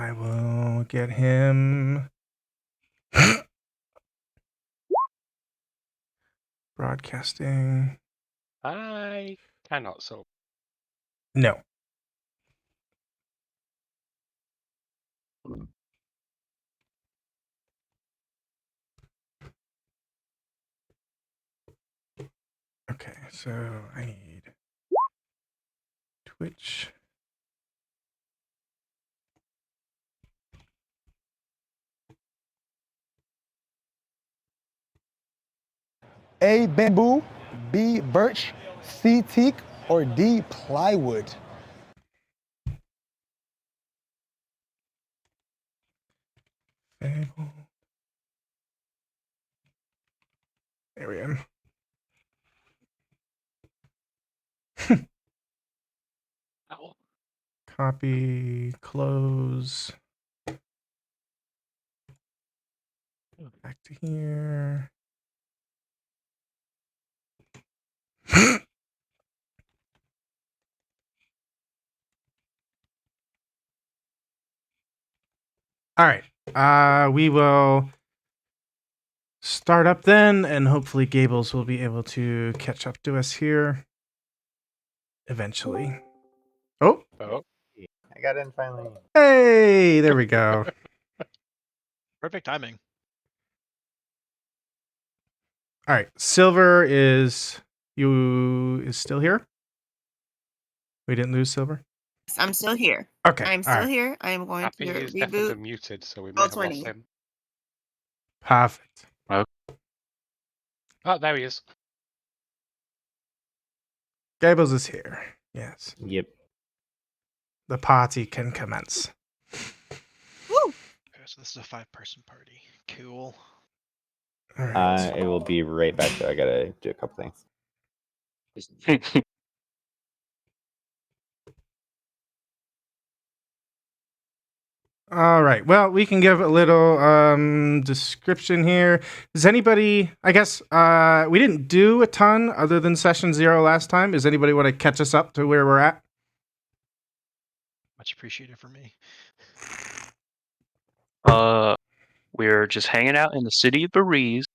I will get him broadcasting. I cannot so. No. Okay, so I need Twitch. A, bamboo, B, birch, C, teak, or D, plywood? Fable. There we go. Ow. Copy, close. Back to here. All right. We will start up then, and hopefully Gables will be able to catch up to us here eventually. Oh, I got in finally. hey, there we go. Perfect timing. All right, Silver is still here. We didn't lose Silver. I'm still here. Okay, I'm still here. I am going Happy to is definitely reboot. muted, so we may have lost 20. him. Perfect. Oh, there he is. Gables is here. Yes, Yep. the party can commence. Woo! Okay, so this is a 5-person party. Cool. All right. It will be right back there. I gotta do a couple things. All right. Well, we can give a little description here. Does anybody, I guess, we didn't do a ton other than session 0 last time. Does anybody want to catch us up to where we're at? Much appreciated for me. We're just hanging out in the city of Belize.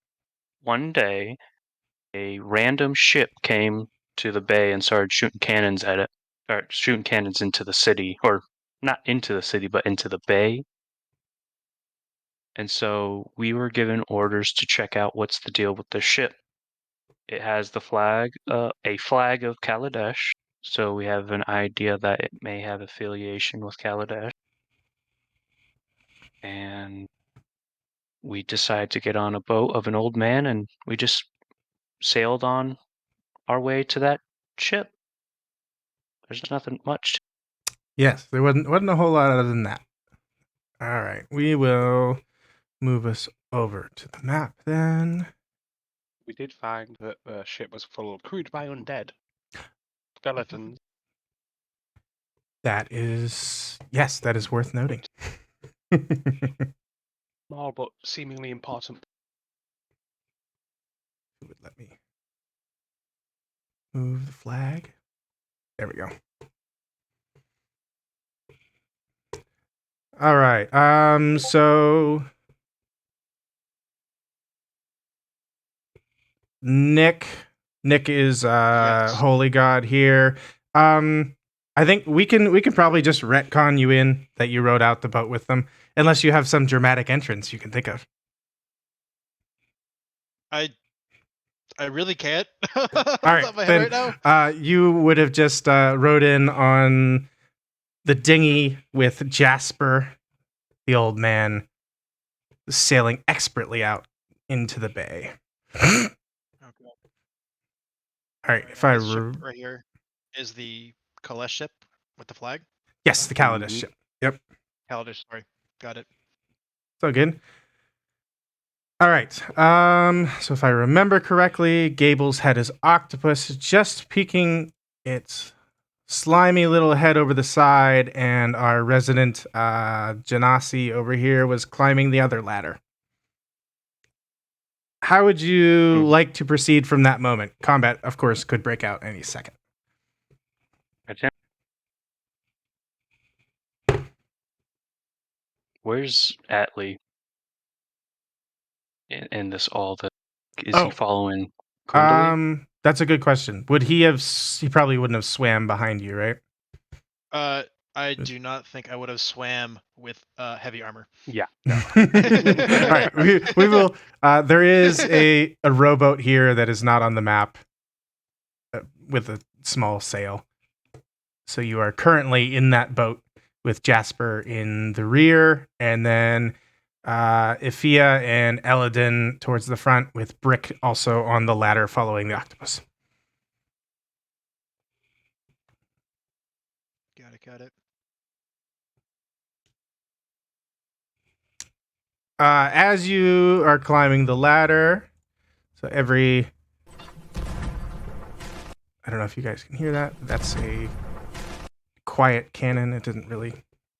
One day, a random ship came to the bay and started shooting cannons at it. Or shooting cannons into the city, or not into the city, but into the bay. And so we were given orders to check out what's the deal with the ship. It has the flag, a flag of Kaladesh. So we have an idea that it may have affiliation with Kaladesh. And we decided to get on a boat of an old man, and we just sailed on our way to that ship. There's nothing much. Yes, there wasn't a whole lot other than that. All right, we will move us over to the map then. We did find that the ship was crewed by undead skeletons. That is worth noting. Small but seemingly important. Who would let me move the flag? There we go. All right. So Nick is Yes. Holy God here. I think we can probably just retcon you in that you rode out the boat with them, unless you have some dramatic entrance you can think of. I really can't. All right, then, right now. you would have just rode in on the dinghy with Jasper, the old man, sailing expertly out into the bay. Okay. All right, if I This ship right here is the Kaladesh ship with the flag. yes, the Kaladesh ship. Yep. Kaladesh, sorry. Got it. So good. All right. So if I remember correctly, Gables had his octopus just peeking its slimy little head over the side, and our resident Genasi over here was climbing the other ladder. How would you like to proceed from that moment? Combat, of course, could break out any second. Where's Atlee in this all? Is he Oh. following Gundali? That's a good question. Would he have? He probably wouldn't have swam behind you, right? I do not think I would have swam with heavy armor. Yeah. All right, we will. There is a rowboat here that is not on the map with a small sail. So you are currently in that boat with Jasper in the rear, and then Ifia and Eladin towards the front, with Brick also on the ladder following the octopus. Got it. As you are climbing the ladder, so I don't know if you guys can hear that. That's a quiet cannon. It didn't really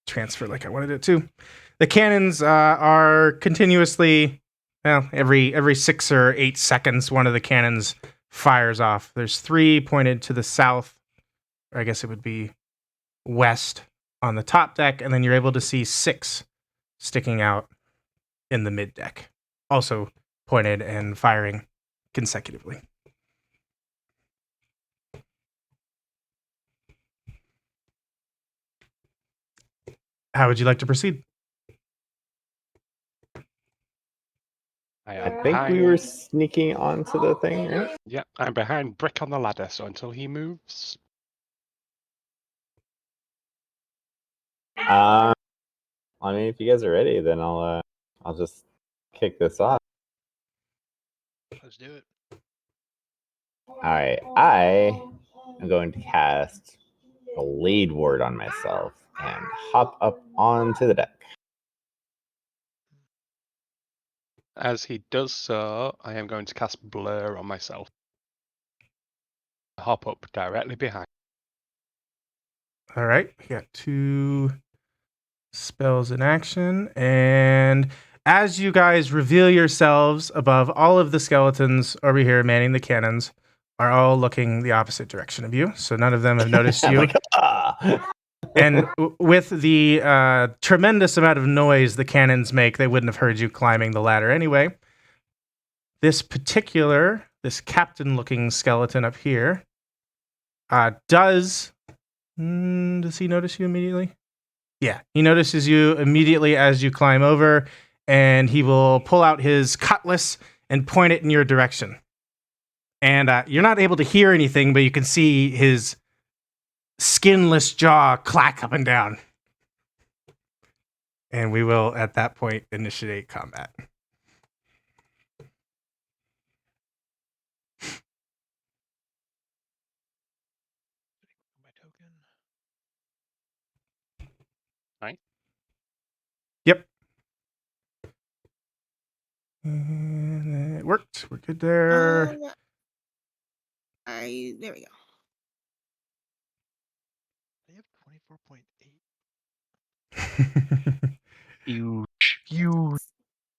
transfer like I wanted it to. The cannons are continuously, every 6 or 8 seconds, one of the cannons fires off. There's 3 pointed to the south, or I guess it would be west on the top deck, and then you're able to see 6 sticking out in the mid deck, also pointed and firing consecutively. How would you like to proceed? I think we were sneaking onto the thing, right? Yeah, I'm behind Brick on the ladder, so until he moves. I mean, if you guys are ready, then I'll just kick this off. Let's do it. All right, I am going to cast Blade Ward on myself and hop up onto the deck. As he does so, I am going to cast Blur on myself. Hop up directly behind. All right, we got 2 spells in action, and as you guys reveal yourselves above, all of the skeletons over here manning the cannons are all looking the opposite direction of you, so none of them have noticed I'm you. like, ah! And with the tremendous amount of noise the cannons make, they wouldn't have heard you climbing the ladder anyway. This captain-looking skeleton up here does he notice you immediately? Yeah, he notices you immediately as you climb over, and he will pull out his cutlass and point it in your direction. And you're not able to hear anything, but you can see his skinless jaw clack up and down. And we will, at that point, initiate combat. My token. Yep. And it worked. We're good there. There we go. They have 24.8. Huge.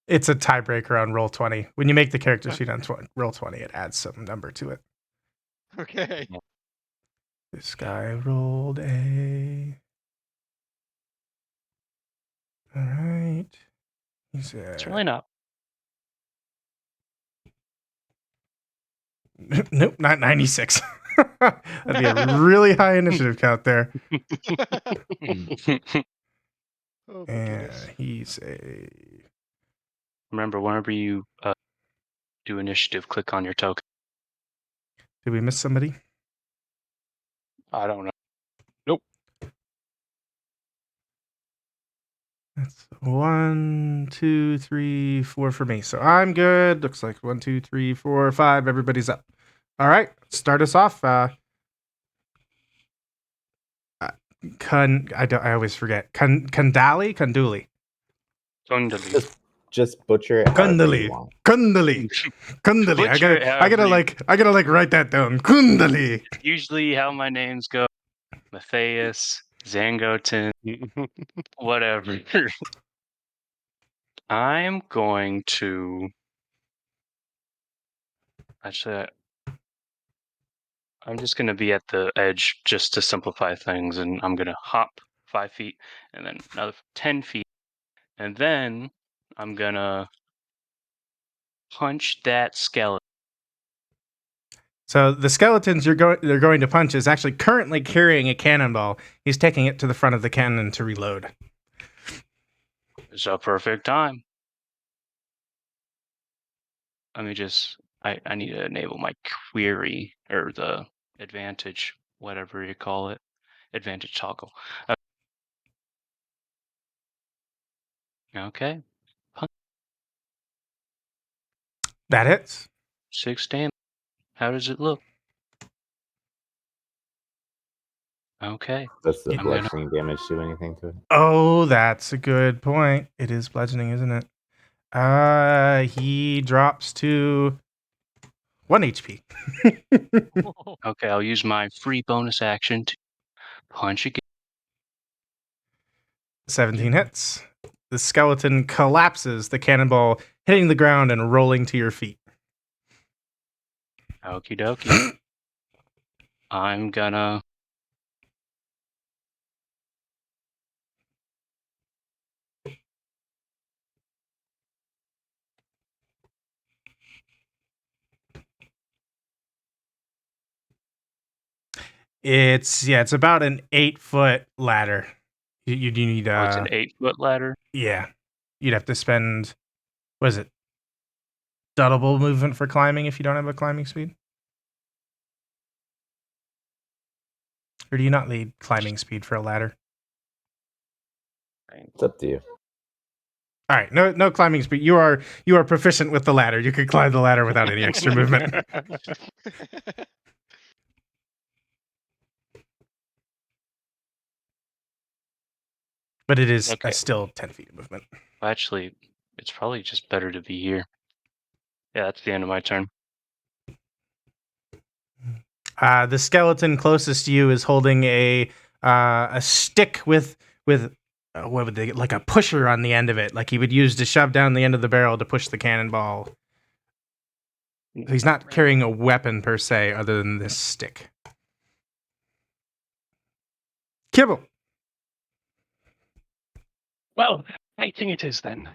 It's a tiebreaker on roll 20. When you make the character sheet on roll 20, it adds some number to it. Okay. This guy rolled a. All right. He's It's really not. Nope, not 96. That'd be a really high initiative count there. Oh my And goodness. he's a. Remember, whenever you do initiative, click on your token. Did we miss somebody? I don't know. That's 1, 2, 3, 4 for me. So I'm good. Looks like 1, 2, 3, 4, 5. Everybody's up. All right, start us off. I always forget. Kundali? Gundali. Just butcher it. however you want. Kundali. I gotta write that down. Kundali. Usually how my names go. Matthias, Zangotin, whatever. I'm going to. Actually, I'm just going to be at the edge just to simplify things, and I'm going to hop 5 feet and then another 10 feet And then I'm gonna punch that skeleton. So the skeletons they're going to punch is actually currently carrying a cannonball. He's taking it to the front of the cannon to reload. It's a perfect time. Let me just I need to enable my query or the advantage, whatever you call it. Advantage toggle. Okay. That hits. 6 damage. How does it look? Okay. Does the I'm gonna- bludgeoning damage do anything to it? Oh, that's a good point. It is bludgeoning, isn't it? He drops to 1 HP. Okay, I'll use my free bonus action to punch again. 17 hits. The skeleton collapses, the cannonball hitting the ground and rolling to your feet. Okie dokie. I'm gonna It's about an 8-foot ladder. You need oh, it's an 8-foot ladder. yeah. You'd have to spend what is it? Double movement for climbing if you don't have a climbing speed? Or do you not need climbing speed for a ladder? It's up to you. All right, no climbing speed. You are proficient with the ladder. You could climb the ladder without any extra movement. But it is Okay. still 10 feet of movement. Actually, it's probably just better to be here. Yeah, that's the end of my turn. The skeleton closest to you is holding a stick with what would they like a pusher on the end of it, like he would use to shove down the end of the barrel to push the cannonball. He's not carrying a weapon per se, other than this stick. Kibble. Well, fighting it is then.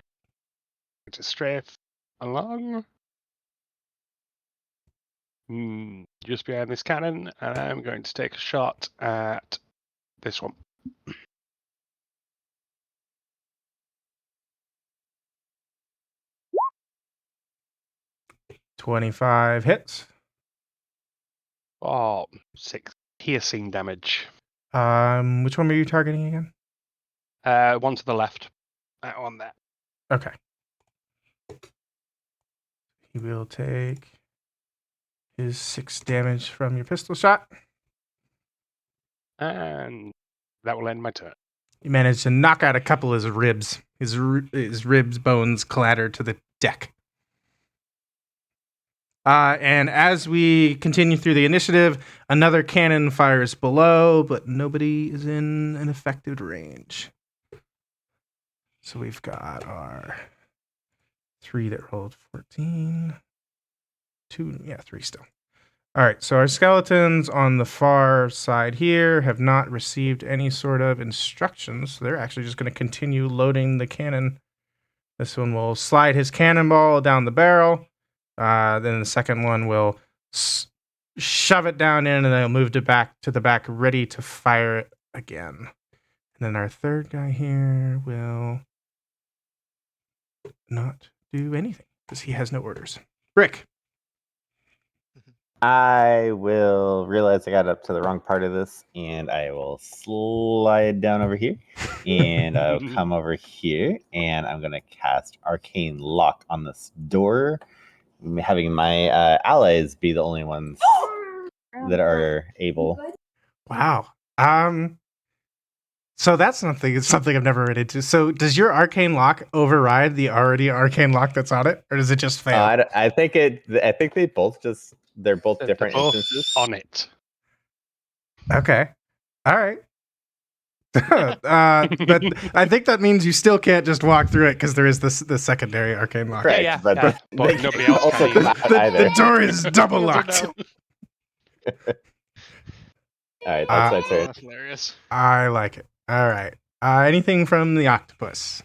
To strafe along. Just behind this cannon, and I'm going to take a shot at this one. $25 hits. Oh, 6 piercing damage. Which one were you targeting again? One to the left. That one there. Okay. He will take his 6 damage from your pistol shot. And that will end my turn. You managed to knock out a couple of his ribs. His ribs bones clatter to the deck. And as we continue through the initiative, another cannon fires below, but nobody is in an effective range. So we've got our 3 that rolled 14. 3 still. All right, so our skeletons on the far side here have not received any sort of instructions. So they're actually just going to continue loading the cannon. This one will slide his cannonball down the barrel. Then the second one will shove it down in, and then they'll move it back to the back, ready to fire it again. And then our third guy here will not do anything because he has no orders. Rick. I will realize I got up to the wrong part of this, and I will slide down over here, and I'll come over here, and I'm gonna cast Arcane Lock on this door, having my allies be the only ones that are able. Wow. So that's something I've never run into. So does your Arcane Lock override the already Arcane Lock that's on it, or does it just fail? I think they both they're both different both instances on it. Okay. All right. But I think that means you still can't just walk through it because there is the secondary Arcane Lock. Correct, Yeah, but yeah. But nobody else also can. come out either. The door is double locked. No. All right, that's my turn. That's hilarious. I like it. All right. Anything from the octopus?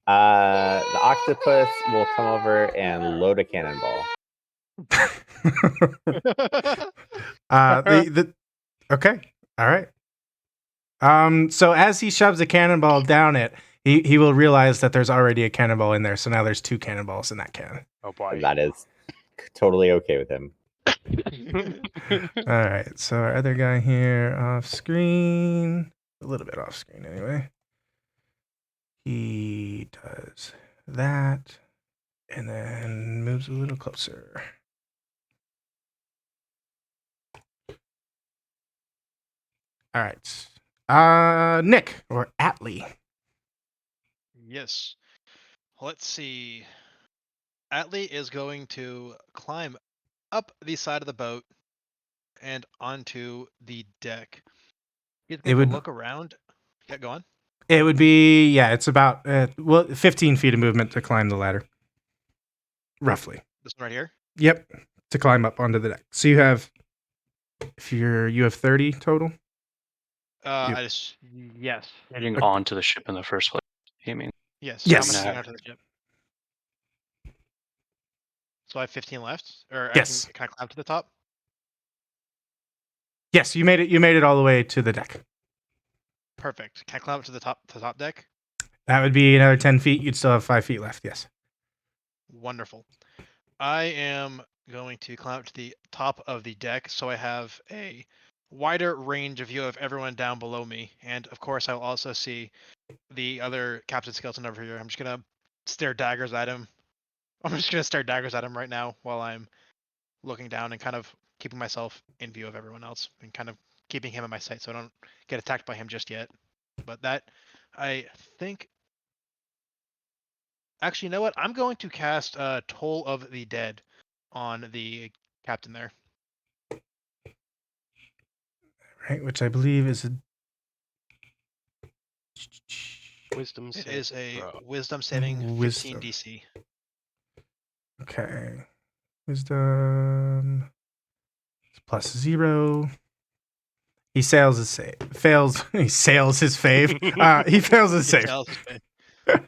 The octopus will come over and load a cannonball. Okay. All right. So as he shoves a cannonball down it, he will realize that there's already a cannonball in there. So now there's 2 cannonballs in that cannon. Oh boy. That is totally okay with him. All right. So our other guy here off screen, a little bit off screen anyway. He does that and then moves a little closer. All right. Nick or Atlee. Yes. Let's see. Atlee is going to climb up the side of the boat and onto the deck. He's going to look around. Yeah, go on. It would be, it's about 15 feet of movement to climb the ladder. Roughly. This one right here? Yep. To climb up onto the deck. So you have 30 total? Yes. Getting onto the ship in the first place. You mean? Yes. Yes. How much is onto the ship? So I have 15 left? Or Yes. Can I climb to the top? Yes, you made it all the way to the deck. Perfect. Can I climb up to the top deck? That would be another 10 feet. You'd still have 5 feet left, yes. Wonderful. I am going to climb up to the top of the deck so I have a wider range of view of everyone down below me. And of course, I'll also see the other Captain Skeleton over here. I'm just going to stare daggers at him. I'm just going to stare daggers at him right now while I'm looking down and kind of keeping myself in view of everyone else and kind of keeping him in my sight so I don't get attacked by him just yet. But that, I think... Actually, you know what? I'm going to cast Toll of the Dead on the captain there. Right, which I believe is a... Wisdom It save. is a Bro. Wisdom saving Wisdom. 15 DC. Okay. Wisdom... plus 0. He sails his save. Fails. He sails his fave. He fails his save.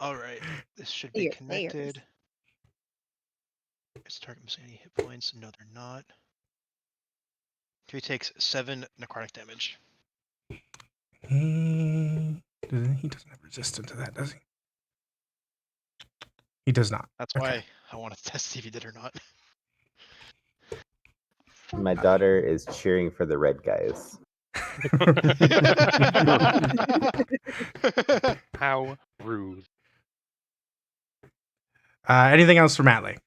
All right. This should be You're connected. Is target missing any hit points? No, they're not. He takes 7 necrotic damage. He doesn't have resistance to that, does he? He does not. That's Okay. why I wanted to test see if he did or not. My daughter is cheering for the red guys. How rude. Anything else from Atlee?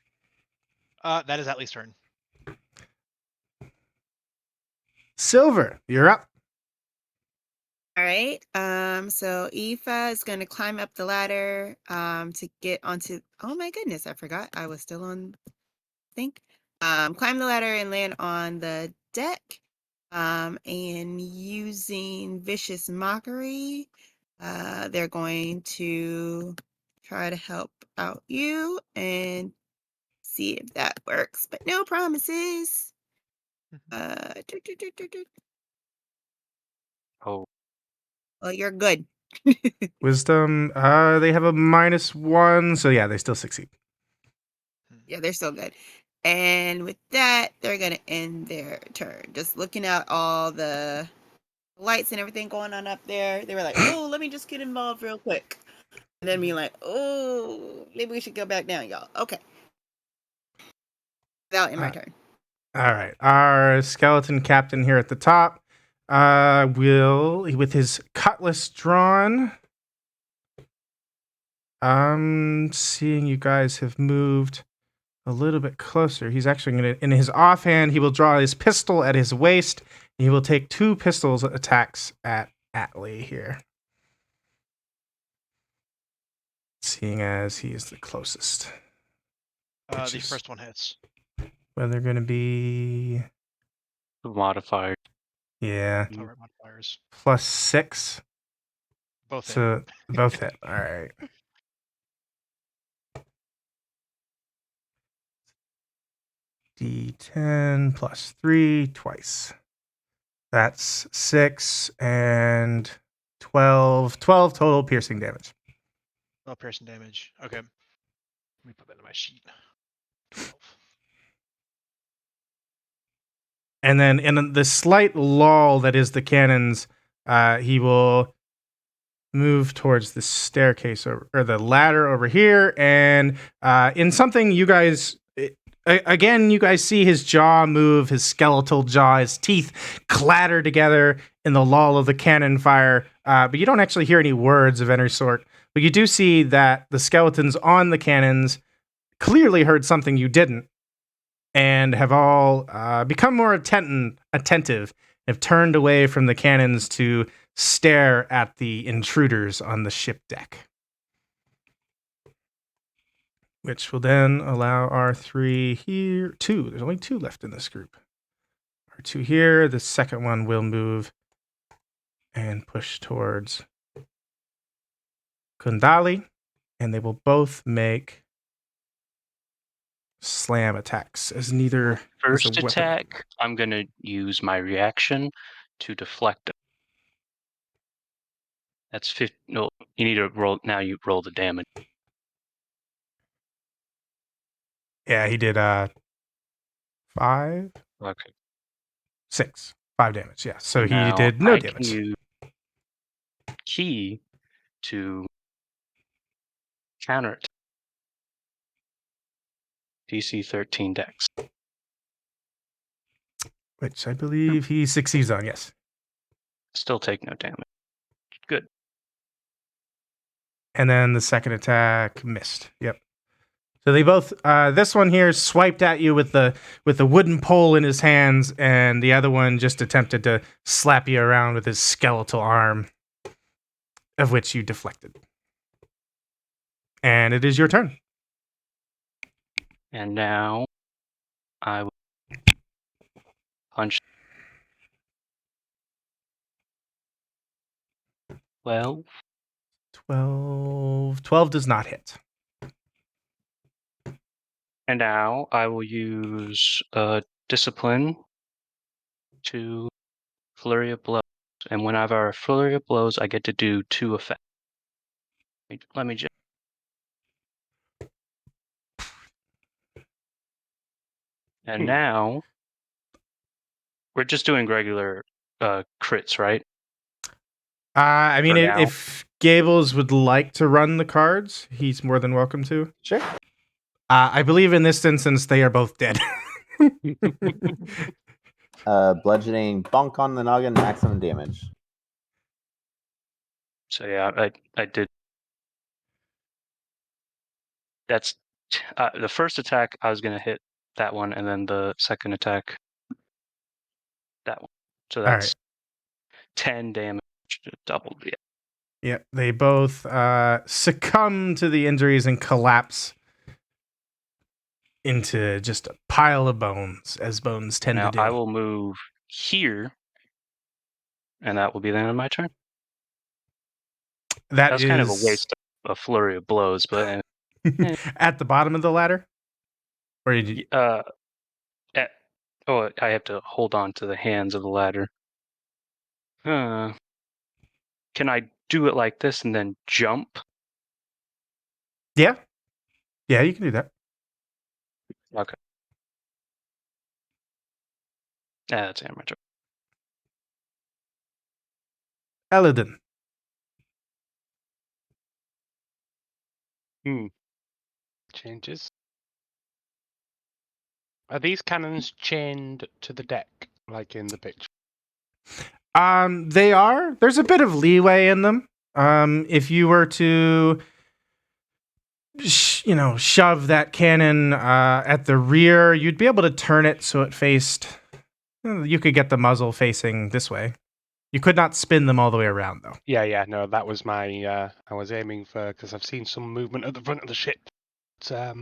That is Atlee's turn. Silver, you're up. All right. So Aoife is going to climb up the ladder to get onto. Oh my goodness, I forgot I was still on. I think. Climb the ladder and land on the deck. And using vicious mockery, they're going to try to help out you and see if that works. But no promises. Oh, Well, you're good. Wisdom, they have a -1, so yeah, they still succeed. Yeah, they're still good. And with that, they're going to end their turn. Just looking at all the lights and everything going on up there. They were like, oh, let me just get involved real quick. And then being like, oh, maybe we should go back down, y'all. Okay. That'll end my turn. All right. Our skeleton captain here at the top will, with his cutlass drawn, seeing you guys have moved a little bit closer. He's actually going to, in his offhand, he will draw his pistol at his waist. And he will take 2 pistols attacks at Atlee here. Seeing as he is the closest. The first one hits. Well, they're going to be... modifier. Yeah. All right, modifiers. +6. Both hit. So both hit. All right. D10 +3 twice. That's 6 and 12. 12 total piercing damage. Oh, piercing damage. Okay. Let me put that in my sheet. 12. And then in the slight lull that is the cannons, he will move towards the staircase or the ladder over here. And in something you guys, again, you guys see his jaw move, his skeletal jaw, his teeth clatter together in the lull of the cannon fire. But you don't actually hear any words of any sort. But you do see that the skeletons on the cannons clearly heard something you didn't, and have all become more attentive, have turned away from the cannons to stare at the intruders on the ship deck. Which will then allow our 3 here. 2. There's only 2 left in this group. Our 2 here. The second one will move and push towards Kundali. And they will both make slam attacks, as neither First is a weapon. attack, I'm going to use my reaction to deflect it. That's 50. No, you need to roll. Now you roll the damage. Yeah, he did 5, Okay. 6, 5 damage. Yeah, so he Now did no I can damage. use key to counter it. DC 13 dex. Which I believe he succeeds on, yes. Still take no damage. Good. And then the second attack missed. Yep. So they both this one here swiped at you with the wooden pole in his hands, and the other one just attempted to slap you around with his skeletal arm, of which you deflected. And it is your turn. And now I will punch. 12. 12 does not hit. And now I will use discipline to flurry of blows. And whenever a flurry of blows, I get to do 2 effects. Let me just. And now we're just doing regular crits, right? I mean, For now. if Gables would like to run the cards, he's more than welcome to. Sure. I believe in this instance, they are both dead. Bludgeoning, bonk on the noggin, maximum damage. So yeah, I did. That's the first attack. I was gonna hit that one, and then the second attack, that one. So All that's right. 10 damage, doubled. Yeah. Yep, they both succumb to the injuries and collapse into just a pile of bones, as bones tend Now to do. I will move here, and that will be the end of my turn. That was is kind of a waste of a flurry of blows, but at the bottom of the ladder. Or did you... I have to hold on to the hands of the ladder. Can I do it like this and then jump? Yeah, you can do that. Okay. That's the end of my turn. Eladin. Changes. Are these cannons chained to the deck, like in the picture? They are. There's a bit of leeway in them. If you were to, shove that cannon at the rear, you'd be able to turn it so it faced. You could get the muzzle facing this way. You could not spin them all the way around, though. Yeah, no, that was my. I was aiming for, because I've seen some movement at the front of the ship. But,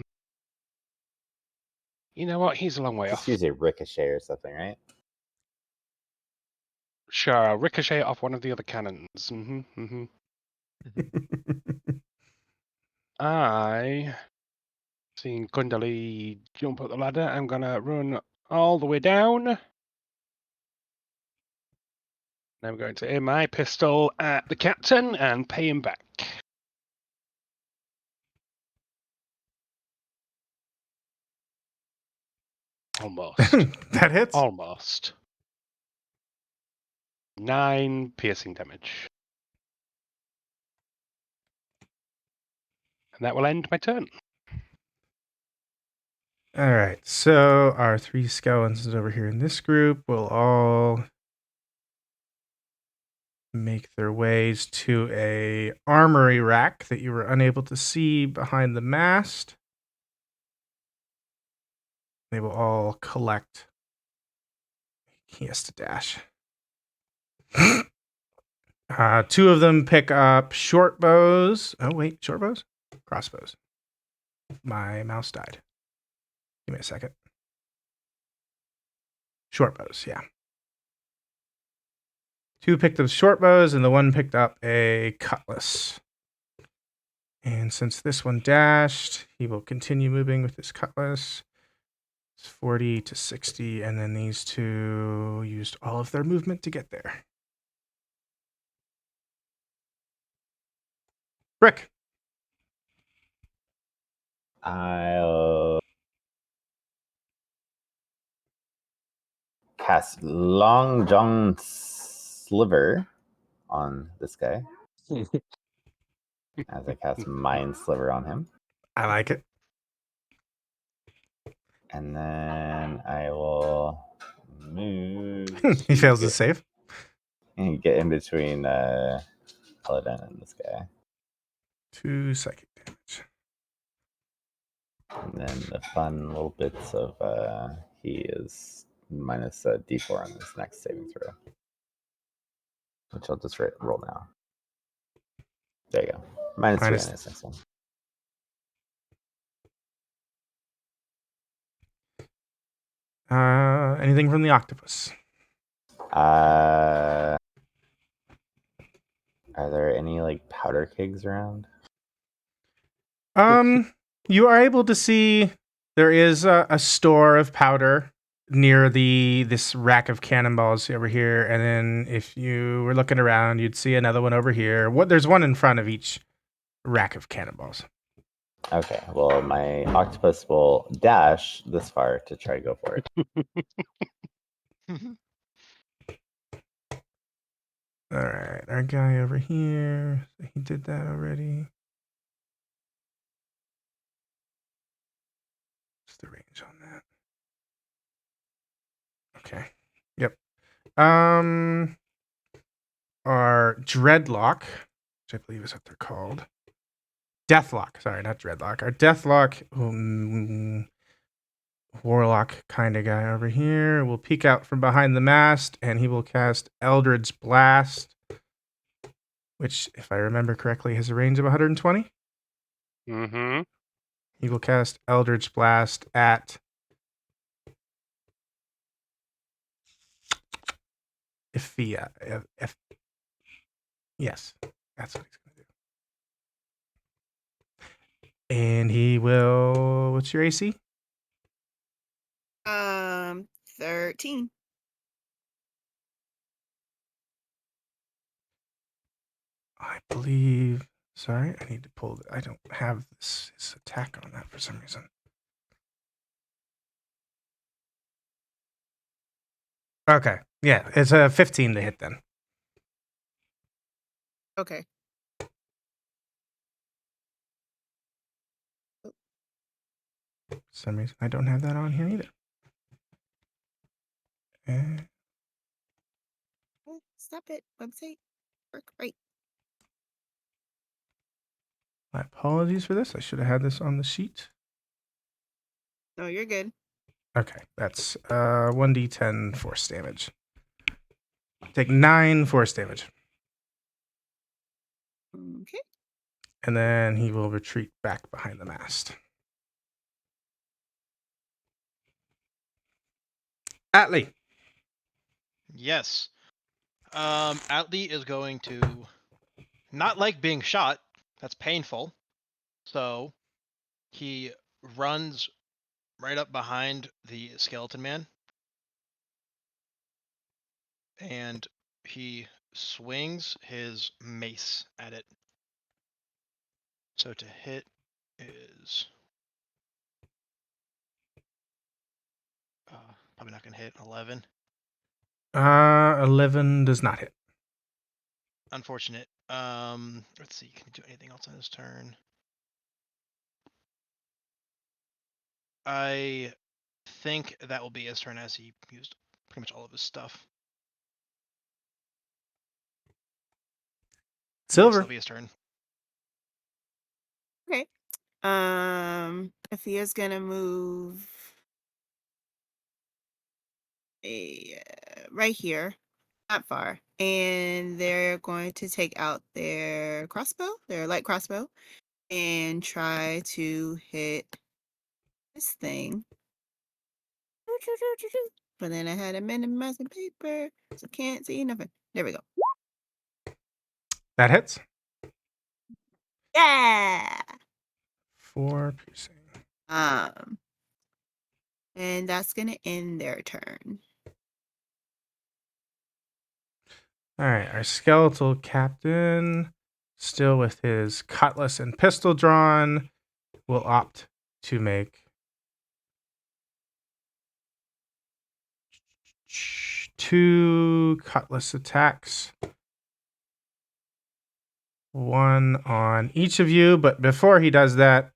you know what? He's a long way Just off. use a ricochet or something, right? Sure, I'll ricochet it off one of the other cannons. I, seeing Kundali jump up the ladder, I'm gonna run all the way down. I'm going to aim my pistol at the captain and pay him back. Almost. That hits. Almost. 9 piercing damage. And that will end my turn. All right. So our 3 skeletons over here in this group will all make their ways to a armory rack that you were unable to see behind the mast. They will all collect. He has to dash. 2 of them pick up short bows. Oh, wait, short bows? Crossbows. My mouse died. Give me a second. Short bows, yeah. 2 picked up short bows, and the 1 picked up a cutlass. And since this one dashed, he will continue moving with his cutlass. It's 40 to 60, and then these 2 used all of their movement to get there. Brick. I'll cast Long John Sliver on this guy as I cast Mind Sliver on him. I like it. And then I will move. He fails to to save. get in between Paladin and this guy. 2 psychic damage. And then the fun little bits of he is minus a d4 on this next saving throw, which I'll just roll now. There you go. Minus 3 Minus- on this next one. Anything from the octopus? Are there any like powder kegs around? You are able to see there is a store of powder near this rack of cannonballs over here, and then if you were looking around, you'd see another one over here. There's one in front of each rack of cannonballs. Okay, well, my octopus will dash this far to try to go for it. All right, our guy over here, he did that already. What's the range on that? Okay. Yep. Our dreadlock, which I believe is what they're called. Deathlock. Sorry, not dreadlock. Our deathlock warlock kind of guy over here will peek out from behind the mast, and he will cast Eldritch Blast, which, if I remember correctly, has a range of 120. Mm-hmm. He will cast Eldritch Blast at Ifia. Yes, that's what he's going to do. And he will. What's your AC? 13. I believe. Sorry, I need to pull. I don't have this attack on that for some reason. Okay, yeah, it's a 15 to hit then. Okay. For some reason, I don't have that on here either. Oh, stop it. Website. Work right. My apologies for this. I should have had this on the sheet. No, you're good. Okay, that's 1d10 force damage. Take 9 force damage. Okay. And then he will retreat back behind the mast. Atlee. Yes. Atlee is going to not like being shot. That's painful. So he runs right up behind the skeleton man. And he swings his mace at it. So to hit is Probably not gonna hit. 11. 11 does not hit. Unfortunate. Let's see. Can he do anything else on his turn? I think that will be his turn as he used pretty much all of his stuff. Yes, Silver. that'll be his turn. Okay. Athea's gonna move right here, not far, and they're going to take out their crossbow, their light crossbow, and try to hit this thing. But then I had a minimizing paper, so can't see nothing. There we go. That hits. Yeah. 4 piercing. And that's gonna end their turn. All right, our skeletal captain, still with his cutlass and pistol drawn, will opt to make 2 cutlass attacks. 1 on each of you, but before he does that,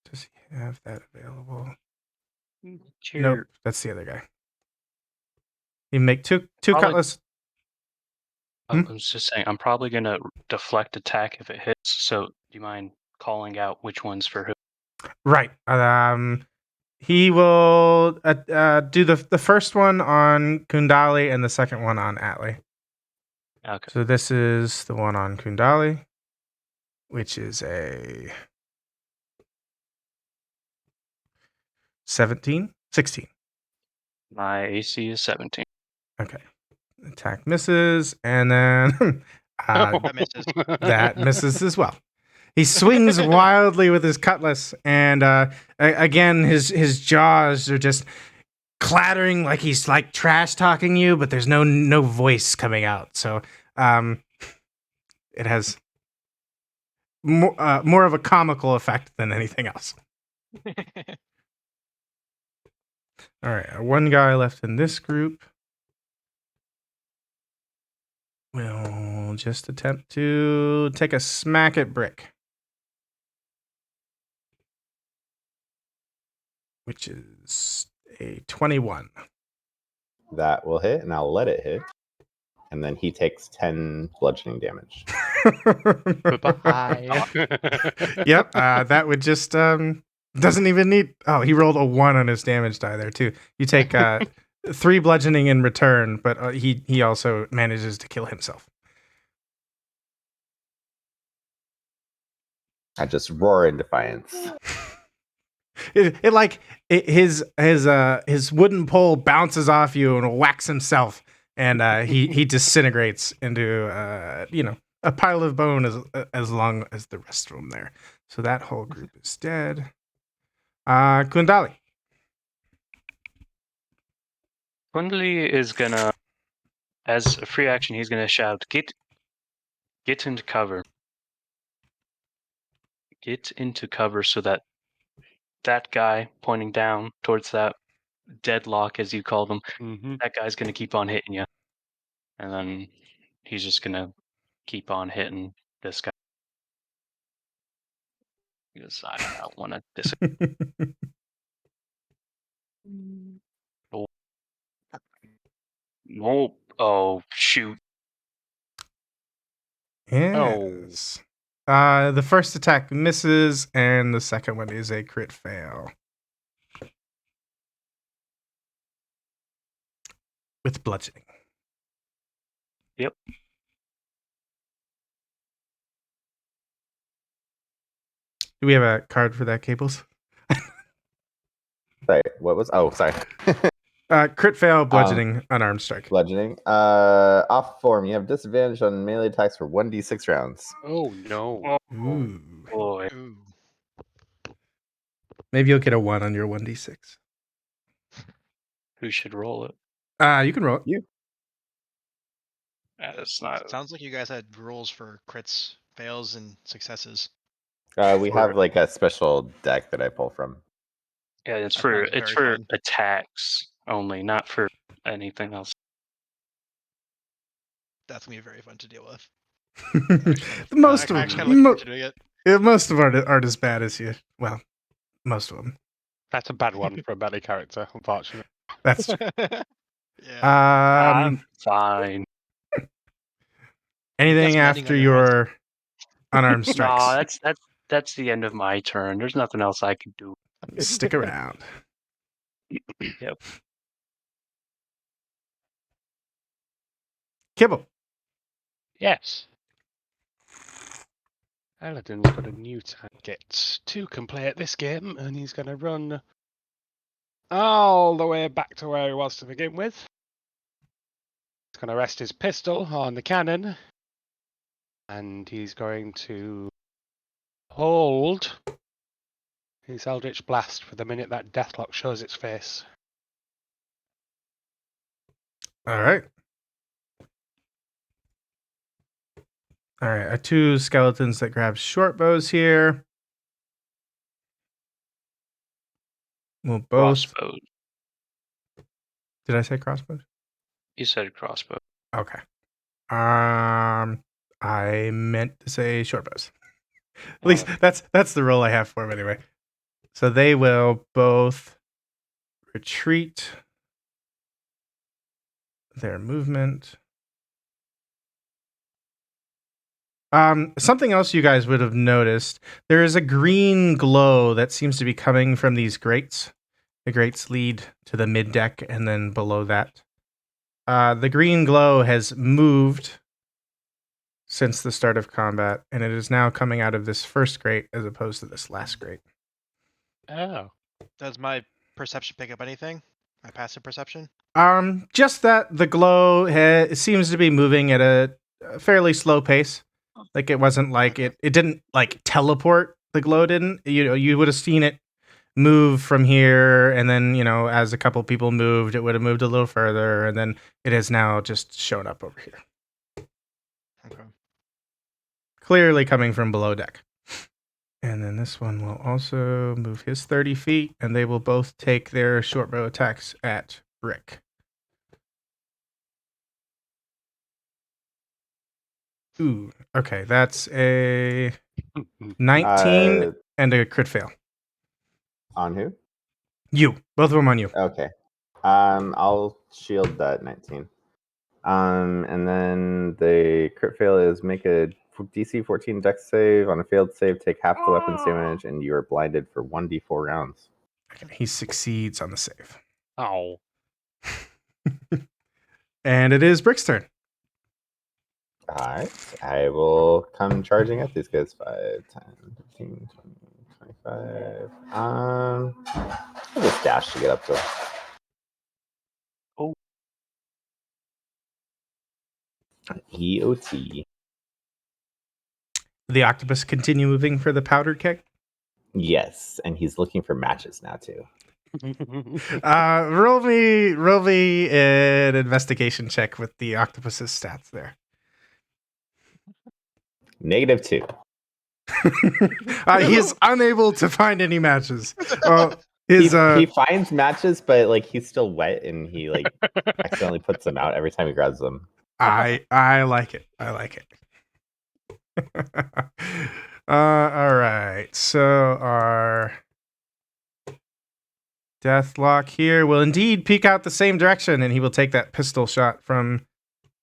does he have that available? Nope, that's the other guy. You make two Probably- cutlass. I was just saying, I'm probably gonna deflect attack if it hits. So, do you mind calling out which one's for who? Right. He will do the first one on Kundali and the second one on Atli. Okay. So this is the one on Kundali, which is a 16. My AC is 17. Okay. Attack misses, and then That misses. that misses as well. He swings wildly with his cutlass, and again, his jaws are just clattering like he's like trash talking you, but there's no voice coming out. So it has more of a comical effect than anything else. All right, one guy left in this group. We'll just attempt to take a smack at Brick, which is a 21. That will hit, and I'll let it hit. And then he takes 10 bludgeoning damage. Bye. Yep, that would just doesn't even need. Oh, he rolled a 1 on his damage die there too. You take 3 bludgeoning in return, but he also manages to kill himself. I just roar in defiance. His wooden pole bounces off you and whacks himself, and he disintegrates into a pile of bone as long as the rest of them there. So that whole group is dead. Kundali. Kundali is gonna, as a free action, he's gonna shout, "Get into cover! Get into cover!" So that guy pointing down towards that deadlock, as you call them, that guy's gonna keep on hitting you, and then he's just gonna keep on hitting this guy. Because I don't want to disagree. Oh, shoot. Yes. The first attack misses, and the second one is a crit fail. With bludgeoning. Yep. Do we have a card for that, Cables? Sorry, what was? Oh, sorry. Crit fail, bludgeoning, unarmed strike. Bludgeoning. Off form. You have disadvantage on melee attacks for 1d6 rounds. Oh no. Ooh. Boy. Ooh. Maybe you'll get a 1 on your 1d6. Who should roll it? You can roll it. You. It's not. Sounds like you guys had rules for crits, fails, and successes. We have like a special deck that I pull from. Yeah, it's That for sounds very fun. attacks only, not for anything else. That's gonna be very fun to deal with. Most I of actually kind of look forward to doing it. most of aren't as bad as you. Well, most of them. That's a bad one for a belly character, unfortunately. That's true. Yeah. I'm fine. Anything landing after on your house. your unarmed strikes? No, that's the end of my turn. There's nothing else I can do. Stick around. Yep. Kibble. Yes. Aladdin's got a new target to complete this game, and he's going to run all the way back to where he was to begin with. He's going to rest his pistol on the cannon, and he's going to hold his Eldritch Blast for the minute that Deathlock shows its face. All right. All right. 2 skeletons that grab short bows here. We'll both. Crossbow. Did I say crossbows? You said crossbow. Okay. I meant to say short bows. At least that's the role I have for them anyway. So they will both retreat their movement. Something else you guys would have noticed, there is a green glow that seems to be coming from these grates. The grates lead to the mid deck and then below that. The green glow has moved since the start of combat, and it is now coming out of this first grate as opposed to this last grate. Oh. Does my perception pick up anything? My passive perception? Just that the glow seems to be moving at a fairly slow pace. Like it wasn't like it didn't like teleport. The glow didn't. You would have seen it move from here, and then as a couple people moved, it would have moved a little further, and then it has now just shown up over here. Okay. Clearly coming from below deck. And then this one will also move his 30 feet, and they will both take their short bow attacks at Rick. Ooh, okay, that's a 19 and a crit fail. On who? You, both of them on you. Okay. I'll shield that 19. And then the crit fail is make a DC 14 dex save. On a failed save, take half the weapon's damage, and you are blinded for 1d4 rounds. Okay, he succeeds on the save. Oh. And it is Brick's turn. Alright, I will come charging at these guys. 5, 10, 15, 20, 25. I'll just dash to get up to them. Oh. EOT. The octopus continue moving for the powder keg. Yes, and he's looking for matches now too. Roll me an investigation check with the octopus's stats there. -2. He is unable to find any matches. He finds matches, but like he's still wet, and he like accidentally puts them out every time he grabs them. I like it. I like it. All right. So our Deathlock here will indeed peek out the same direction, and he will take that pistol shot from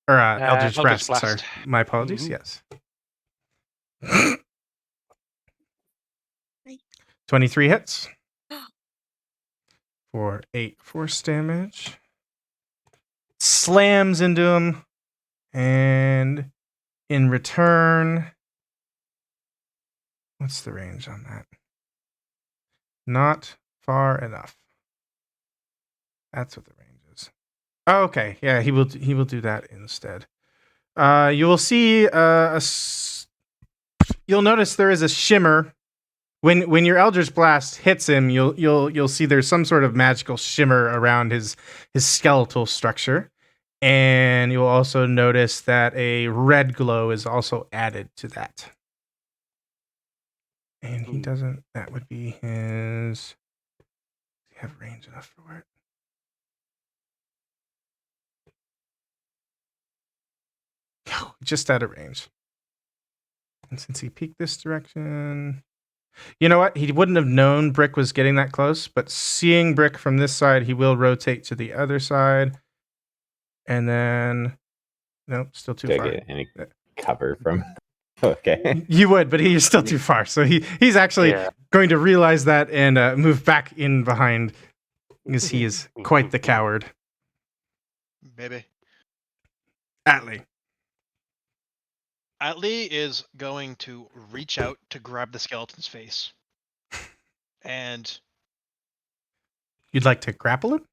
Eldritch Blast. Sorry, my apologies. Yes. 23 hits for 8 force damage. Slams into him, and in return, what's the range on that? Not far enough. That's what the range is. Oh, okay, yeah, he will do that instead. You will see you'll notice there is a shimmer when your Eldritch Blast hits him. You'll see there's some sort of magical shimmer around his skeletal structure, and you'll also notice that a red glow is also added to that. And he doesn't. That would be his have range enough for it. Just out of range. And since he peeked this direction, you know what? He wouldn't have known Brick was getting that close, but seeing Brick from this side, he will rotate to the other side. And then, nope, still too Do I far. get any cover from? Okay. You would, but he's still too far. So he's actually Yeah. going to realize that and move back in behind, because he is quite the coward. Baby. Atlee. Atlee is going to reach out to grab the skeleton's face. And You'd like to grapple him?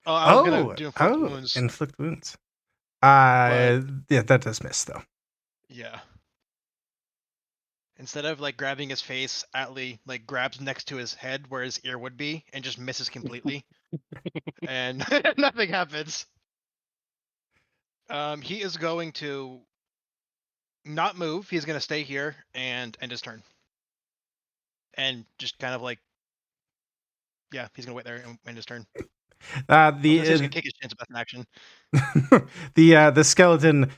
I was gonna do inflict wounds. Inflict wounds. But- Yeah, that does miss though. Yeah. Instead of like grabbing his face, Atlee like grabs next to his head where his ear would be and just misses completely. And nothing happens. He is going to not move. He's gonna stay here and end his turn. And just kind of like, yeah, he's gonna wait there and end his turn. He's gonna kick his chance of an action. The skeleton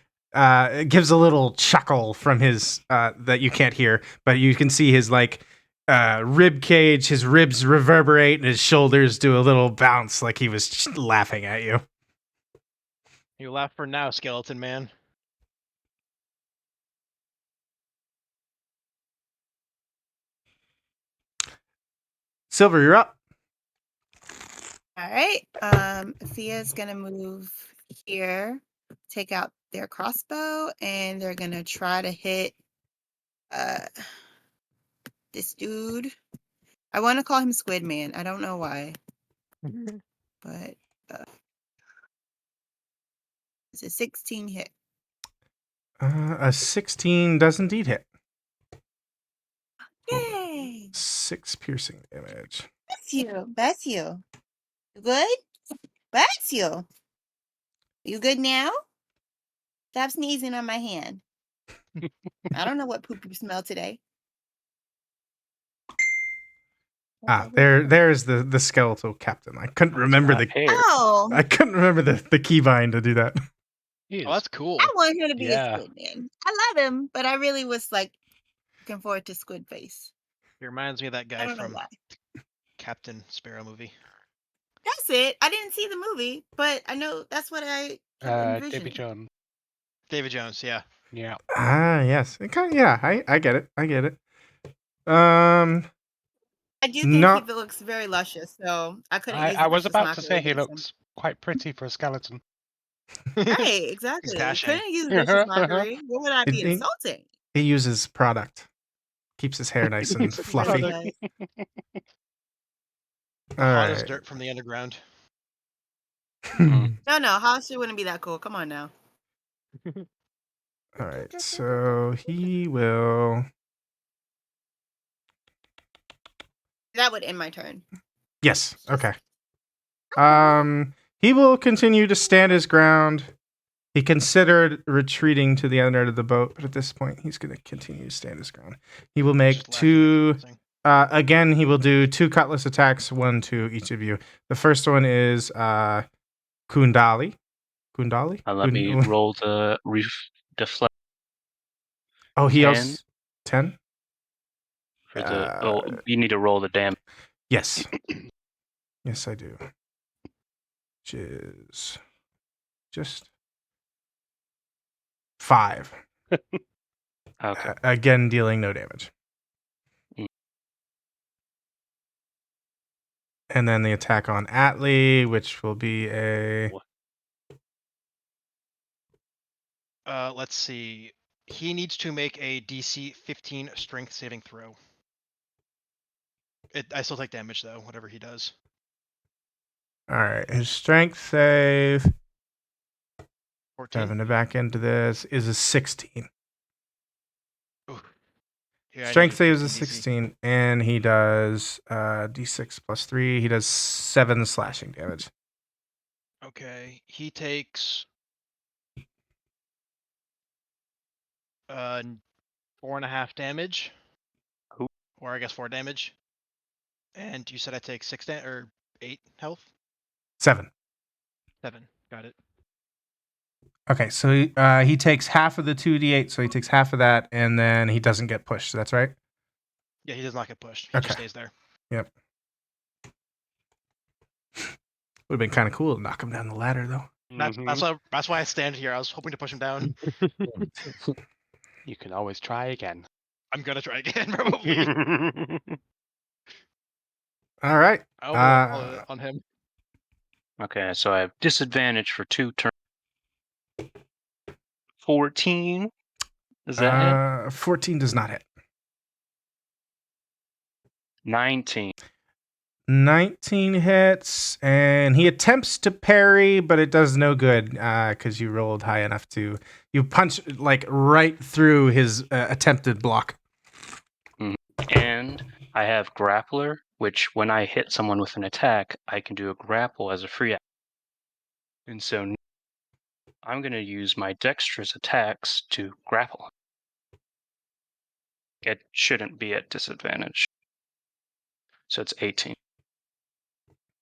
gives a little chuckle from his that you can't hear, but you can see his like rib cage. His ribs reverberate, and his shoulders do a little bounce, like he was just laughing at you. You laugh for now, skeleton man. Silver, you're up. All right. Thea's gonna move here, take out their crossbow, and they're gonna try to hit this dude. I want to call him Squid Man. I don't know why, but it's a 16 hit. A 16 does indeed hit. Yay! 6 piercing damage. Bless you. Bless you. You good? Bless you. You good now? Stop sneezing on my hand. I don't know what poop you smell today. There's the skeletal captain. I couldn't remember the Hair. Oh, I couldn't remember the keybind to do that. Oh, that's cool. I want him to be Yeah. a Squid Man. I love him, but I really was like looking forward to Squid Face. He reminds me of that I guy don't know from why. Captain Sparrow movie. That's it. I didn't see the movie, but I know that's what I kept envisioning. Davy Jones. David Jones, yeah. Yeah. Yes. I get it. I get it. I do think No. he looks very luscious, so I couldn't use I the was vicious about to say mockery he against him. looks quite pretty for a skeleton. Right, exactly. dashing. Couldn't use vicious mockery. What would I be It- insulting? He uses product. Keeps his hair nice and Right, fluffy. he does. All Hot as right. dirt from the underground. No, Hollister wouldn't be that cool. Come on now. All right. So he will. That would end my turn. Yes. Okay. He will continue to stand his ground. He considered retreating to the other end of the boat, but at this point, he's going to continue to stand his ground. He will make Just laughing at two. something. Again, he will do 2 cutlass attacks, 1 to each of you. The first one is Kundali. Kundali? Let me roll the deflect Oh, he 10. also 10? for the. You need to roll the damage. Yes. Yes, I do. Which is just 5. Okay. Again, dealing no damage. Mm. And then the attack on Atlee, which will be a. Let's see. He needs to make a DC 15 strength saving throw. I still take damage though, whatever he does. All right. His strength save, 14. having to back into this, is a 16. Yeah, I Strength need save is a 15 DC. 16, and he does d6 plus 3. He does 7 slashing damage. Okay, he takes 4.5 damage. Cool. Or I guess 4 damage. And you said I take 8 health? 7. 7. Got it. Okay, so he takes half of the 2d8, so he takes half of that, and then he doesn't get pushed. That's right? Yeah, he does not get pushed. He Okay. just stays there. Yep. Would have been kind of cool to knock him down the ladder, though. That's why I stand here. I was hoping to push him down. You can always try again. I'm gonna try again, probably. All right. I'll roll on him. Okay, so I have disadvantage for 2 turns. 14. Is that hit? 14 does not hit. 19. 19 hits, and he attempts to parry, but it does no good because you rolled high enough to... You punch like right through his attempted block. And I have Grappler, which when I hit someone with an attack, I can do a grapple as a free action. And so I'm going to use my dexterous attacks to grapple. It shouldn't be at disadvantage. So it's 18.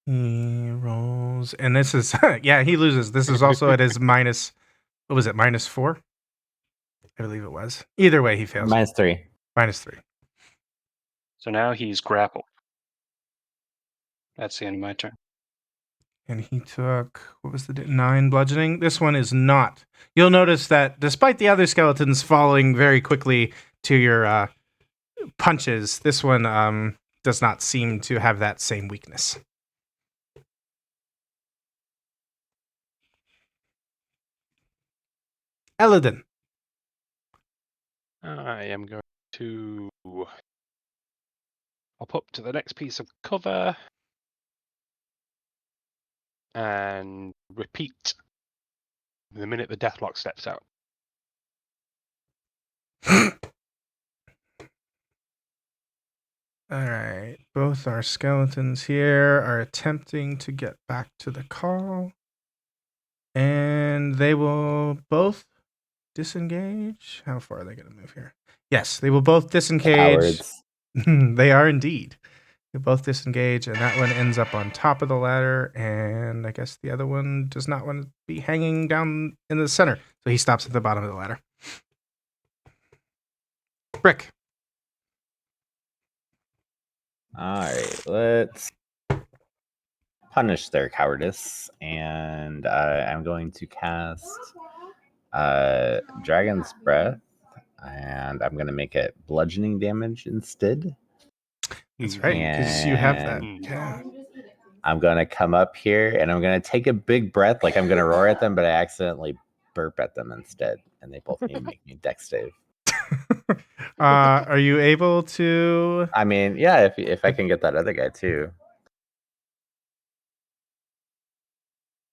He rolls, and this is... yeah, he loses. This is also at his minus... What was it, -4? I believe it was. Either way, he fails. -3. -3. So now he's grappled. That's the end of my turn. And he took, what was the 9 bludgeoning? This one is not. You'll notice that despite the other skeletons falling very quickly to your punches, this one does not seem to have that same weakness. Eladin. I am going to hop up to the next piece of cover and repeat the minute the deathlock steps out. All right. Both our skeletons here are attempting to get back to the call. And they will both disengage. How far are they going to move here? Yes, they will both disengage. Cowards. They are indeed. They both disengage, and that one ends up on top of the ladder. And I guess the other one does not want to be hanging down in the center. So he stops at the bottom of the ladder. Brick. All right, let's punish their cowardice, and I'm going to cast Dragon's Breath, and I'm going to make it bludgeoning damage instead. That's right, because you have that. And Yeah. I'm going to come up here, and I'm going to take a big breath, like I'm going to roar at them, but I accidentally burp at them instead, and they both need to make me dex save. Are you able to? I mean, yeah, if I can get that other guy too.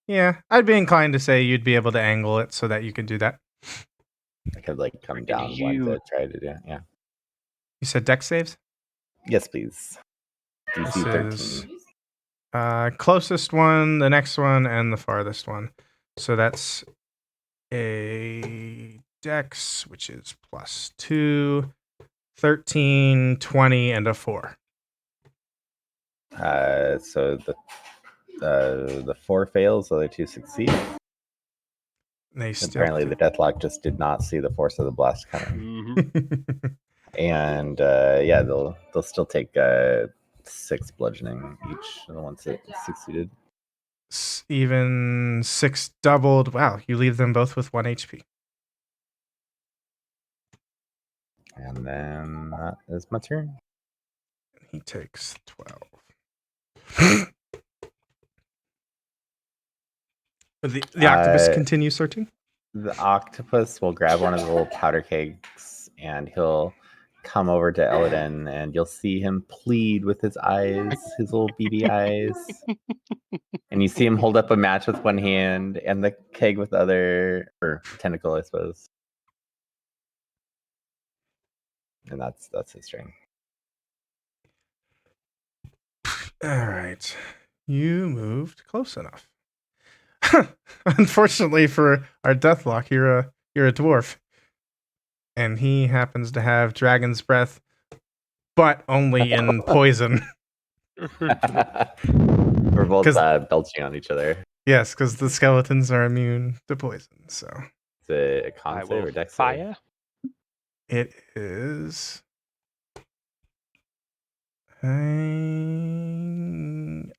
Yeah, I'd be inclined to say you'd be able to angle it so that you can do that. I could like come Can down one you- to try to do it. Yeah. You said dex saves? Yes, please. This DC 13. is closest one, the next one, and the farthest one. So that's a dex, which is +2, 13, 20, and a 4. So the 4 fails, so the 2 succeed. They still Apparently, the deathlock just did not see the force of the blast coming, and yeah, they'll still take 6 bludgeoning each of the ones that succeeded. Even 6 doubled. Wow, you leave them both with 1 HP. And then that is my turn. He takes 12. The octopus continues searching. The octopus will grab one of the little powder kegs, and he'll come over to Eladin, and you'll see him plead with his eyes, his little beady eyes. And you see him hold up a match with one hand and the keg with the other, or tentacle, I suppose. And that's his turn. All right. You moved close enough. Unfortunately for our Deathlock, you're a dwarf. And he happens to have Dragon's Breath, but only in poison. We're both 'Cause- belching on each other. Yes, because the skeletons are immune to poison. So Is it a con I save will or dex save? fire. it is. I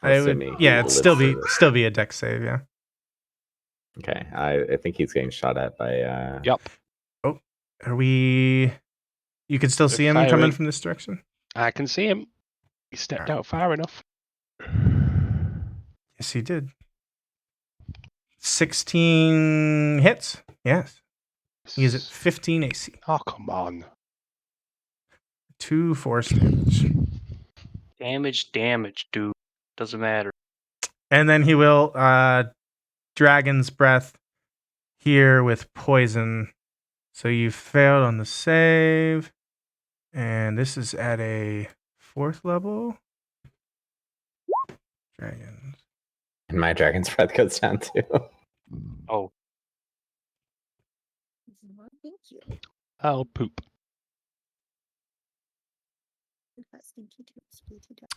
would, assuming yeah, he it'd still lives be through this. still be a dex save, yeah. Okay, I think he's getting shot at by. Yep. Oh, are we? You can still They're see him coming firing. from this direction. I can see him. He stepped out far enough. Yes, he did. 16 hits. Yes, he is at 15 AC. Oh, come on. 2 force damage, Damage, dude. Doesn't matter. and then he will dragon's breath here with poison. So you failed on the save, and this is at a 4th level. Dragons. And my dragon's breath goes down too. Oh, Thank you. I'll poop. That's stinky too. Sweetie dog.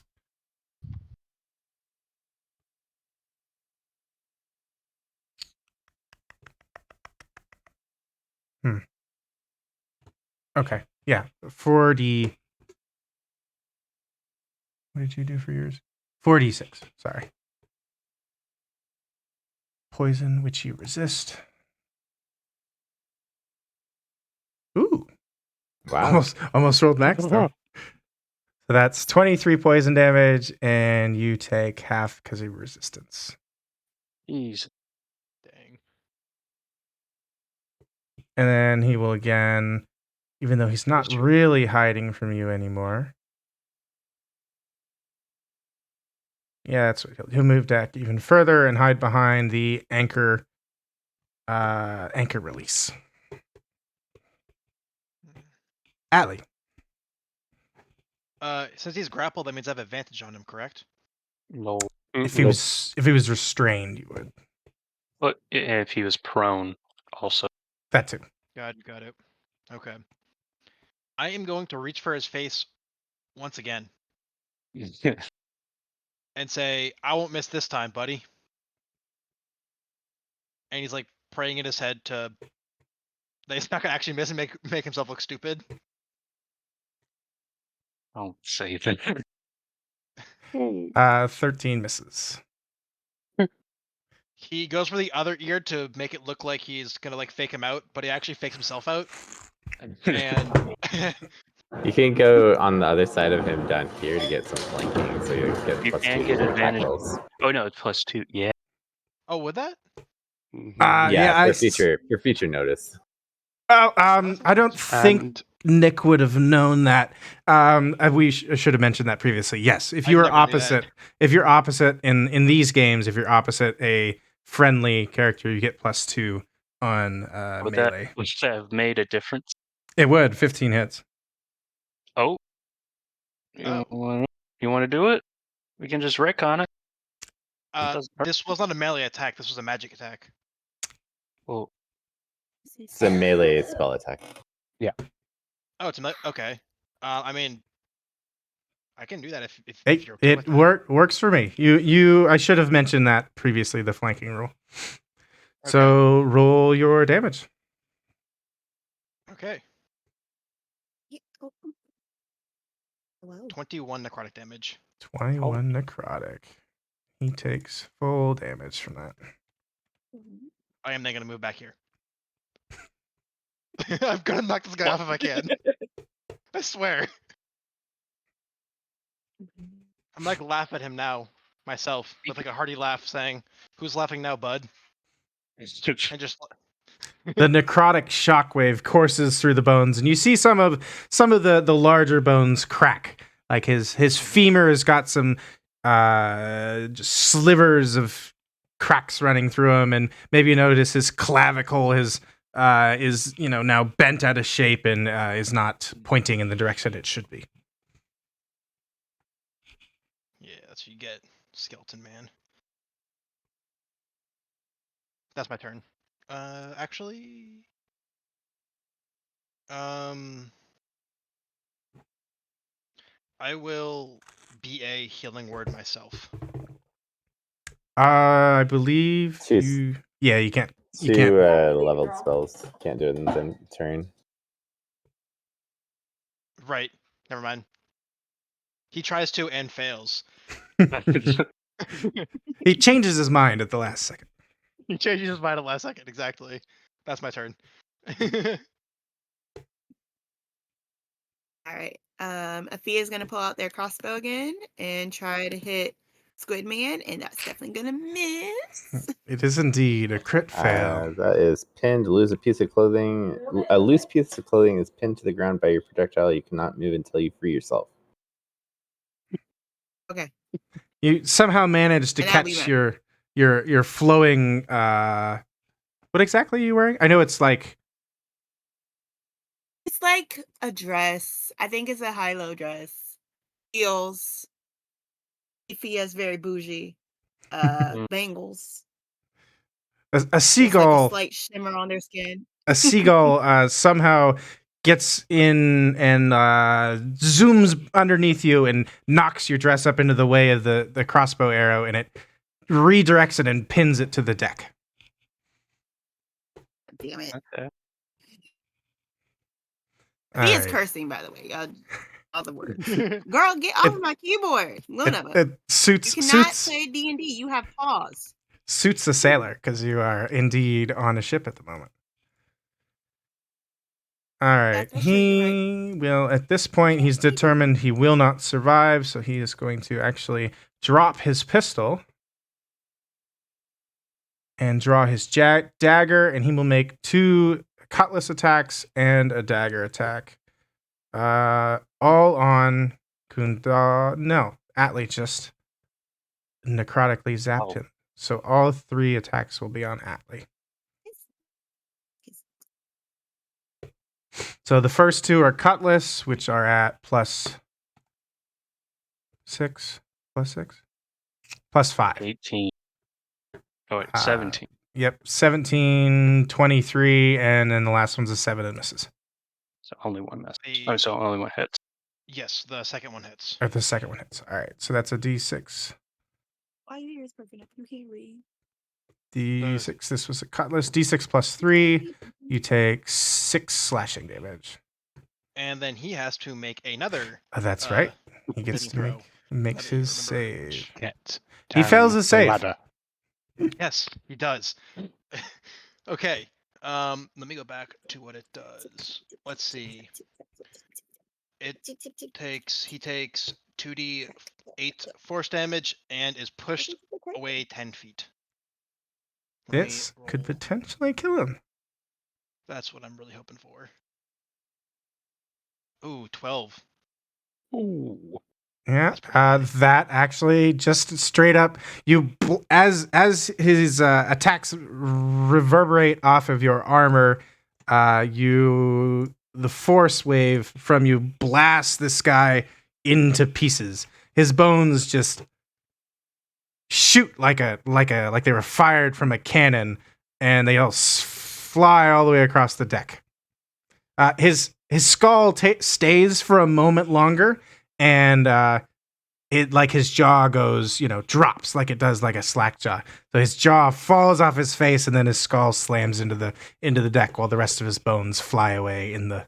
Okay, yeah. 40. What did you do for yours? 46. Sorry. Poison, which you resist. Ooh, Wow. almost rolled max though. So that's 23 poison damage, and you take half because of resistance. jeez. Dang. And then he will again, even though he's not True. really hiding from you anymore. Yeah, that's what he'll move back even further and hide behind the anchor release. Atlee. Since he's grappled, that means I have advantage on him, correct? No. If he was restrained, you would. But if he was prone, also. That too. Got it. Okay. I am going to reach for his face once again and say, "I won't miss this time, buddy." And he's like praying in his head to that he's not gonna actually miss and make himself look stupid. Don't say that. 13 misses. He goes for the other ear to make it look like he's gonna like fake him out, but he actually fakes himself out. And You can go on the other side of him down here to get some flanking, so you get You plus can't 2 get to your advantage. tackles. Oh no, it's +2. Yeah. oh, would that? Yeah, for future notice. Oh, I don't think And Nick would have known that. We should have mentioned that previously. Yes, if I you are never knew opposite, that. if you're opposite in these games, if you're opposite a friendly character, you get +2 on would melee. that have made a difference? It would 15 hits. Oh. You want to do it? We can just wreck on it. doesn't hurt. This was not a melee attack. This was a magic attack. Well, It's a melee spell attack. Oh, it's okay. I mean, I can do that if It, you're okay with that. works for me. You I should have mentioned that previously, the flanking rule. So roll your damage. Okay. Yeah, oh, Wow. 21 necrotic damage. 21 necrotic. He takes full damage from that. I am then gonna move back here. I'm gonna knock this guy off if I can. I swear. I'm like laugh at him now, myself, with like a hearty laugh, saying, "Who's laughing now, bud?" And just The necrotic shockwave courses through the bones, and you see some of the larger bones crack. Like his femur has got some just slivers of cracks running through him, and maybe you notice his clavicle is now bent out of shape and is not pointing in the direction it should be. yeah, that's what you get, skeleton man. That's my turn. Actually, I will BA healing word myself? I believe Two- you. Yeah, you can't. You 2 can't. leveled spells. Can't do it in the turn. Right. Never mind. He tries to and fails. He changes his mind at the last second. He changes his mind at last second. Exactly. That's my turn. All right. Athea is gonna pull out their crossbow again and try to hit Squid Man, and that's definitely gonna miss. It is indeed a crit fail. That is pinned. Lose a piece of clothing. A loose piece of clothing is pinned to the ground by your projectile. You cannot move until you free yourself. Okay. You somehow managed to And that'll be catch better. your flowing. What exactly are you wearing? I know it's like. It's like a dress. I think it's a high-low dress. Heels. Athea's very bougie. Bangles. A There's like a seagull. slight shimmer on their skin. A seagull somehow gets in and zooms underneath you and knocks your dress up into the way of the crossbow arrow, and it redirects it and pins it to the deck. Damn it. Okay. Athea's Alright. cursing, by the way. All the words. Girl, get off of my keyboard. Luna. It You cannot play D&D. You have pause. suits the sailor because you are indeed on a ship at the moment. All right. That's true, you're He will, at this point, he's determined he will not survive, so he is going to actually drop his pistol and draw his dagger, and he will make 2 cutlass attacks and a dagger attack. All on Kunda. No, Atli just necrotically zapped him. So all 3 attacks will be on Atli. So the first 2 are cutlass, which are at +6, +5. 18. Oh, wait, 17. Yep, 17, 23, and then the last one's a 7 and misses. So only one miss. The- Oh, so only one hits. Yes, the second one hits. Or the second one hits. All right, so that's a D6. Why your ears perking up? You can't read. D6, this was a cutlass. D6 +3, you take 6 slashing damage. And then he has to make another. That's right. He gets saving to throw. makes Let me his remember save. which. Get He fails his the save. ladder. Yes, he does. Okay. Let me go back to what it does. Let's see. He takes 2d8 force damage and is pushed away 10 feet. Let me This could roll. potentially kill him. That's what I'm really hoping for. Ooh, 12. Ooh. Yeah, That's pretty high. that actually just straight up as his attacks reverberate off of your armor, the force wave from you blasts this guy into pieces. His bones just shoot like they were fired from a cannon, and they all fly all the way across the deck. His skull stays for a moment longer, and it like his jaw goes, drops like it does like a slack jaw. So his jaw falls off his face, and then his skull slams into the deck, while the rest of his bones fly away in the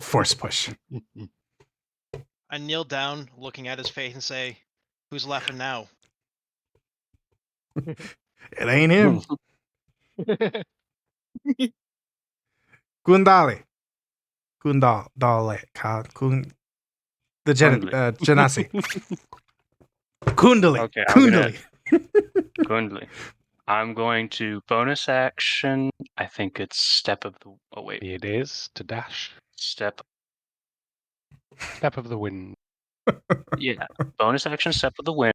force push. I kneel down, looking at his face, and say, "Who's laughing now?" It ain't him. Gundali. Gundale. The Genasi. Kundali. Okay, I'm gonna- Kundali. Gundli. I'm going to bonus action. I think it's step of the. Oh wait, It is to dash. step. Step of the wind. Yeah, bonus action, step of the wind.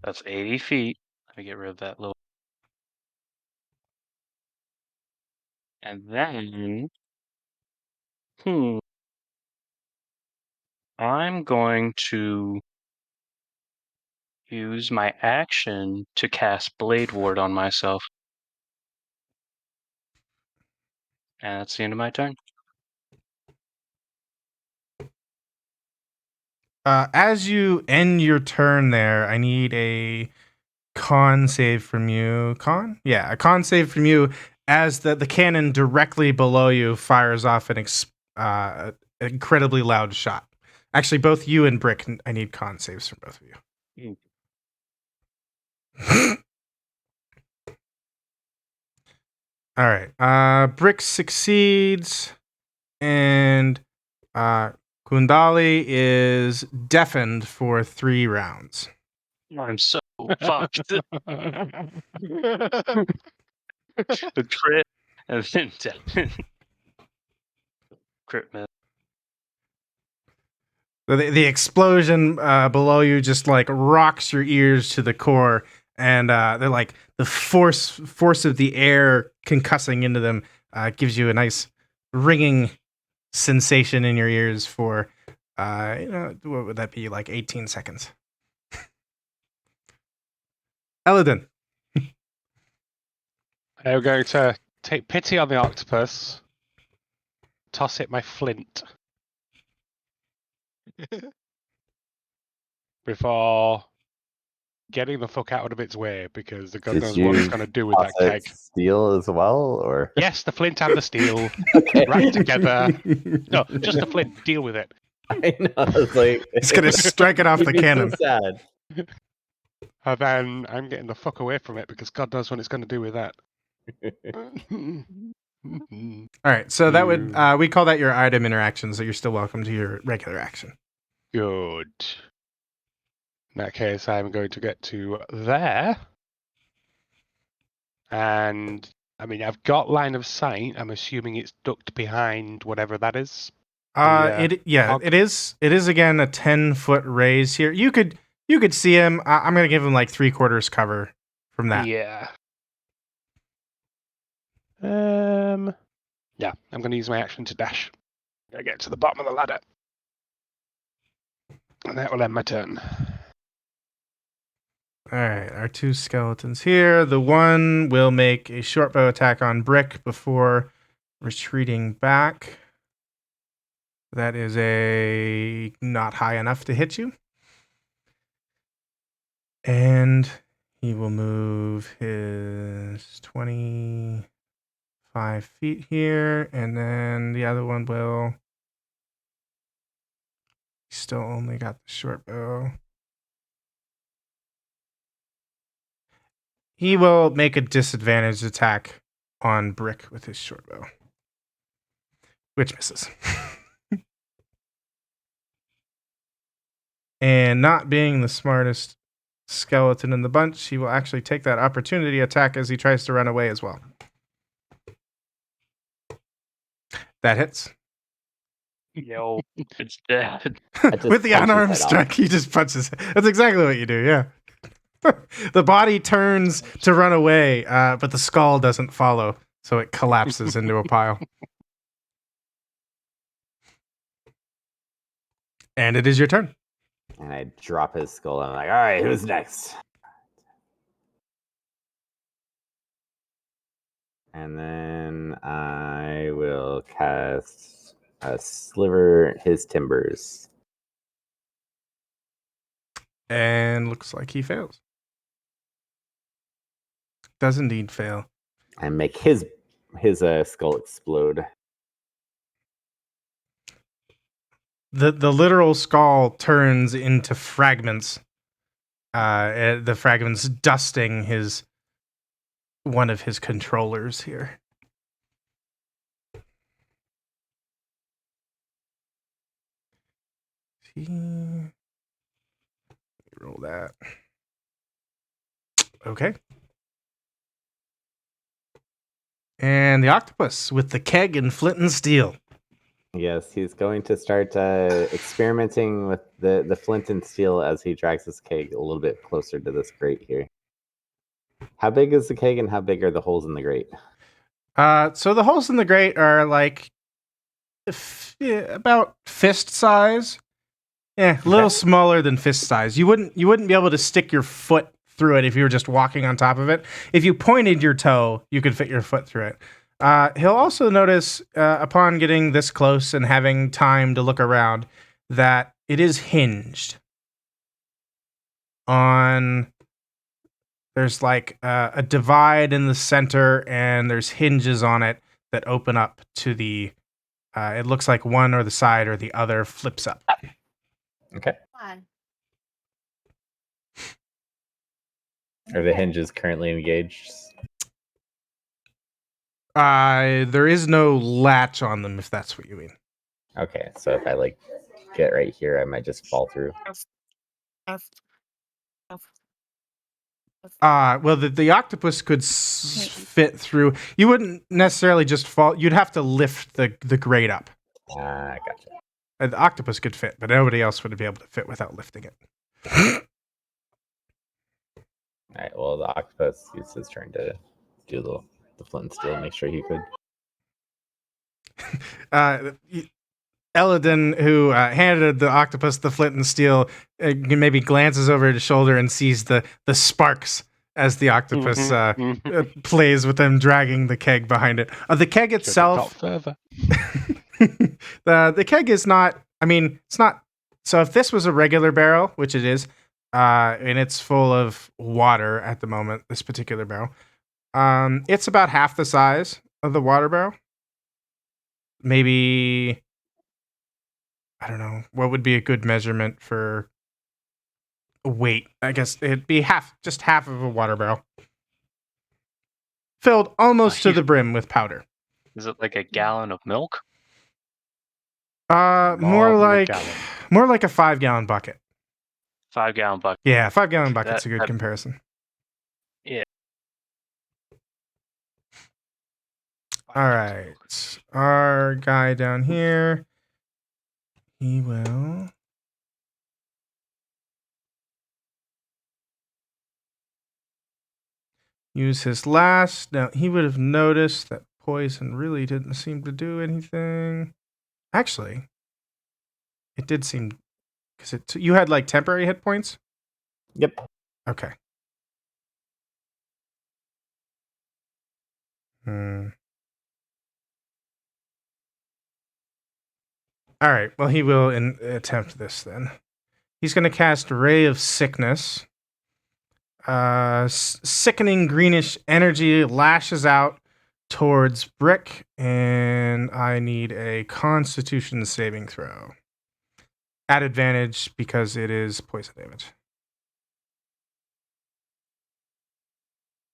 That's 80 feet. Let me get rid of that little. And then, I'm going to use my action to cast Blade Ward on myself. And that's the end of my turn. As you end your turn there, I need a con save from you. Con? Yeah, a con save from you as the cannon directly below you fires off an incredibly loud shot. Actually, both you and Brick, I need con saves from both of you. All right. Brick succeeds, and Kundali is deafened for 3 rounds. I'm so fucked. The crit and then crit miss. The explosion below you just like rocks your ears to the core, and they're like the force of the air concussing into them gives you a nice ringing sensation in your ears for what would that be, like 18 seconds. Eladin. I'm going to take pity on the octopus, toss it my flint before getting the fuck out of its way, because the god Did knows what it's you going to do with that toss it keg. steel as well, or? Yes, the flint and the steel, Okay. right together. No, just the flint. Deal with it. I know. It's like It's gonna strike it off the It'd be so cannon. sad. And then I'm getting the fuck away from it, because God knows what it's going to do with that. All right, so that would we call that your item interaction, so you're still welcome to your regular action. Good. In that case, I'm going to get to there. And, I mean, I've got line of sight. I'm assuming it's ducked behind whatever that is. It is again a 10-foot raise here. You could see him. I'm gonna give him like 3/4 cover from that. Yeah. Yeah, I'm going to use my action to dash. I get to the bottom of the ladder. And that will end my turn. All right, our 2 skeletons here. The one will make a short bow attack on Brick before retreating back. That is a not high enough to hit you. And he will move his 25 feet here, and then the other one will still only got the short bow. He will make a disadvantaged attack on Brick with his short bow, which misses. And not being the smartest skeleton in the bunch, he will actually take that opportunity attack as he tries to run away as well. That hits. Yo, it's dead. With the unarmed strike, he just punches. That's exactly what you do, yeah. The body turns to run away, but the skull doesn't follow, so it collapses into a pile. And it is your turn. And I drop his skull, and I'm like, all right, who's next? And then I will cast a Sliver His Timbers. And looks like he fails. Does indeed fail. And make his skull explode. The literal skull turns into fragments. The fragments dusting one of his controllers here. Roll that. Okay. And the octopus with the keg and flint and steel. Yes, he's going to start experimenting with the flint and steel as he drags his keg a little bit closer to this grate here. How big is the keg, and how big are the holes in the grate? So the holes in the grate are like about fist size. Yeah, a little smaller than fist size. You wouldn't be able to stick your foot through it if you were just walking on top of it. If you pointed your toe, you could fit your foot through it. He'll also notice, upon getting this close and having time to look around, that it is hinged on. There's like a divide in the center, and there's hinges on it that open up to the. It looks like one or the side or the other flips up. Okay. Are the hinges currently engaged? There is no latch on them, if that's what you mean. Okay, so if I like get right here, I might just fall through. Well, the octopus could fit through. You wouldn't necessarily just fall. You'd have to lift the grate up. Gotcha. The octopus could fit, but nobody else would be able to fit without lifting it. All right. Well, the octopus used his turn to do the flint and steel, make sure he could. Eladin, who handed the octopus the flint and steel, maybe glances over his shoulder and sees the sparks as the octopus plays with them, dragging the keg behind it. The keg itself, further. the keg is not. I mean, it's not. So if this was a regular barrel, which it is, and it's full of water at the moment, this particular barrel, it's about half the size of the water barrel. Maybe, I don't know, what would be a good measurement for weight? I guess it'd be just half of a water barrel. Filled almost to the brim with powder. Is it like a gallon of milk? More like a 5-gallon bucket. 5-gallon bucket. Yeah, 5-gallon bucket's a good comparison. Yeah. All right. Our guy down here, he will use his last. Now, he would have noticed that poison really didn't seem to do anything. Actually, it did seem, because you had like temporary hit points? Yep. Okay. All right. Well, he will attempt this then. He's going to cast Ray of Sickness. Sickening greenish energy lashes out towards Brick, and I need a Constitution saving throw. At advantage because it is poison damage.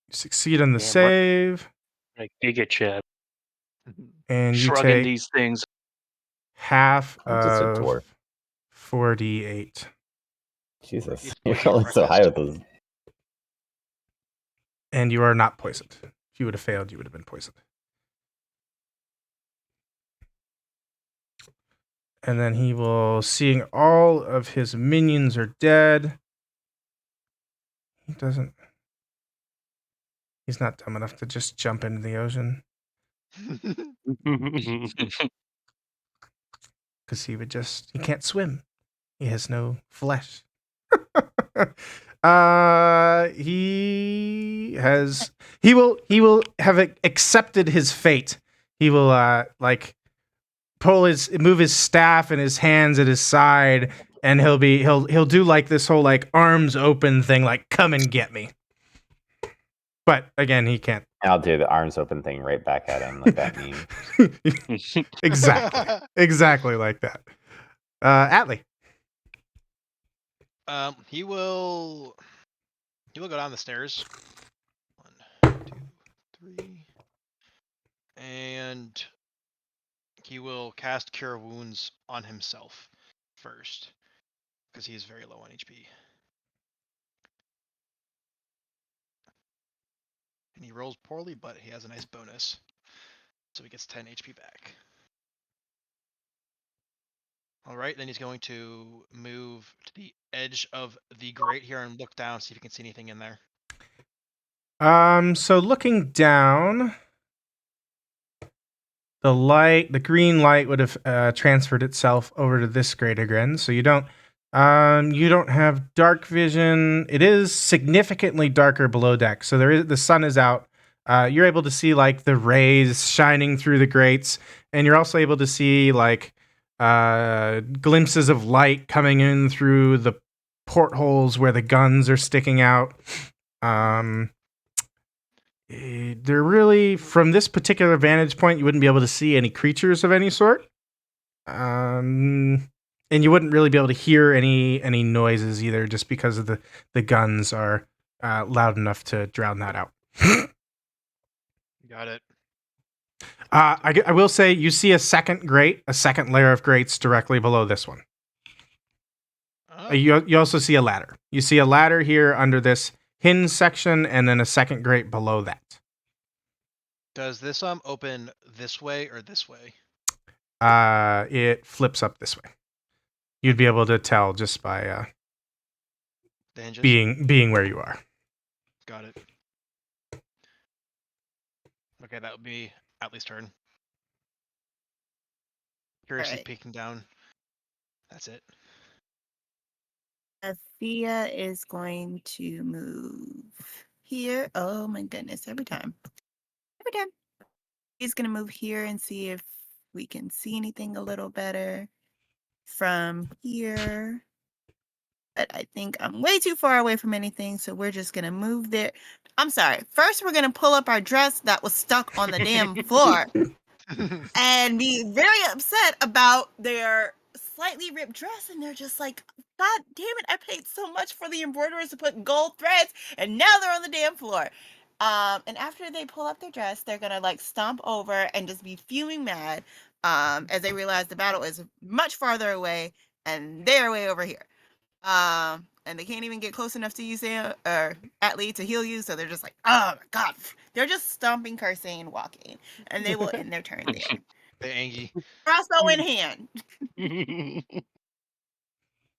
You succeed on the save. Like Giga Chad. And you Shrugging take these things. half I'm just a of dwarf. 4d8. Jesus, you're rolling so high with those. And you are not poisoned. If you would have failed, you would have been poisoned. And then he will, seeing all of his minions are dead. He's not dumb enough to just jump into the ocean. Because he can't swim. He has no flesh. He will have accepted his fate. He will move his staff and his hands at his side, and he'll do like this whole like arms open thing, like come and get me. But again, he can't. I'll do the arms open thing right back at him, like that meme. Exactly like that. Atlee. He will go down the stairs. 1, 2, 3. And he will cast Cure Wounds on himself first, because he is very low on HP. And he rolls poorly, but he has a nice bonus. So he gets 10 HP back. Alright, then he's going to move to the edge of the grate here and look down, see if he can see anything in there. So looking down, the green light would have transferred itself over to this grate again. So you don't have dark vision. It is significantly darker below deck. So the sun is out. You're able to see like the rays shining through the grates, and you're also able to see like glimpses of light coming in through the portholes where the guns are sticking out. They're really, from this particular vantage point, you wouldn't be able to see any creatures of any sort. And you wouldn't really be able to hear any noises either, just because of the guns are loud enough to drown that out. Got it. I will say you see a second layer of grates directly below this one. Oh, You also see a ladder. You see a ladder here under this hinge section, and then a second grate below that. does this open this way or this way? It flips up this way. You'd be able to tell just by The hinges? being where you are. Got it. Okay, that would be Atlee's turn. Curiously Alright. peeking down. That's it. Thea is going to move here. Oh my goodness, every time. He's going to move here and see if we can see anything a little better from here. But I think I'm way too far away from anything, so we're just going to move there. I'm sorry. First, we're going to pull up our dress that was stuck on the damn floor and be very upset about their slightly ripped dress. And they're just like, God damn it, I paid so much for the embroiderers to put gold threads, and now they're on the damn floor. And after they pull up their dress, they're gonna like stomp over and just be fuming mad as they realize the battle is much farther away and they're way over here. And they can't even get close enough to you, Sam, or Atlee, to heal you, so they're just like, oh my god. They're just stomping, cursing, and walking. And they will end their turn there. The Angie. Crossbow in hand.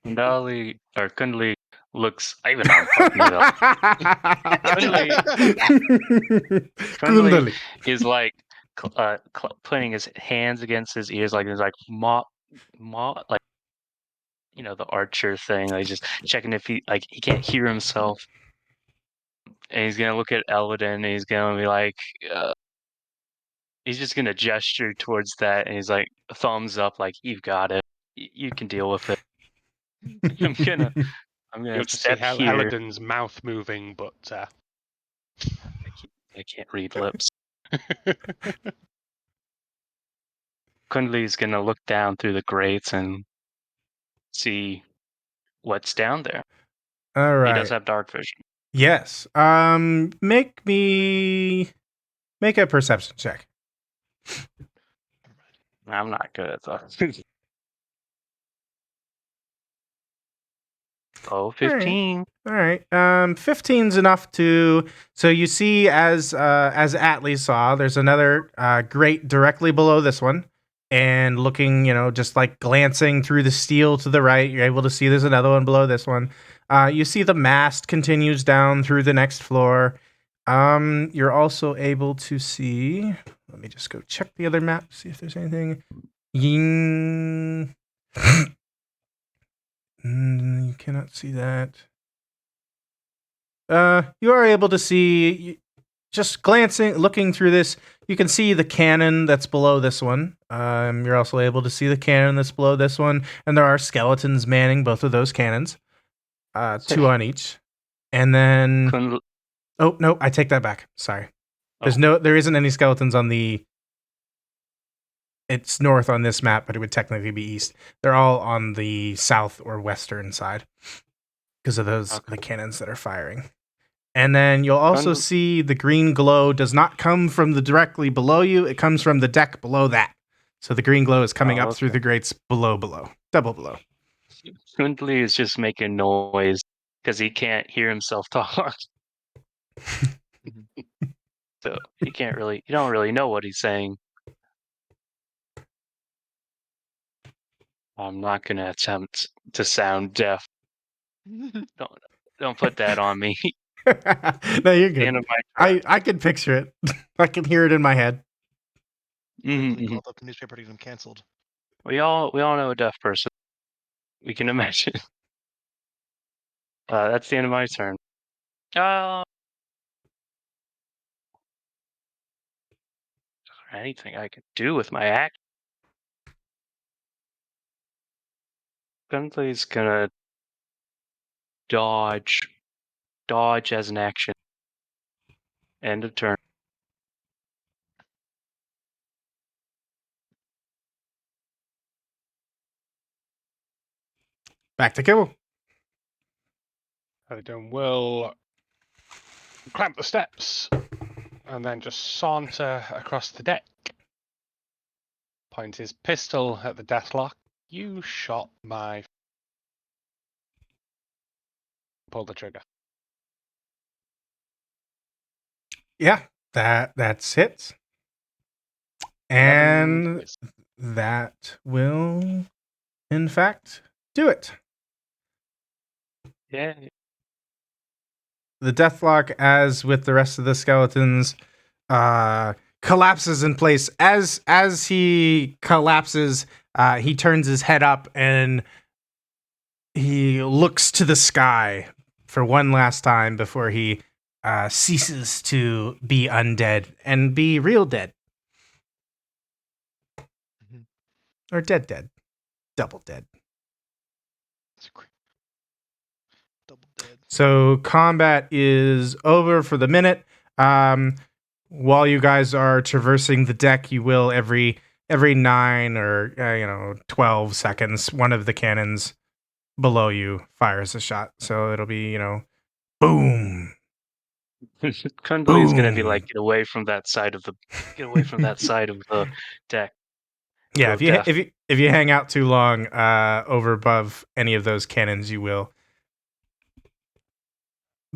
Kundli looks. I even know I'm fucking it up. Kundli Kundali. is like putting his hands against his ears, like he's like like the archer thing. Like just checking if he can't hear himself, and he's gonna look at Elodin, and he's gonna be like, he's just gonna gesture towards that, and he's like, thumbs up, like you've got it, you can deal with it. I'm gonna You have to see step here. Helidon's mouth moving, but I can't read lips. Kundli's gonna look down through the grates and see what's down there. All right. He does have dark vision. Yes. Make a perception check. I'm not good at that. Oh, 15. All right. 15's enough to. So you see, as Atlee saw, there's another grate directly below this one, and looking, just like glancing through the steel to the right, you're able to see there's another one below this one. You see the mast continues down through the next floor. You're also able to see. Let me just go check the other map, see if there's anything. Ying. You cannot see that. You are able to see, just looking through this, you can see the cannon that's below this one. You're also able to see the cannon that's below this one, and there are skeletons manning both of those cannons. 2 on each. And then... Oh, no, I take that back. Sorry. There isn't any skeletons on the... It's north on this map, but it would technically be east. They're all on the south or western side because of the cannons that are firing. And then you'll also see the green glow does not come from the directly below you. It comes from the deck below that. So the green glow is coming up through the grates below, double below. Kundli is just making noise because he can't hear himself talk. So you don't really know what he's saying. I'm not gonna attempt to sound deaf. Don't put that on me. No, you're good. I can picture it. I can hear it in my head. All the newspaper even canceled. We all know a deaf person. We can imagine. That's the end of my turn. Is there anything I could do with my act? Gunplay's gonna dodge as an action. End of turn. Back to Kibble. Elidon will clamp the steps and then just saunter across the deck. Point his pistol at the deathlock. You shot my... Pull the trigger. Yeah, that's it. 11 And miss. that will, in fact, do it. Yeah. The deathlock, as with the rest of the skeletons, collapses in place. As he collapses, he turns his head up and he looks to the sky for one last time before he ceases to be undead and be real dead. Mhm. Or dead. Double dead. That's great. Double dead. So combat is over for the minute. While you guys are traversing the deck, you will every 9 or 12 seconds, one of the cannons below you fires a shot. So it'll be boom. Kundal's gonna be Boom. like, get away from that side of the deck. Yeah, Go deaf. if you hang out too long over above any of those cannons, you will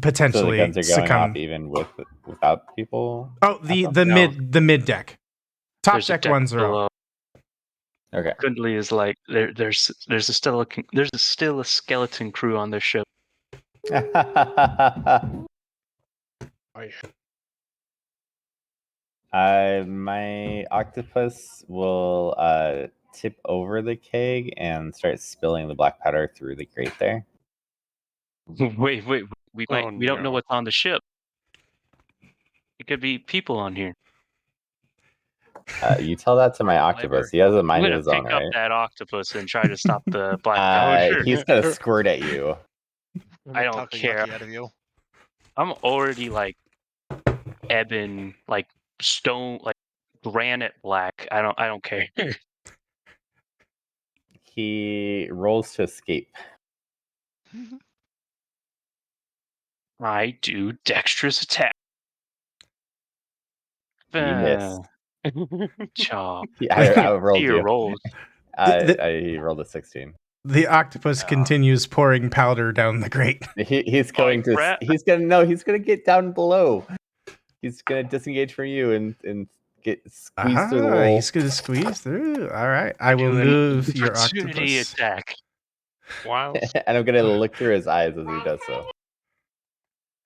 potentially So the guns are going succumb. off even without people. Oh, at them? the mid deck. Top There's a deck deck ones are below. out. Okay. Kundali is like, there's still a skeleton crew on their ship. My octopus will tip over the keg and start spilling the black powder through the grate there. Wait, we Oh, don't know no. what's on the ship. It could be people on here. You tell that to my octopus. He has a I'm mind of gonna his own, pick up right? that octopus and try to stop the black powder. He's gonna squirt at you. I don't care. Out of you. I'm already like ebon, like stone, like granite black. I don't care. He rolls to escape. I do dexterous attack. You missed. Chop. I rolled Your you. rolls. He rolled a 16. The octopus continues pouring powder down the grate. He's going to. crap. He's gonna get down below. He's gonna disengage from you and get squeezed through the wall. He's gonna squeeze through. All right, I will Do an move your opportunity octopus. attack. Whilst, And I'm gonna look through his eyes as he does so.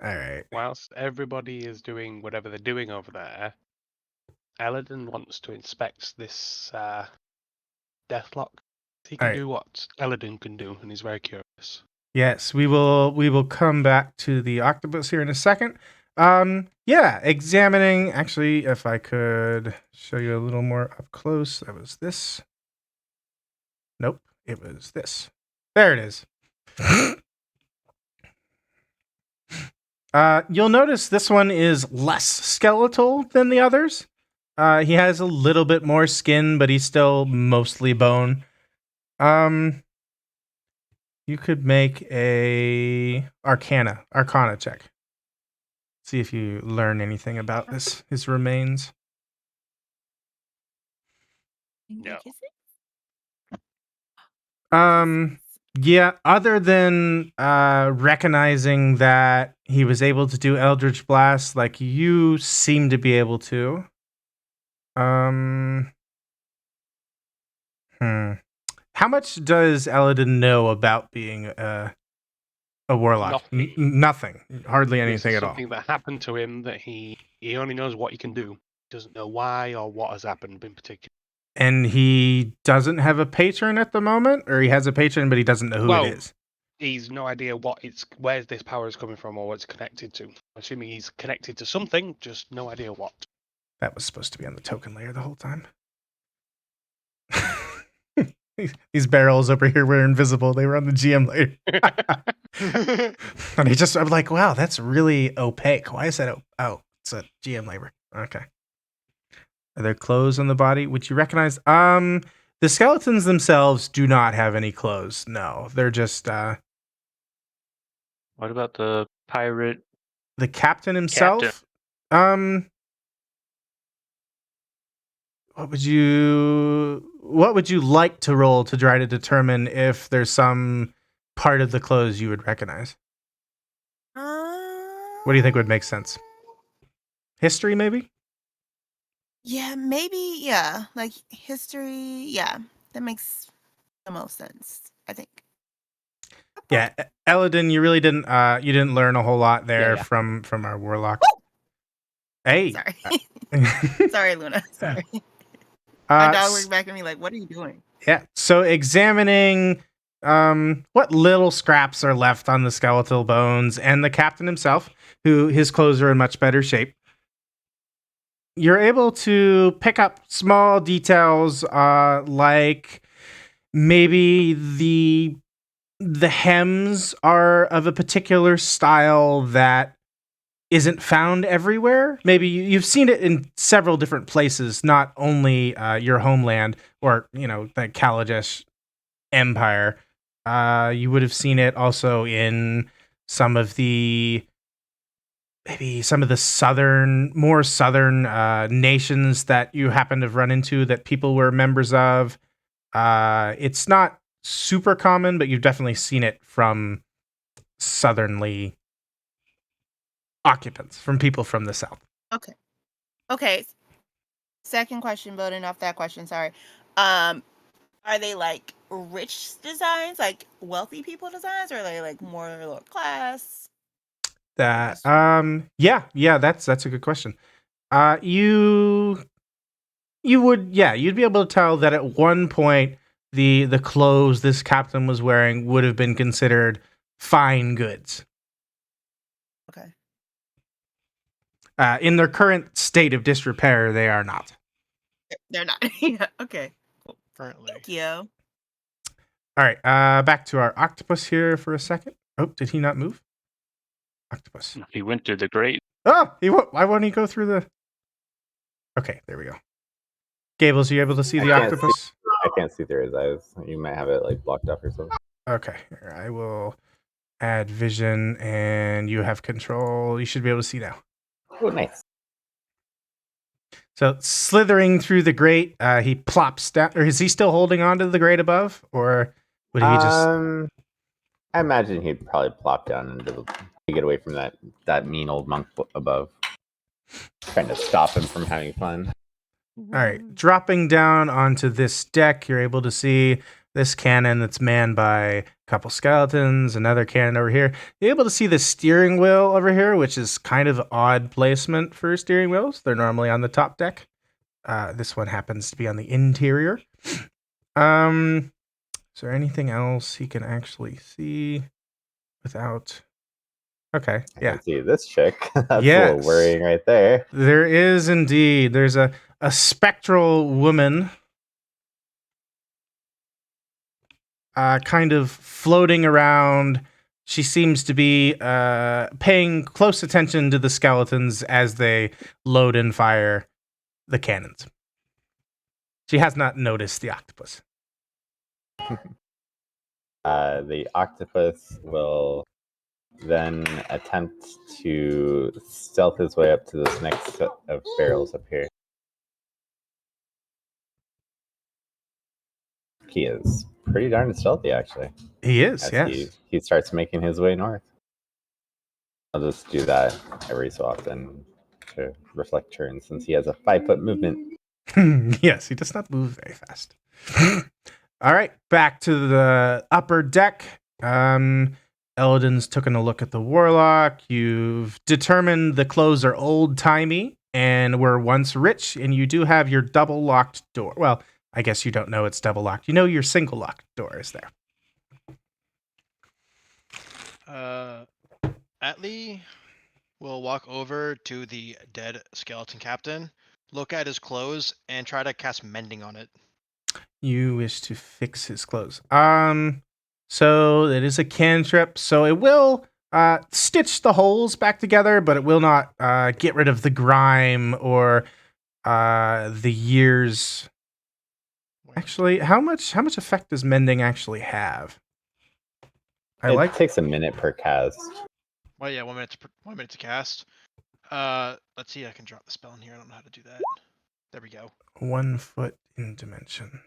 All right. whilst everybody is doing whatever they're doing over there, Elidon wants to inspect this deathlock. He can Alright. do what Elidon can do, and he's very curious. Yes, we will come back to the octopus here in a second. Yeah, examining. Actually, if I could show you a little more up close, that was this. Nope, it was this. There it is. You'll notice this one is less skeletal than the others. He has a little bit more skin, but he's still mostly bone. You could make a Arcana check. See if you learn anything about his remains. No. Yeah, other than recognizing that he was able to do Eldritch Blast like you seem to be able to. How much does Elidon know about being a warlock? Nothing. Nothing. Hardly This anything is at all. something that happened to him that he only knows what he can do. He doesn't know why or what has happened in particular. And he doesn't have a patron at the moment, or he has a patron, but he doesn't know who it is. He's no idea where this power is coming from or what it's connected to. Assuming he's connected to something, just no idea what. That was supposed to be on the token layer the whole time. These barrels over here were invisible. They were on the GM later. And I'm like, wow, that's really opaque. Why is that? Oh, it's a GM labor. Okay. Are there clothes on the body? Would you recognize? The skeletons themselves do not have any clothes. No, they're just What about the pirate? the captain himself. What would you like to roll to try to determine if there's some part of the clothes you would recognize? What do you think would make sense? History, maybe? Yeah, maybe. Yeah, like history. Yeah, that makes the most sense, I think. Yeah, Eladin, you really didn't. You didn't learn a whole lot there Yeah. from our warlock. Hey, Sorry. Sorry, Luna. Sorry. uh, My dog s- looked back at me like, "What are you doing?" yeah. So examining what little scraps are left on the skeletal bones and the captain himself, who his clothes are in much better shape. You're able to pick up small details, like maybe the hems are of a particular style that isn't found everywhere. Maybe you've seen it in several different places, not only your homeland or the Kaladesh Empire. You would have seen it also in some of the maybe some of the more southern nations that you happen to have run into that people were members of. It's not super common, but you've definitely seen it from southernly occupants, from people from the south. Okay. Second question, building off that question. Sorry. Are they like rich designs, like wealthy people designs, or are they like more lower class? That yeah, that's a good question. You'd be able to tell that at one point the clothes this captain was wearing would have been considered fine goods. Okay. In their current state of disrepair, they are not. They're not. Yeah. Okay. Currently. Thank you. All right, back to our octopus here for a second. Oh, did he not move? Octopus. He went through the grate. Oh, why won't he go through the? Okay, there we go. Gables, are you able to see the I can't octopus? I can't see through his eyes. You might have it like blocked off or something. Okay, here, I will add vision, and you have control. You should be able to see now. Oh, nice. So slithering through the grate, he plops down. Or is he still holding on to the grate above, or would he just? I imagine he'd probably plop down into to get away from that mean old monk above, trying to stop him from having fun. All right, dropping down onto this deck, you're able to see this cannon that's manned by a couple skeletons, another cannon over here. You're able to see the steering wheel over here, which is kind of odd placement for steering wheels. They're normally on the top deck. This one happens to be on the interior. Is there anything else he can actually see without? Okay, I yeah. can see this chick. That's a Yes. little worrying right there. There is indeed. There's a spectral woman kind of floating around. She seems to be paying close attention to the skeletons as they load and fire the cannons. She has not noticed the octopus. The octopus will then attempt to stealth his way up to this next set of barrels up here. He is pretty darn stealthy, actually. He is, As yes. he starts making his way north. I'll just do that every so often to reflect turns, since he has a 5-foot movement. Yes, he does not move very fast. All right, back to the upper deck. Eldon's taken a look at the warlock. You've determined the clothes are old-timey and were once rich, and you do have your double-locked door. Well, I guess you don't know it's double-locked. You know your single-locked door is there. Atlee will walk over to the dead skeleton captain, look at his clothes, and try to cast mending on it. You wish to fix his clothes. So it is a cantrip, so it will stitch the holes back together, but it will not get rid of the grime or the years. Actually, how much effect does mending actually have? It takes a minute per cast. Well, yeah, 1 minute to 1 minute to cast. Let's see. I can drop the spell in here. I don't know how to do that. There we go. 1 foot in dimension.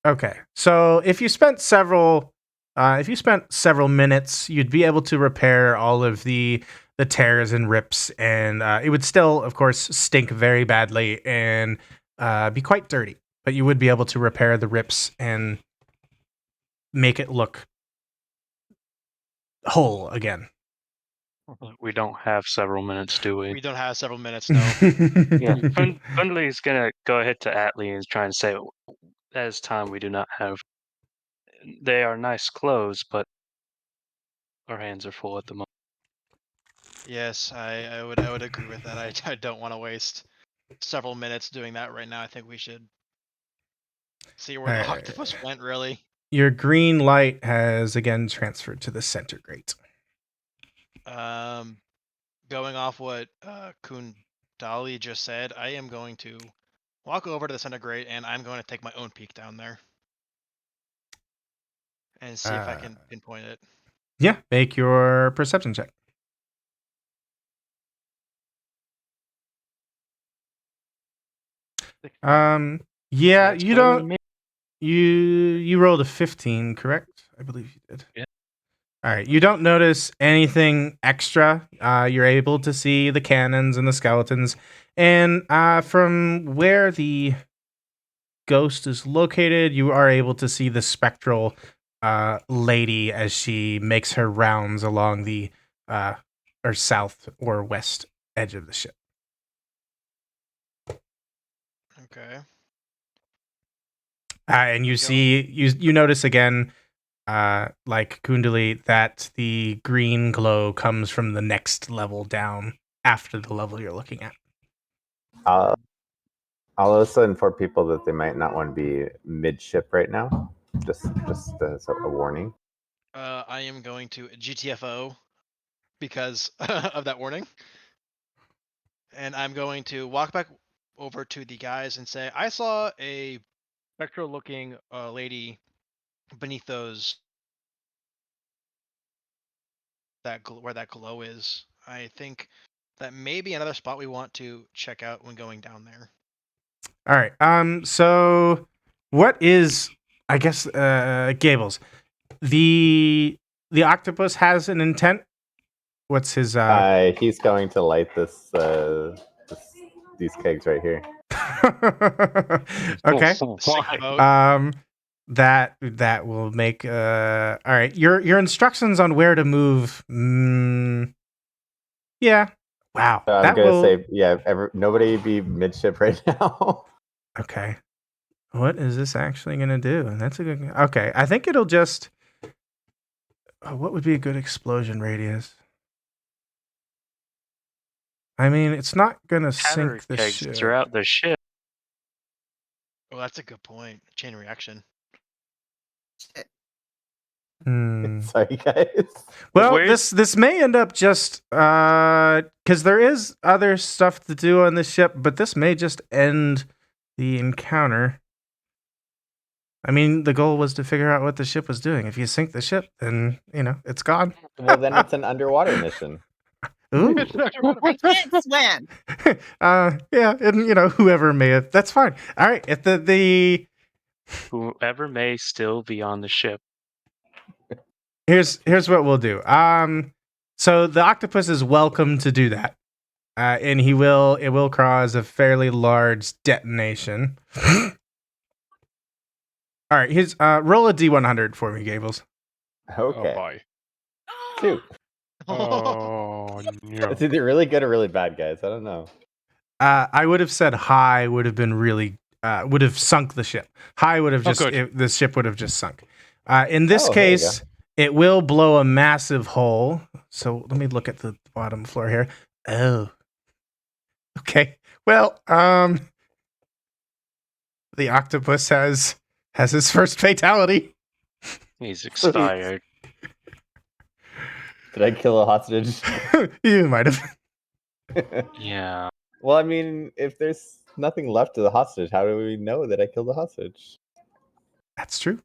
Okay, so if you spent several minutes, you'd be able to repair all of the tears and rips, and it would still, of course, stink very badly and be quite dirty. But you would be able to repair the rips and make it look whole again. We don't have several minutes, do we? We don't have several minutes, no. Yeah. Fundley is gonna go ahead to Atlee and try and say, "That is time we do not have. They are nice clothes, but our hands are full at the moment." Yes, I would agree with that. I don't want to waste several minutes doing that right now. I think we should see where the octopus went, really. Your green light has again transferred to the center grate. Going off what Kundali just said, I am going to walk over to the center grate and I'm going to take my own peek down there and see if I can pinpoint it. Yeah, make your perception check. Yeah, you don't. You rolled a 15, correct? I believe you did. Yeah. All right. You don't notice anything extra. You're able to see the cannons and the skeletons, and from where the ghost is located, you are able to see the spectral lady as she makes her rounds along the or south or west edge of the ship. Okay. And you see, you notice again, like Kundali, that the green glow comes from the next level down after the level you're looking at. I'll also inform people that they might not want to be midship right now. Just as a warning. I am going to GTFO because of that warning. And I'm going to walk back over to the guys and say, I saw a spectral looking lady beneath those where that glow is. I think that may be another spot we want to check out when going down there. All right. So what is, I guess, Gables? The octopus has an intent. What's his? He's going to light these kegs right here. Okay. Why? That will make. All right. Your instructions on where to move. Yeah. Wow. I'm gonna say, yeah. Nobody be midship right now. Okay. What is this actually gonna do? That's a good. Okay. I think it'll just. What would be a good explosion radius? I mean, it's not gonna sink the ship. Throughout the ship. Oh, that's a good point. Chain reaction. Sorry, guys. Well, this may end up just because there is other stuff to do on the ship, but this may just end the encounter. I mean, the goal was to figure out what the ship was doing. If you sink the ship, then it's gone. Well, then it's an underwater mission. Ooh. I can't swim. Yeah, and whoever may have. That's fine. All right, if the Whoever may still be on the ship. Here's what we'll do. So the octopus is welcome to do that. And it will cause a fairly large detonation. All right, here's roll a D100 for me, Gables. Okay. Oh boy. 2. Oh no. It's either really good or really bad, guys. I don't know. I would have said high would have been really would have sunk the ship. High would have just the ship would have just sunk. In this case, it will blow a massive hole. So let me look at the bottom floor here. Oh. Okay. Well, the octopus has his first fatality. He's expired. Did I kill a hostage? You might have. Yeah. Well, I mean, if there's nothing left of the hostage, how do we know that I killed the hostage? That's true.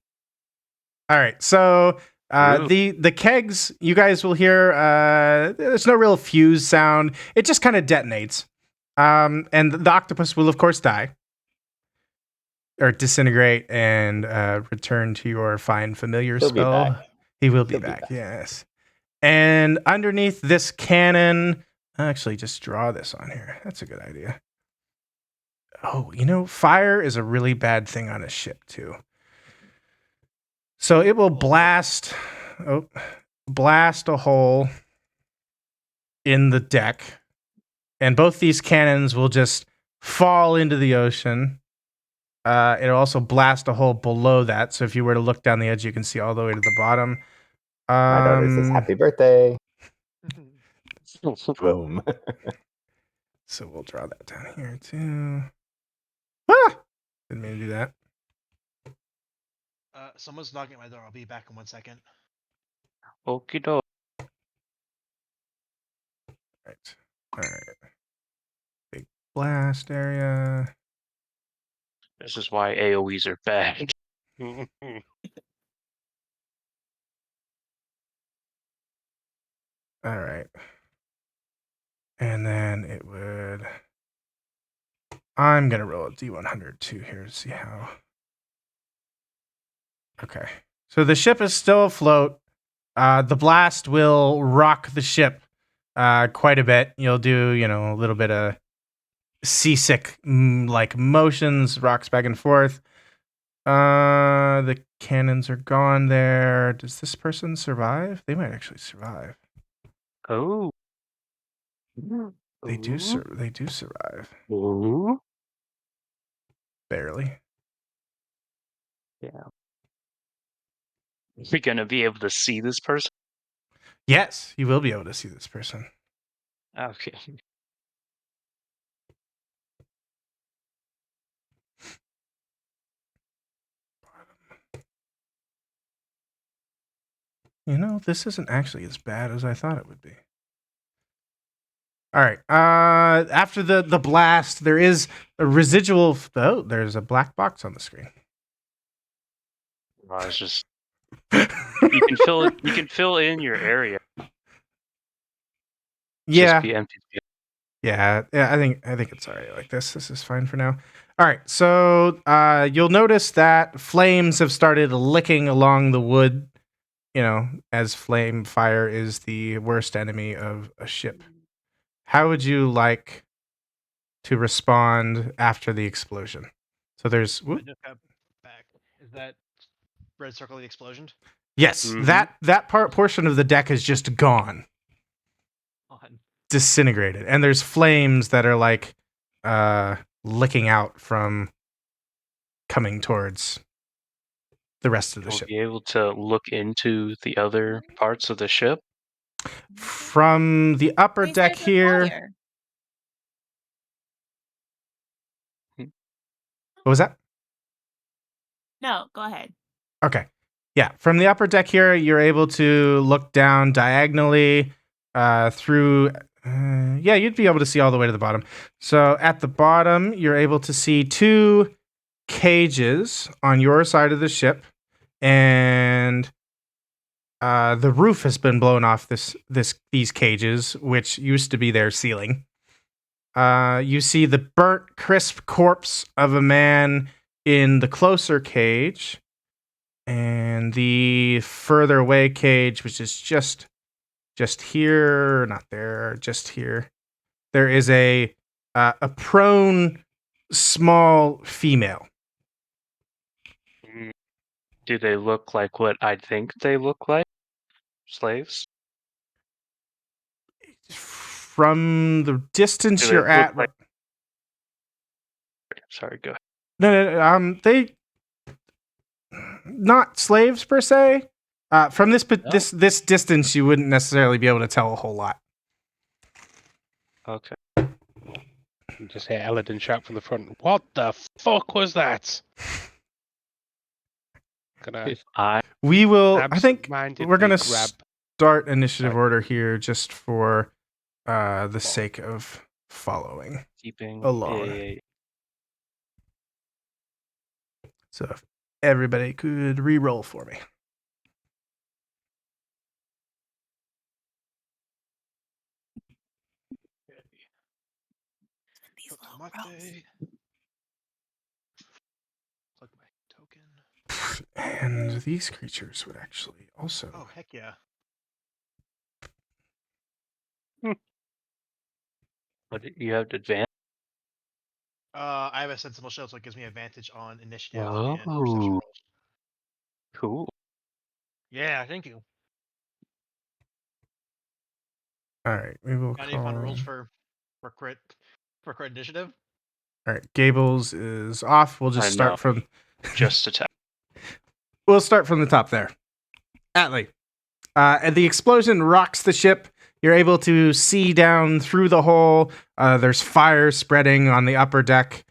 All right, so Ooh. the kegs, you guys will hear. There's no real fuse sound. It just kind of detonates, and the octopus will, of course, die or disintegrate and return to your fine familiar He'll be spell. back. He will be He'll be back. back. Yes. And underneath this cannon, actually, just draw this on here. That's a good idea. Oh, fire is a really bad thing on a ship too. So it will blast a hole in the deck, and both these cannons will just fall into the ocean. It'll also blast a hole below that. So if you were to look down the edge, you can see all the way to the bottom. My daughter says happy birthday. Boom. So we'll draw that down here too. Ah! Didn't mean to do that. Someone's knocking at my door. I'll be back in 1 second. Okie doke. Right. All right. Big blast area. This is why AoEs are bad. All right. And then it would. I'm going to roll a D100 too here to see how. Okay. So the ship is still afloat. The blast will rock the ship quite a bit. You'll do, a little bit of seasick like motions, rocks back and forth. The cannons are gone there. Does this person survive? They might actually survive. Oh. They do survive. Ooh. Barely. Yeah. Are we gonna be able to see this person? Yes, you will be able to see this person. Okay. This isn't actually as bad as I thought it would be. All right. After the blast, there is a residual. Oh, there's a black box on the screen. Well, it's just you can fill it. You can fill in your area. Yeah. Just be empty. Yeah. I think it's all right like this. This is fine for now. All right. So you'll notice that flames have started licking along the wood. As flame fire is the worst enemy of a ship. How would you like to respond after the explosion? So there's. I just got back. Is that red circle the explosion? Yes, Mhm. that portion of the deck is just gone, disintegrated, and there's flames that are like licking out from coming towards the rest of the We'll ship. be able to look into the other parts of the ship. From the upper They deck said the here. fire. What was that? No, go ahead. Okay. Yeah, from the upper deck here, you're able to look down diagonally through. Yeah, you'd be able to see all the way to the bottom. So at the bottom, you're able to see two cages on your side of the ship, and the roof has been blown off these cages, which used to be their ceiling. You see the burnt, crisp corpse of a man in the closer cage. And the further away cage, which is just here, not there, just here. There is a prone small female. Do they look like what I think they look like? Slaves? From the distance Do they you're look at, like- Sorry, go ahead. no, they not slaves per se. From this distance, you wouldn't necessarily be able to tell a whole lot. Okay. You just hear Eladin shout from the front, "What the fuck was that?" Gonna If I We will. I think absent-mindedly we're gonna grab. start initiative Sorry. order here, just for the Follow. sake of following keeping along. a So if everybody could re-roll for me. These little rolls. Tomate. Plug my token. And these creatures would actually also. Oh heck yeah! what you have to advance. I have a sensible shield, so it gives me advantage on initiative and perception Oh, rolls. cool. Yeah, thank you. All right, we will Got any fun call. rules for crit initiative? All right, Gables is off. We'll just I start know. from. Just attack. We'll start from the top there. Atlee. And the explosion rocks the ship. You're able to see down through the hole. There's fire spreading on the upper deck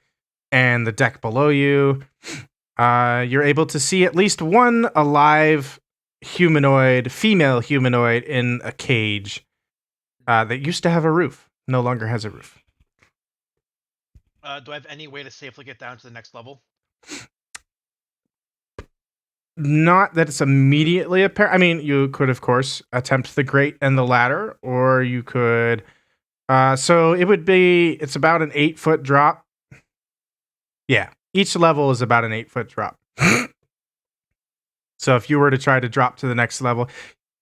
and the deck below you. You're able to see at least one alive female humanoid in a cage that used to have a roof. No longer has a roof. Do I have any way to safely get down to the next level? Not that it's immediately apparent. I mean, you could, of course, attempt the grate and the ladder, or you could. So it would be. It's about an 8-foot drop. Yeah, each level is about an 8-foot drop. So if you were to try to drop to the next level,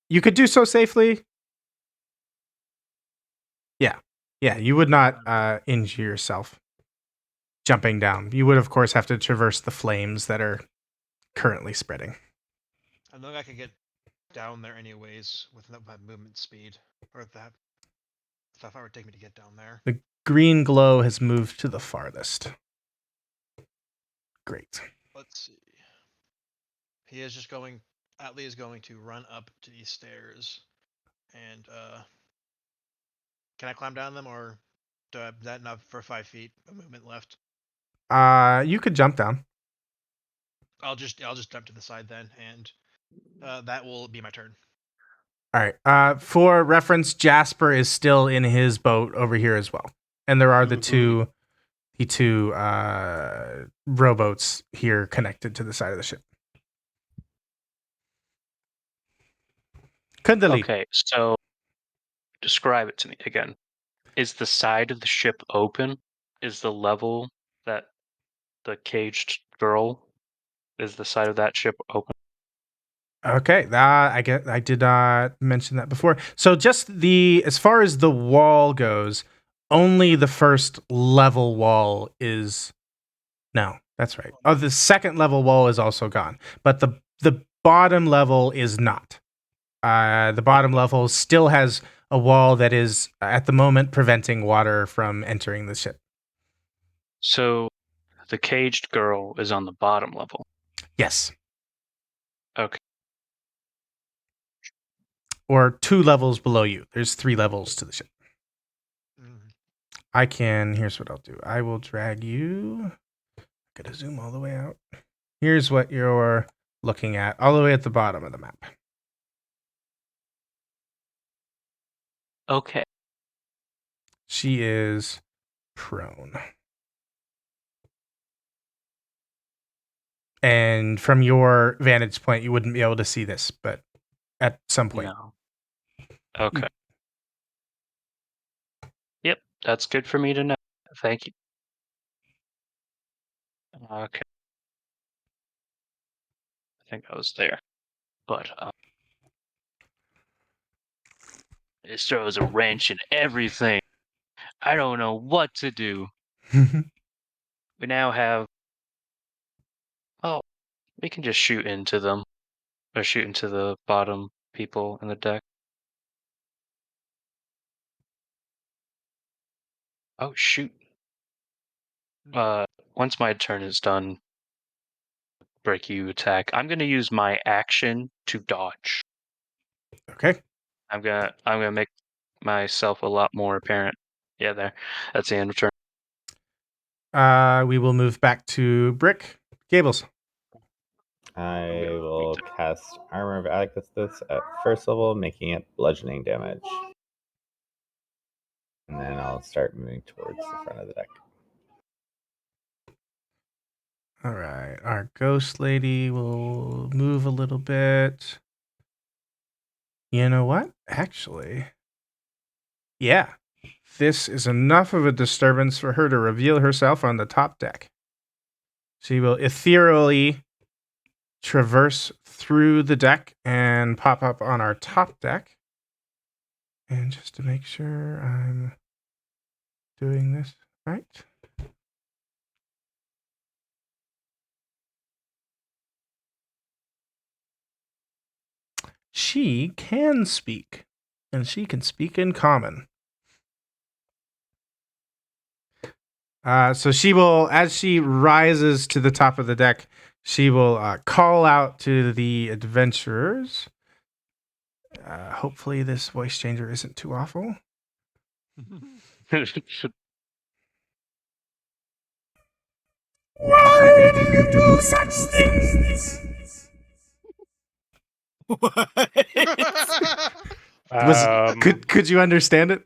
you could do so safely. Yeah, you would not injure yourself jumping down. You would, of course, have to traverse the flames that are currently spreading. I know I could get down there anyways with my movement speed, or that stuff I would take me to get down there. The green glow has moved to the farthest. Great. Let's see. He is just going. Atlee is going to run up to these stairs, and can I climb down them, or do I have that enough for 5 feet of movement left? You could jump down. I'll just jump to the side then, and that will be my turn. All right. For reference, Jasper is still in his boat over here as well, and there are the two rowboats here connected to the side of the ship. Kundali. Okay, so describe it to me again. Is the side of the ship open? Is the level that the caged girl is the side of that ship open? Okay, I did not mention that before. So just as far as the wall goes, only the first level wall is. No, that's right. Oh, the second level wall is also gone, but the bottom level is not. The bottom level still has a wall that is at the moment preventing water from entering the ship. So the caged girl is on the bottom level. Yes. Okay. Or 2 levels below you. There's 3 levels to the ship. Here's what I'll do. I will drag you. Gotta zoom all the way out. Here's what you're looking at, all the way at the bottom of the map. Okay. She is prone. And from your vantage point, you wouldn't be able to see this, but at some point. No. Okay. Yep, that's good for me to know. Thank you. Okay. I think I was there. But this throws a wrench in everything. I don't know what to do. We now have. Oh, we can just shoot into them. Or shoot into the bottom people in the deck. Oh, shoot. Once my turn is done, break you attack. I'm gonna use my action to dodge. Okay. I'm gonna make myself a lot more apparent. Yeah, there. That's the end of turn. We will move back to Brick. Gables. I will cast Armor of Agasthus at first level, making it bludgeoning damage. And then I'll start moving towards the front of the deck. All right. Our ghost lady will move a little bit. You know what? Actually, yeah. This is enough of a disturbance for her to reveal herself on the top deck. She will ethereally traverse through the deck and pop up on our top deck. And just to make sure I'm doing this right. She can speak, and she can speak in common. So she will, as she rises to the top of the deck, she will call out to the adventurers. Hopefully this voice changer isn't too awful. Why did you do such things? Could you understand it?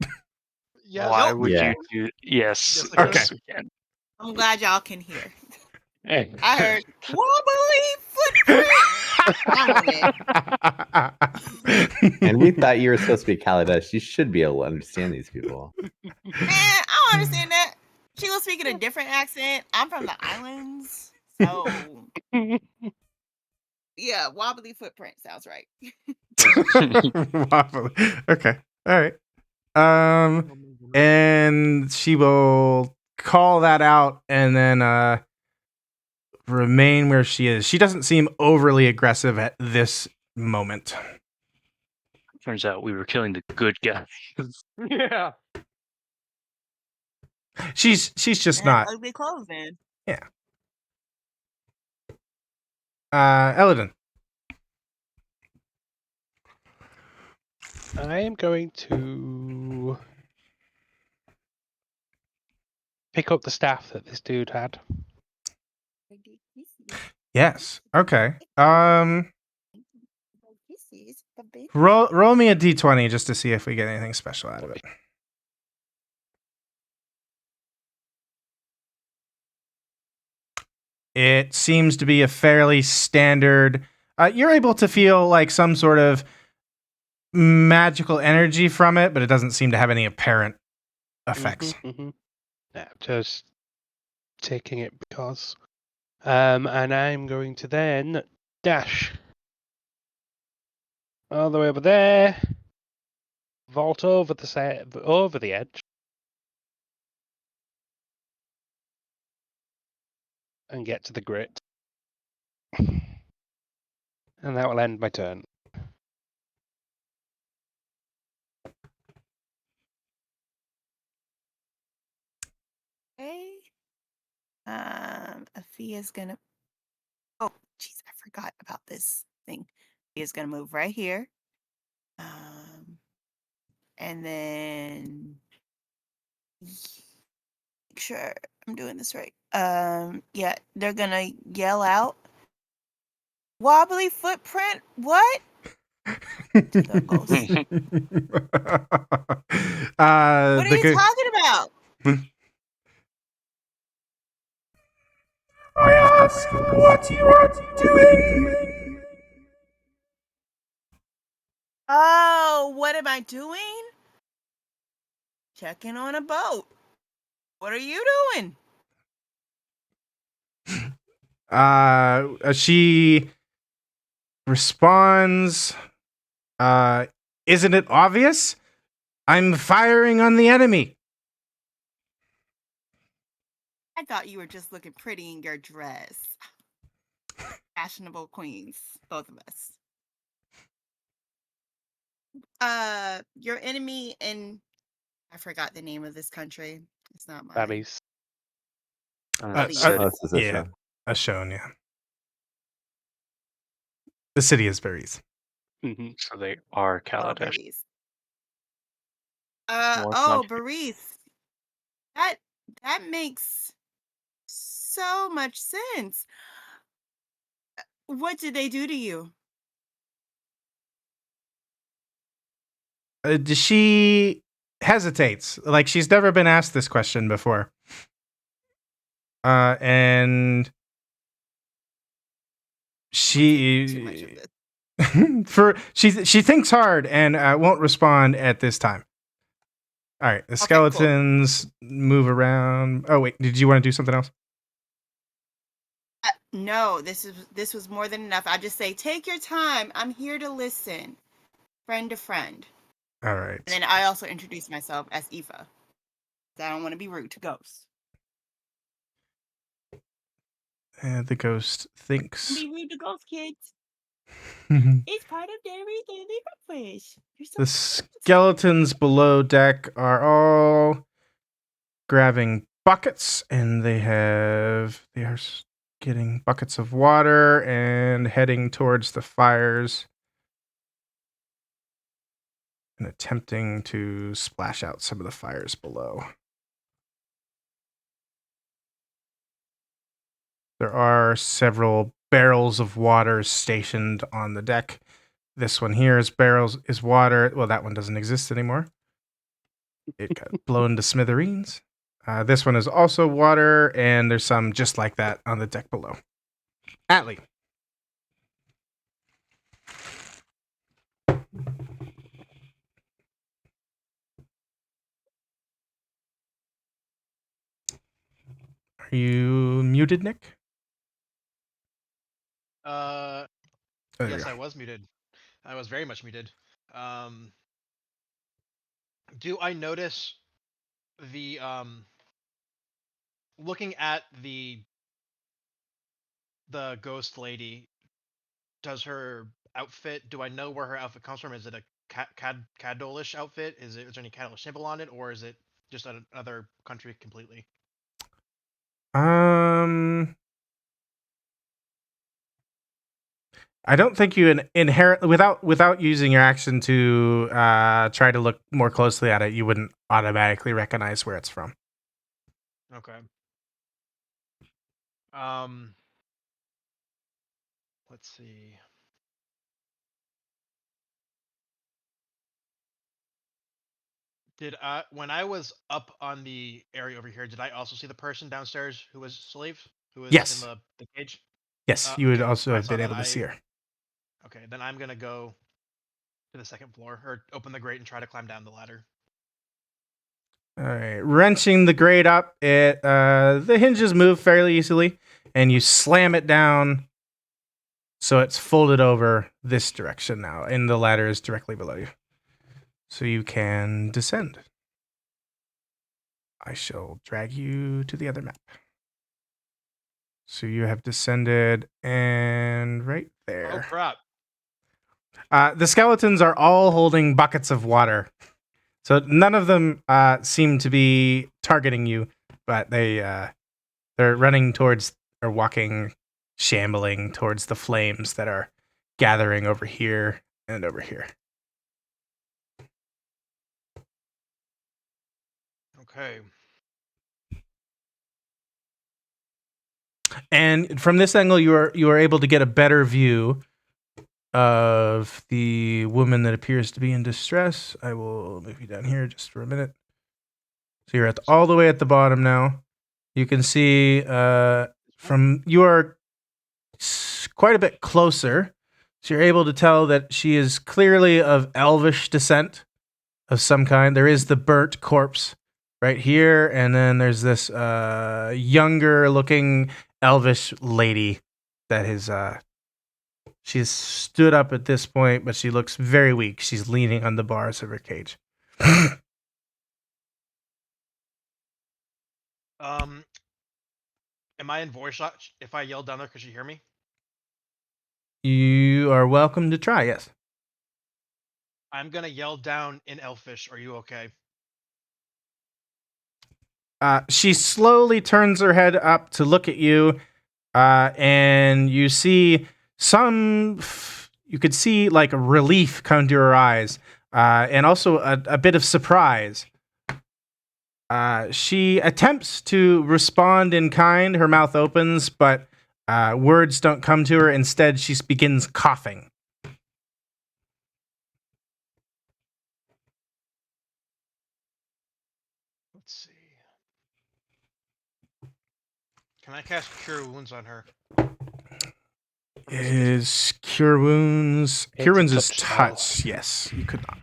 Yes. Why Nope. would Yeah. you do? Yes. Yes, I Okay. Yes, we can. I'm glad y'all can hear. Hey. I heard wobbly footprint. I'm on it. And we thought you were supposed to be Kaladesh. You should be able to understand these people. Man, I don't understand that. She was speaking a different accent. I'm from the islands, so yeah, wobbly footprint sounds right. Waffle. Okay. All right. And she will call that out and then remain where she is. She doesn't seem overly aggressive at this moment. Turns out we were killing the good guys. Yeah. She's just And not. ugly clothes then. Eladin. I am going to pick up the staff that this dude had. Yes. Okay. Roll me a d20 just to see if we get anything special out of it. It seems to be a fairly standard. You're able to feel like some sort of magical energy from it, but it doesn't seem to have any apparent effects. Yeah, just taking it because. And I'm going to then dash all the way over there, vault over the edge, and get to the grit. And that will end my turn. Okay. Afia's gonna. Oh, jeez, I forgot about this thing. Afia's gonna move right here. And then make sure I'm doing this right. Yeah, they're gonna yell out, "Wobbly footprint! What?" The ghost. What are you talking about? I ask what you are doing. Oh, what am I doing? Checking on a boat. What are you doing? She responds, isn't it obvious? I'm firing on the enemy. I thought you were just looking pretty in your dress. Fashionable queens, both of us. Your enemy in, I forgot the name of this country. It's not mine. Babbies. Babbies. This is a Yeah, show. Ashone, yeah. The city is Varese. So they are Oh, Kaladesh. Varese. More fun. Varese. That makes so much sense. What did they do to you? She hesitates, like she's never been asked this question before. And Too much of she this. she thinks hard and won't respond at this time. All right, the Okay, cool. skeletons move around. Oh wait, did you want to do something else? No, this was more than enough. I just say, take your time. I'm here to listen, friend to friend. All right. And then I also introduce myself as Aoife. I don't want to be rude to ghosts. And the ghost thinks. Be rude to ghost kids. The It's part of their daily breakfast. You're so skeletons below deck are all grabbing buckets, and they are getting buckets of water and heading towards the fires and attempting to splash out some of the fires below. There are several barrels of water stationed on the deck. This one here is water. Well, that one doesn't exist anymore. It got blown to smithereens. This one is also water, and there's some just like that on the deck below. Atlee. Are you muted, Nick? Uh, There you yes, go. I was muted. I was very much muted. Do I notice the looking at the ghost lady? Does her outfit? Do I know where her outfit comes from? Is it a Cadolish outfit? Is there any Cadolish symbol on it, or is it just another country completely? I don't think you inherently, without using your action to try to look more closely at it, you wouldn't automatically recognize where it's from. Okay. Let's see. When I was up on the area over here, did I also see the person downstairs who was slave, who was Yes. in the cage? Yes, you would Okay, also I have saw been that. able to see her. Okay, then I'm gonna go to the second floor, or open the grate and try to climb down the ladder. All right, wrenching the grate up, the hinges move fairly easily, and you slam it down, so it's folded over this direction now, and the ladder is directly below you, so you can descend. I shall drag you to the other map. So you have descended, and right Oh there. crap! The skeletons are all holding buckets of water. So none of them seem to be targeting you, but they're running towards or walking, shambling towards the flames that are gathering over here and over here. Okay. And from this angle, you are able to get a better view of the woman that appears to be in distress. I will move you down here just for a minute. So you're all the way at the bottom now. You can see you are quite a bit closer. So you're able to tell that she is clearly of elvish descent of some kind. There is the burnt corpse right here, and then there's this younger looking elvish lady that is she's stood up at this point, but she looks very weak. She's leaning on the bars of her cage. Am I in voice shot? If I yell down there, could she hear me? You are welcome to try, yes. I'm gonna yell down in Elfish. Are you okay? She slowly turns her head up to look at you, and you see you could see like relief come to her eyes, and also a bit of surprise. She attempts to respond in kind. Her mouth opens, but words don't come to her. Instead, she begins coughing. Let's see. Can I cast Cure Wounds on her? Is Cure Wounds... It's Cure a Wounds is touch spell. touch. Yes, you could not.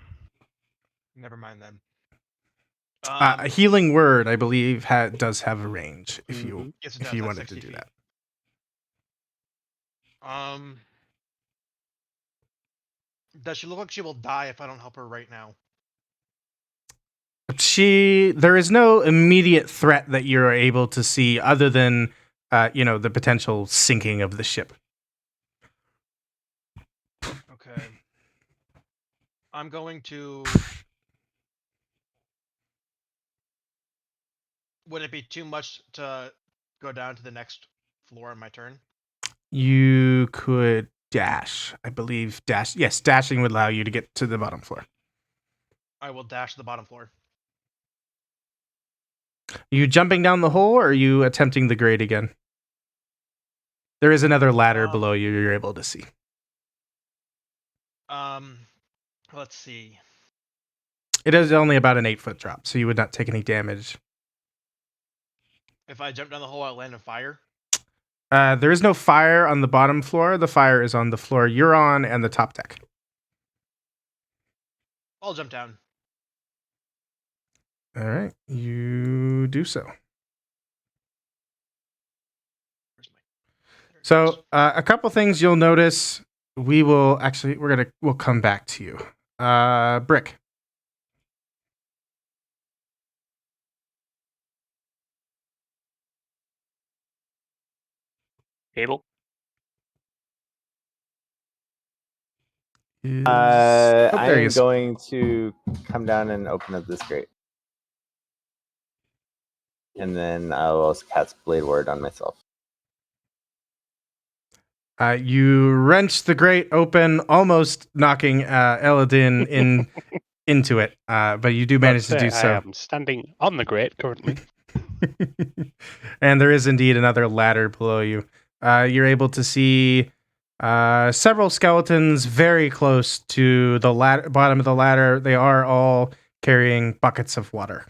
Never mind then. A healing word, I believe, does have a range if Mhm. Yes, it if does. you That's wanted to 60 do feet. that. Does she look like she will die if I don't help her right now? There is no immediate threat that you're able to see other than, the potential sinking of the ship. Okay. I'm going to... Would it be too much to go down to the next floor on my turn? You could dash, I believe. Yes, dashing would allow you to get to the bottom floor. I will dash to the bottom floor. Are you jumping down the hole, or are you attempting the grade again? There is another ladder below you you're able to see. Let's see. It is only about an 8-foot drop, so you would not take any damage. If I jump down the hole, I'll land in fire. There is no fire on the bottom floor. The fire is on the floor you're on and the top deck. I'll jump down. All right, you do so. Where's my... There it So, goes. a couple things you'll notice. We'll come back to you. Brick. Cable. Is... I there he am is. going to come down and open up this grate. And then I will also cast Blade Ward on myself. You wrench the grate open, almost knocking Eladin into it, but you do manage to do I so. am standing on the grate currently. And there is indeed another ladder below you. You're able to see several skeletons very close to the bottom of the ladder. They are all carrying buckets of water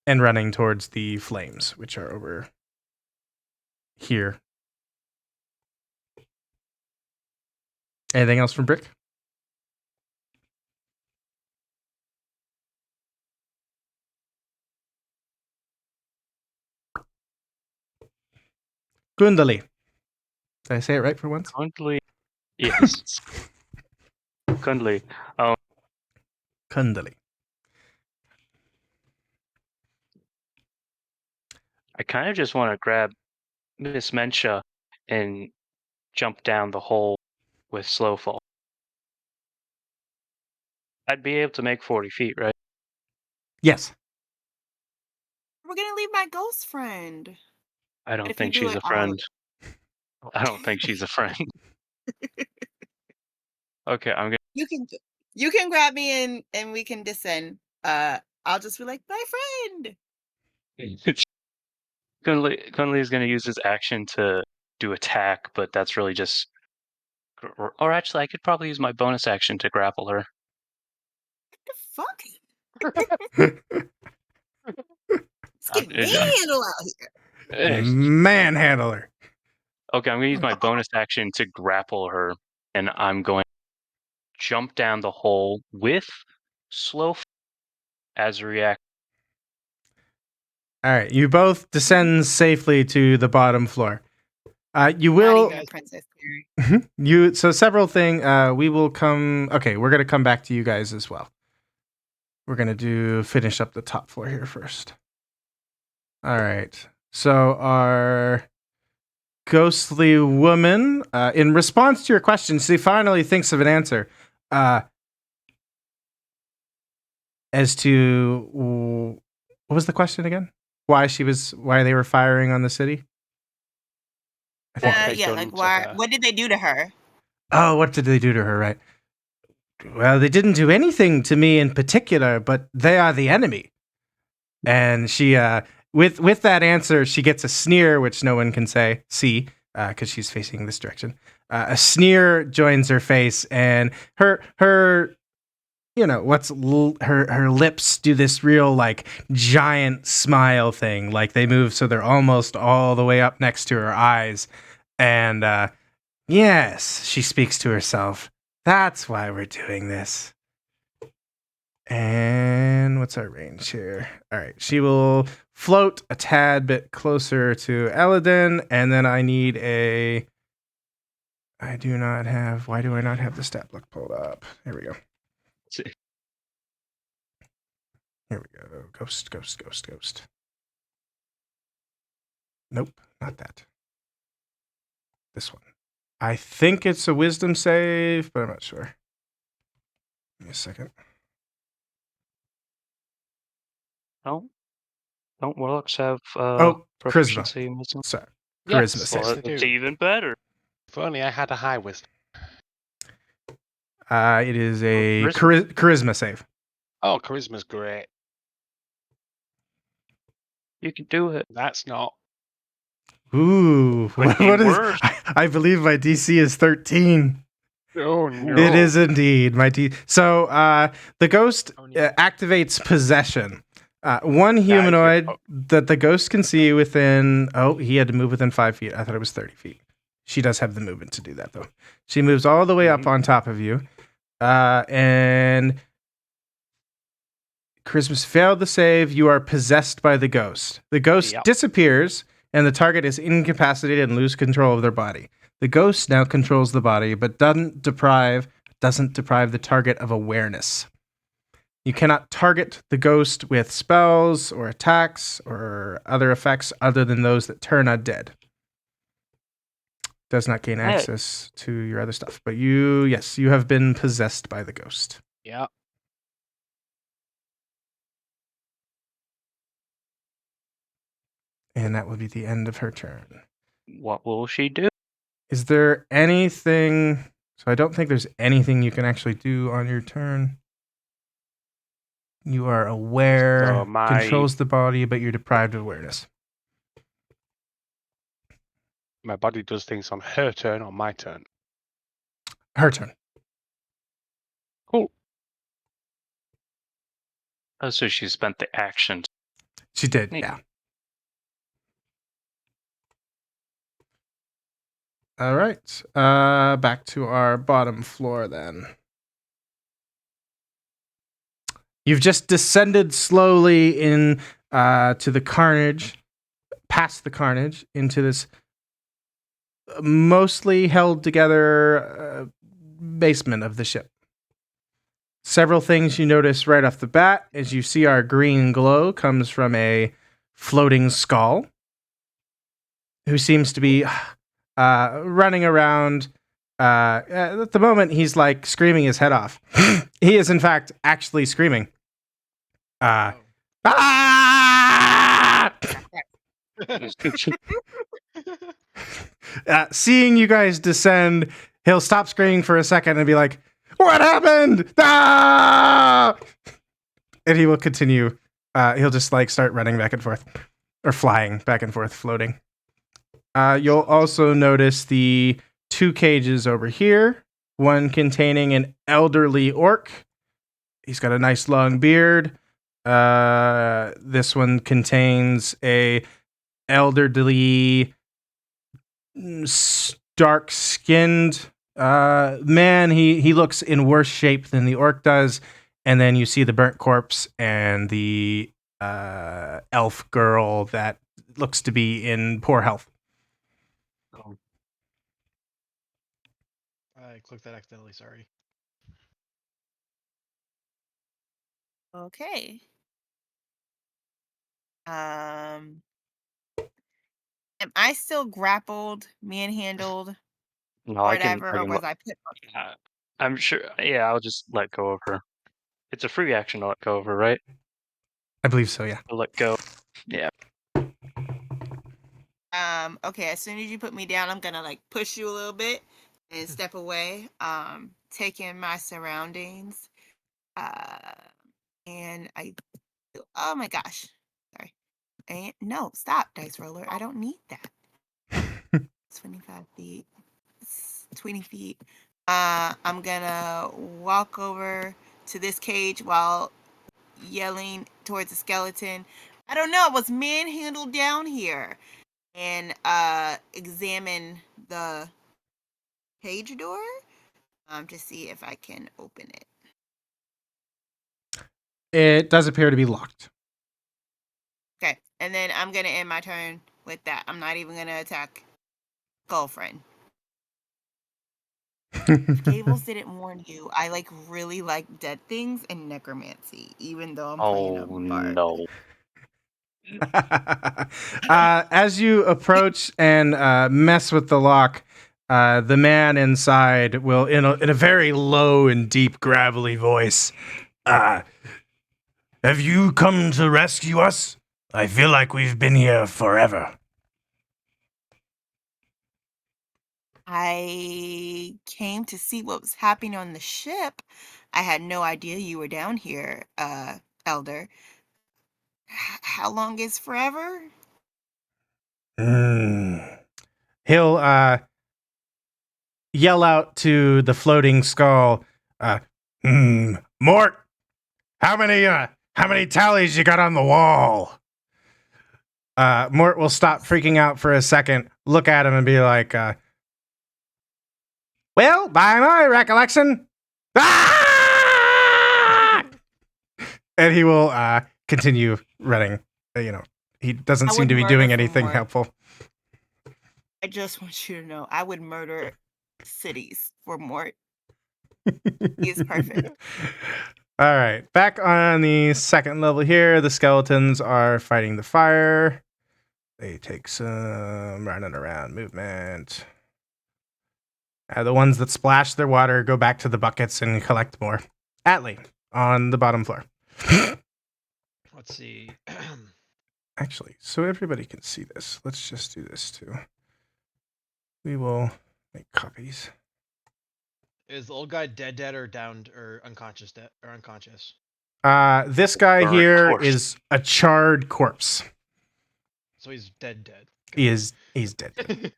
and running towards the flames, which are over here. Anything else from Brick? Gundali. Did I say it right for once? Kundli. Yes. Kundli. Kundali. I kind of just want to grab Miss Mensha and jump down the hole with slow fall. I'd be able to make 40 feet, right? Yes. We're gonna leave my ghost friend. I But don't if you think do she's it a all- friend. I don't think she's a friend. Okay, I'm gonna. You can grab me and we can descend. I'll just be like, my friend. Kunli is gonna use his action to do attack, but that's really just. Or actually, I could probably use my bonus action to grapple her. What the fuck? It's getting manhandled out here. Manhandler. Okay, I'm gonna use my bonus action to grapple her, and I'm going to jump down the hole with slow as a react. All right, you both descend safely to the bottom floor. You Not will. even Princess Mary. So several things. We will come. Okay, we're gonna come back to you guys as well. We're gonna finish up the top floor here first. All right. So our ghostly woman, in response to your question, she finally thinks of an answer. As to what was the question again? Why they were firing on the city? I think. What they Yeah, done like to why? her. What did they do to her? Oh, what did they do to her? Right. Well, they didn't do anything to me in particular, but they are the enemy. And she, with that answer, she gets a sneer, which no one can see, because she's facing this direction. A sneer joins her face, and her her lips do this real like giant smile thing, like they move so they're almost all the way up next to her eyes. And yes, she speaks to herself. That's why we're doing this. And what's our range here? All right, she will float a tad bit closer to Eladin, and then I need a. I do not have. Why do I not have the stat block pulled up? Here we go. Here we go. Ghost. Nope, not that. This one. I think it's a wisdom save, but I'm not sure. Give me a second. Don't warlocks have Charisma. proficiency in wisdom? Sorry. Yes, Charisma yes, save. Well, they it's do. even better. If only I had a high wisdom. It is a Charisma. charisma save. Oh, charisma's great. You can do it. That's not. Ooh, Could be what is? worse. I believe my DC is 13. Oh no! It is indeed my DC. So the ghost Oh, no. activates possession. One humanoid that the ghost can see within. Oh, he had to move within 5 feet. I thought it was 30 feet. She does have the movement to do that, though. She moves all the way up on top of you. And Christmas failed the save. You are possessed by the ghost. The ghost Yep. disappears, and the target is incapacitated and lose control of their body. The ghost now controls the body, but doesn't deprive the target of awareness. You cannot target the ghost with spells or attacks or other effects other than those that turn undead. Does not gain access to your other stuff. But you have been possessed by the ghost. Yeah. And that will be the end of her turn. What will she do? Is there anything... So I don't think there's anything you can actually do on your turn. You are aware, So controls the body, but you're deprived of awareness. My body does things on her turn or my turn. Her turn. Cool. Oh, so she spent the action. She did, Neat. yeah. All right. Back to our bottom floor then. You've just descended slowly in to the carnage, past the carnage, into this mostly held together basement of the ship. Several things you notice right off the bat as you see our green glow comes from a floating skull who seems to be running around. At the moment, he's like screaming his head off. He is, in fact, actually screaming. Ah! Seeing you guys descend, he'll stop screaming for a second and be like, "What happened?" Ah! And he will continue. He'll just like start running back and forth, or flying back and forth, floating. You'll also notice the 2 cages over here. One containing an elderly orc. He's got a nice long beard. This one contains a elderly, dark-skinned man. He looks in worse shape than the orc does. And then you see the burnt corpse and the elf girl that looks to be in poor health. I clicked that accidentally, sorry. Okay. Am I still grappled, manhandled, No, I can. whatever, or was I put? I'm sure. Yeah, I'll just let go of her. It's a free action to let go of her, right? I believe so, yeah. I'll let go. Yeah. Okay, as soon as you put me down, I'm gonna like push you a little bit and step away. Take in my surroundings. And oh my gosh. And no, stop, dice roller. I don't need that. 25 feet. 20 feet. I'm gonna walk over to this cage while yelling towards the skeleton. I don't know, it was manhandled down here. And examine the cage door to see if I can open it. It does appear to be locked. Okay, and then I'm gonna end my turn with that. I'm not even gonna attack girlfriend. Gables didn't warn you. I really like dead things and necromancy, even though I'm playing a Oh bard. no. As you approach and mess with the lock, the man inside will, in a very low and deep, gravelly voice, "Have you come to rescue us? I feel like we've been here forever." I came to see what was happening on the ship. I had no idea you were down here, Elder. How long is forever? He'll yell out to the floating skull, "Mort, how many tallies you got on the wall?" Mort will stop freaking out for a second, look at him, and be like, "Well, by my recollection," and he will continue running. He doesn't I seem to would be murder doing for anything Mort. helpful. I just want you to know, I would murder cities for Mort. He is perfect. All right, back on the second level here, the skeletons are fighting the fire. They take some running around movement. The ones that splash their water go back to the buckets and collect more. Atlee, on the bottom floor. Let's see. Actually, so everybody can see this, let's just do this too. We will make copies. Is the old guy dead or downed or unconscious? Unconscious? This guy Burnt here corpse. is a charred corpse. So he's dead. He's dead.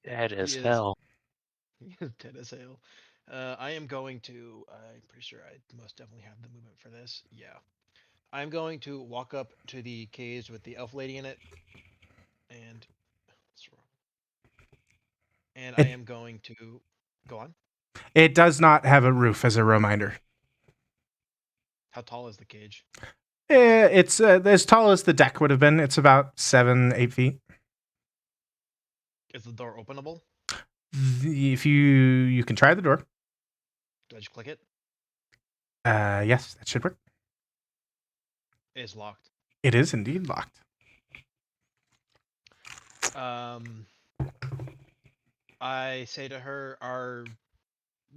Dead as He is- hell. He is dead as hell. I am going to. I'm pretty sure I most definitely have the movement for this. Yeah. I'm going to walk up to the cage with the elf lady in it, and what's wrong? And I am going to go on. It does not have a roof, as a reminder. How tall is the cage? It's as tall as the deck would have been. It's about 7-8 feet. Is the door openable? If you can try the door. Do I just click it? Yes, that should work. It is locked. It is indeed locked. I say to her,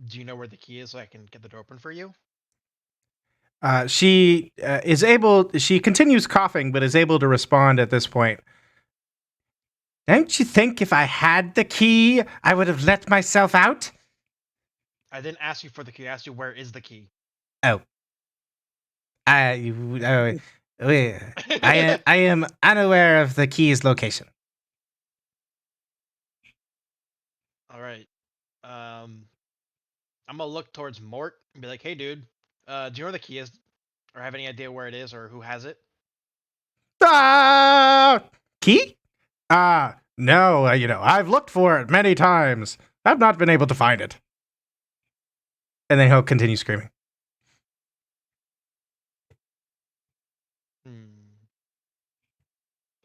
do you know where the key is so I can get the door open for you? She she continues coughing, but is able to respond at this point. Don't you think if I had the key, I would have let myself out? I didn't ask you for the key. I asked you where is the key. Oh. I am unaware of the key's location. All right. I'm gonna look towards Mort and be like, "Hey, dude, do you know where the key is, or have any idea where it is, or who has it?" Key? No, I've looked for it many times. I've not been able to find it. And then he'll continue screaming.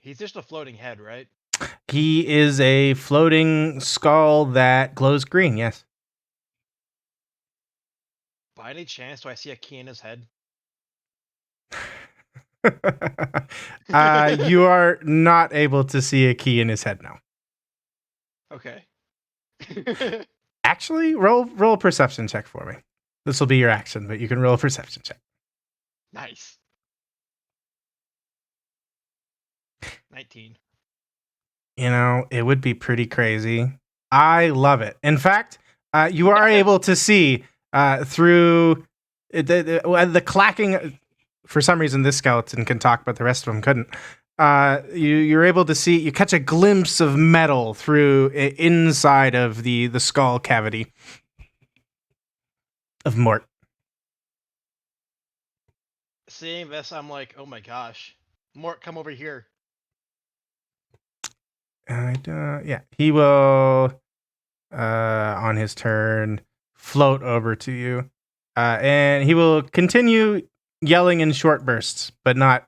He's just a floating head, right? He is a floating skull that glows green, yes. By any chance, do I see a key in his head? You are not able to see a key in his head now. Okay. Actually, roll a perception check for me. This will be your action, but you can roll a perception check. Nice. 19. It would be pretty crazy. I love it. In fact, you are able to see through the clacking. For some reason, this skeleton can talk, but the rest of them couldn't. you're able to see, you catch a glimpse of metal through inside of the skull cavity of Mort. Seeing this, I'm like, oh my gosh. Mort, come over here. Yeah, he will on his turn float over to you, and he will continue yelling in short bursts, but not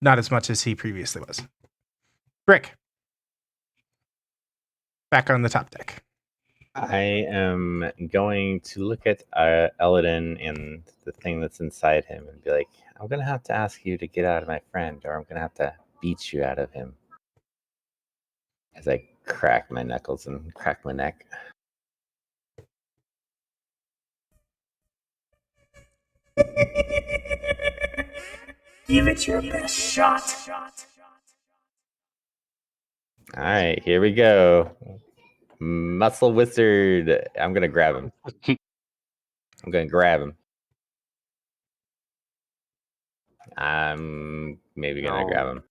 as much as he previously was. Brick, back on the top deck. I am going to look at Eladin and the thing that's inside him and be like, I'm going to have to ask you to get out of my friend, or I'm going to have to beat you out of him. As I crack my knuckles and crack my neck. Give it your best shot. All right, here we go. Muscle Wizard. I'm going to grab him. I'm going to grab him. I'm maybe going to No. grab him.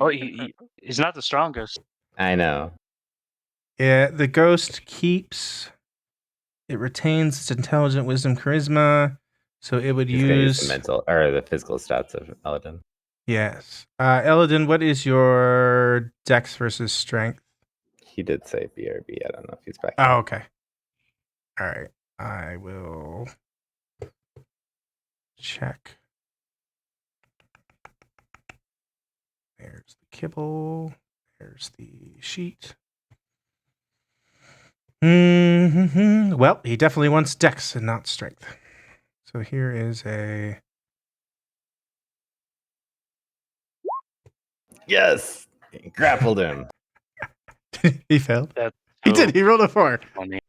Oh, he's not the strongest. I know. Yeah, the ghost keeps. It retains its intelligent, wisdom, charisma, so it would He's going to use use the mental or the physical stats of Eladin. Yes, Eladin, what is your dex versus strength? He did say BRB. I don't know if he's back. Oh, okay. All right, I will check. There's the kibble. There's the sheet. Well, he definitely wants dex and not strength. So here is a. Yes! Grappled him. He failed. That's He did. He rolled a 4. funny.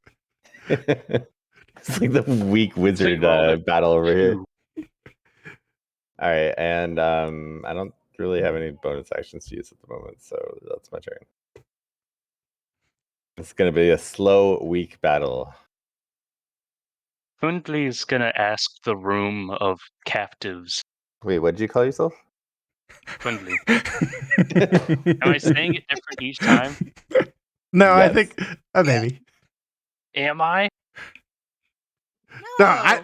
It's like the weak wizard rolled a battle over here. 2. All right, and I don't really have any bonus actions to use at the moment, so that's my turn. It's going to be a slow, weak battle. Fundley is gonna ask the room of captives. Wait, what did you call yourself? Fundley. Am I saying it different each time? No, I Yes. think maybe. Am I? No, No,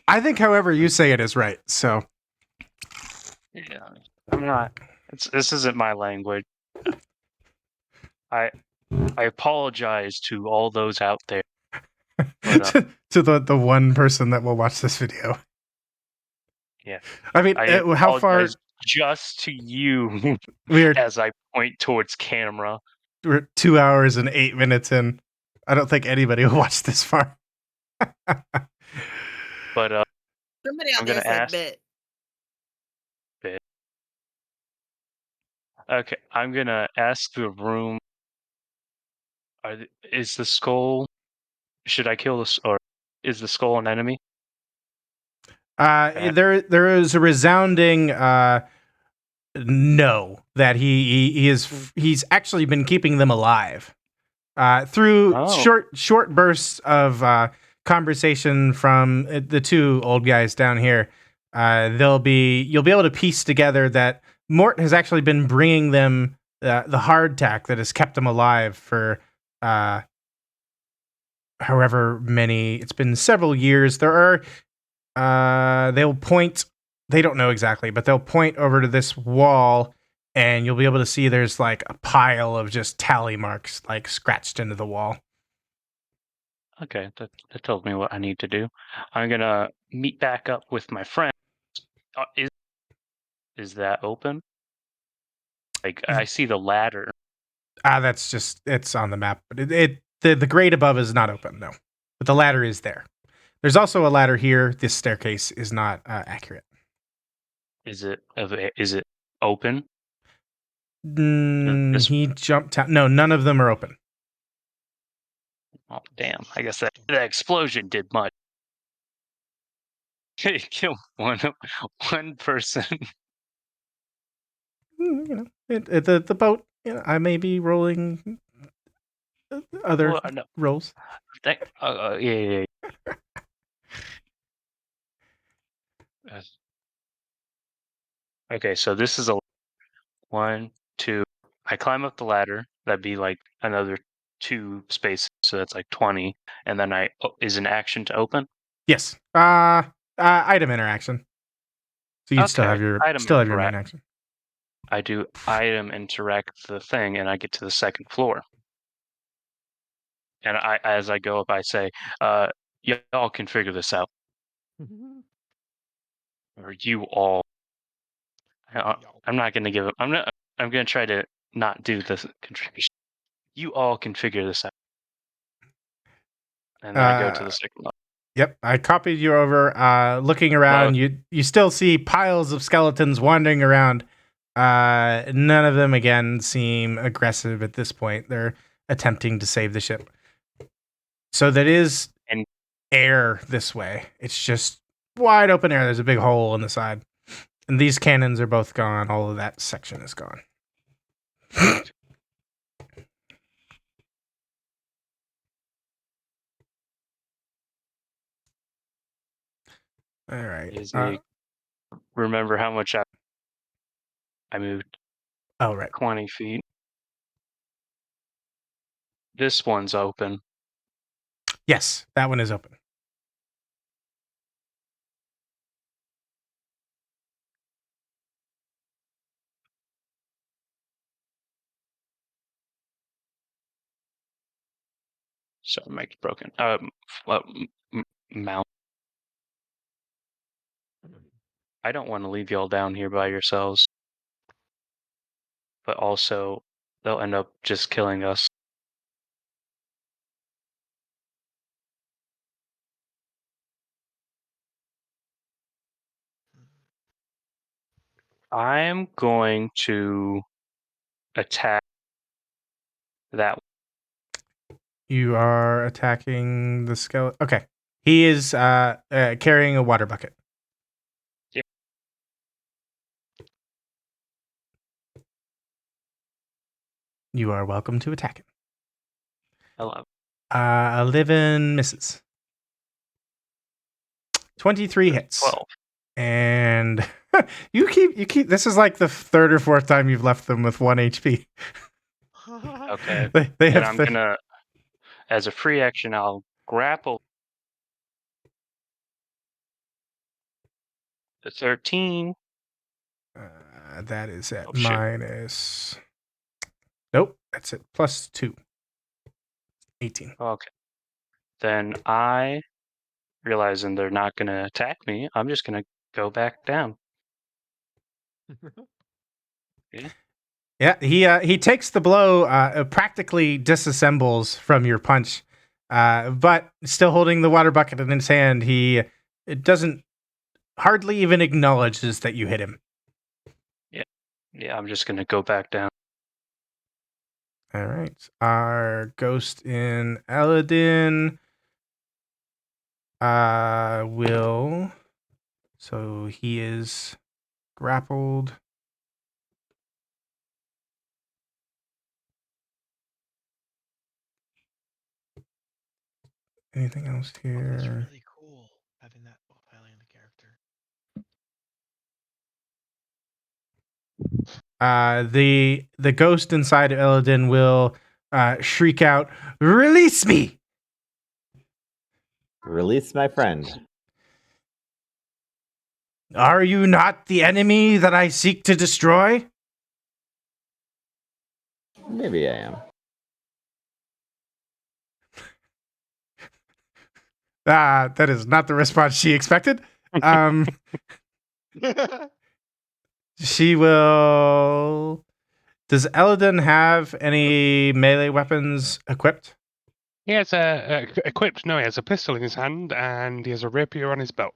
I think however you say it is right. So Yeah, I'm not. This isn't my language. I apologize to all those out there. But, to the one person that will watch this video. Yeah. I mean, I how far? apologize just to you We're as I point towards camera. 2 hours and 8 minutes in. I don't think anybody will watch this far. But somebody out I'm there gonna said ask- bit. okay, I'm gonna ask the room. Is the skull? Should I kill this, or is the skull an enemy? There is a resounding no that he's actually been keeping them alive through Oh. short bursts of conversation from the two old guys down here. You'll be able to piece together that Mort has actually been bringing them the hardtack that has kept them alive for however many. It's been several years. There are they'll point. They don't know exactly, but they'll point over to this wall, and you'll be able to see there's like a pile of just tally marks like scratched into the wall. Okay, that tells me what I need to do. I'm gonna meet back up with my friend. Is that open? Like I see the ladder. That's just it's on the map, but the grade above is not open, no. But the ladder is there. There's also a ladder here. This staircase is not accurate. Is it open? This- He jumped out. No, none of them are open. Oh damn! I guess that explosion did much. Kill one person. You know, the boat. You know, I may be rolling other Well, no. rolls. Yeah. Okay, so this is 1, 2. I climb up the ladder. That'd be like another 2 spaces, so that's like 20. And then is an action to open. Yes. Item interaction. So you'd still have your Item main interact. action. I do item interact the thing, and I get to the second floor. And as I go up, I say, "Y'all can figure this out." Or you all. I'm not going to give up. I'm going to try to not do the contribution. You all can figure this out. And then I go to the second level. Yep, I copied you over. Looking around, you still see piles of skeletons wandering around. None of them again seem aggressive at this point. They're attempting to save the ship. So that is air this way. It's just wide open air. There's a big hole in the side. And these cannons are both gone. All of that section is gone. All right. Remember how much I moved? Oh, right. 20 feet. This one's open. Yes, that one is open. So mic's broken. Mount. I don't want to leave y'all down here by yourselves. But also, they'll end up just killing us. I'm going to attack that. You are attacking the skeleton. Okay. He is carrying a water bucket. Yep. You are welcome to attack him. Hello. 11 misses. 23 hits. 12. And you keep. This is like the third or fourth time you've left them with 1 HP. Okay. They have. I'm gonna, as a free action, I'll grapple the 13. That is at minus. Nope, that's it. Plus 2. 18. Okay. Then I, realizing they're not gonna attack me, I'm just gonna go back down. Yeah, he takes the blow, practically disassembles from your punch, but still holding the water bucket in his hand, it doesn't hardly even acknowledges that you hit him. Yeah, I'm just gonna go back down. All right, our ghost in Eladin will. So he is grappled. Anything else here? That's really cool having that highlight in the character. The ghost inside of Eladin will shriek out, "Release me!" Release my friend. Are you not the enemy that I seek to destroy? Maybe I am. That is not the response she expected. She will. Does Eladin have any melee weapons equipped? He has equipped. No, he has a pistol in his hand and he has a rapier on his belt.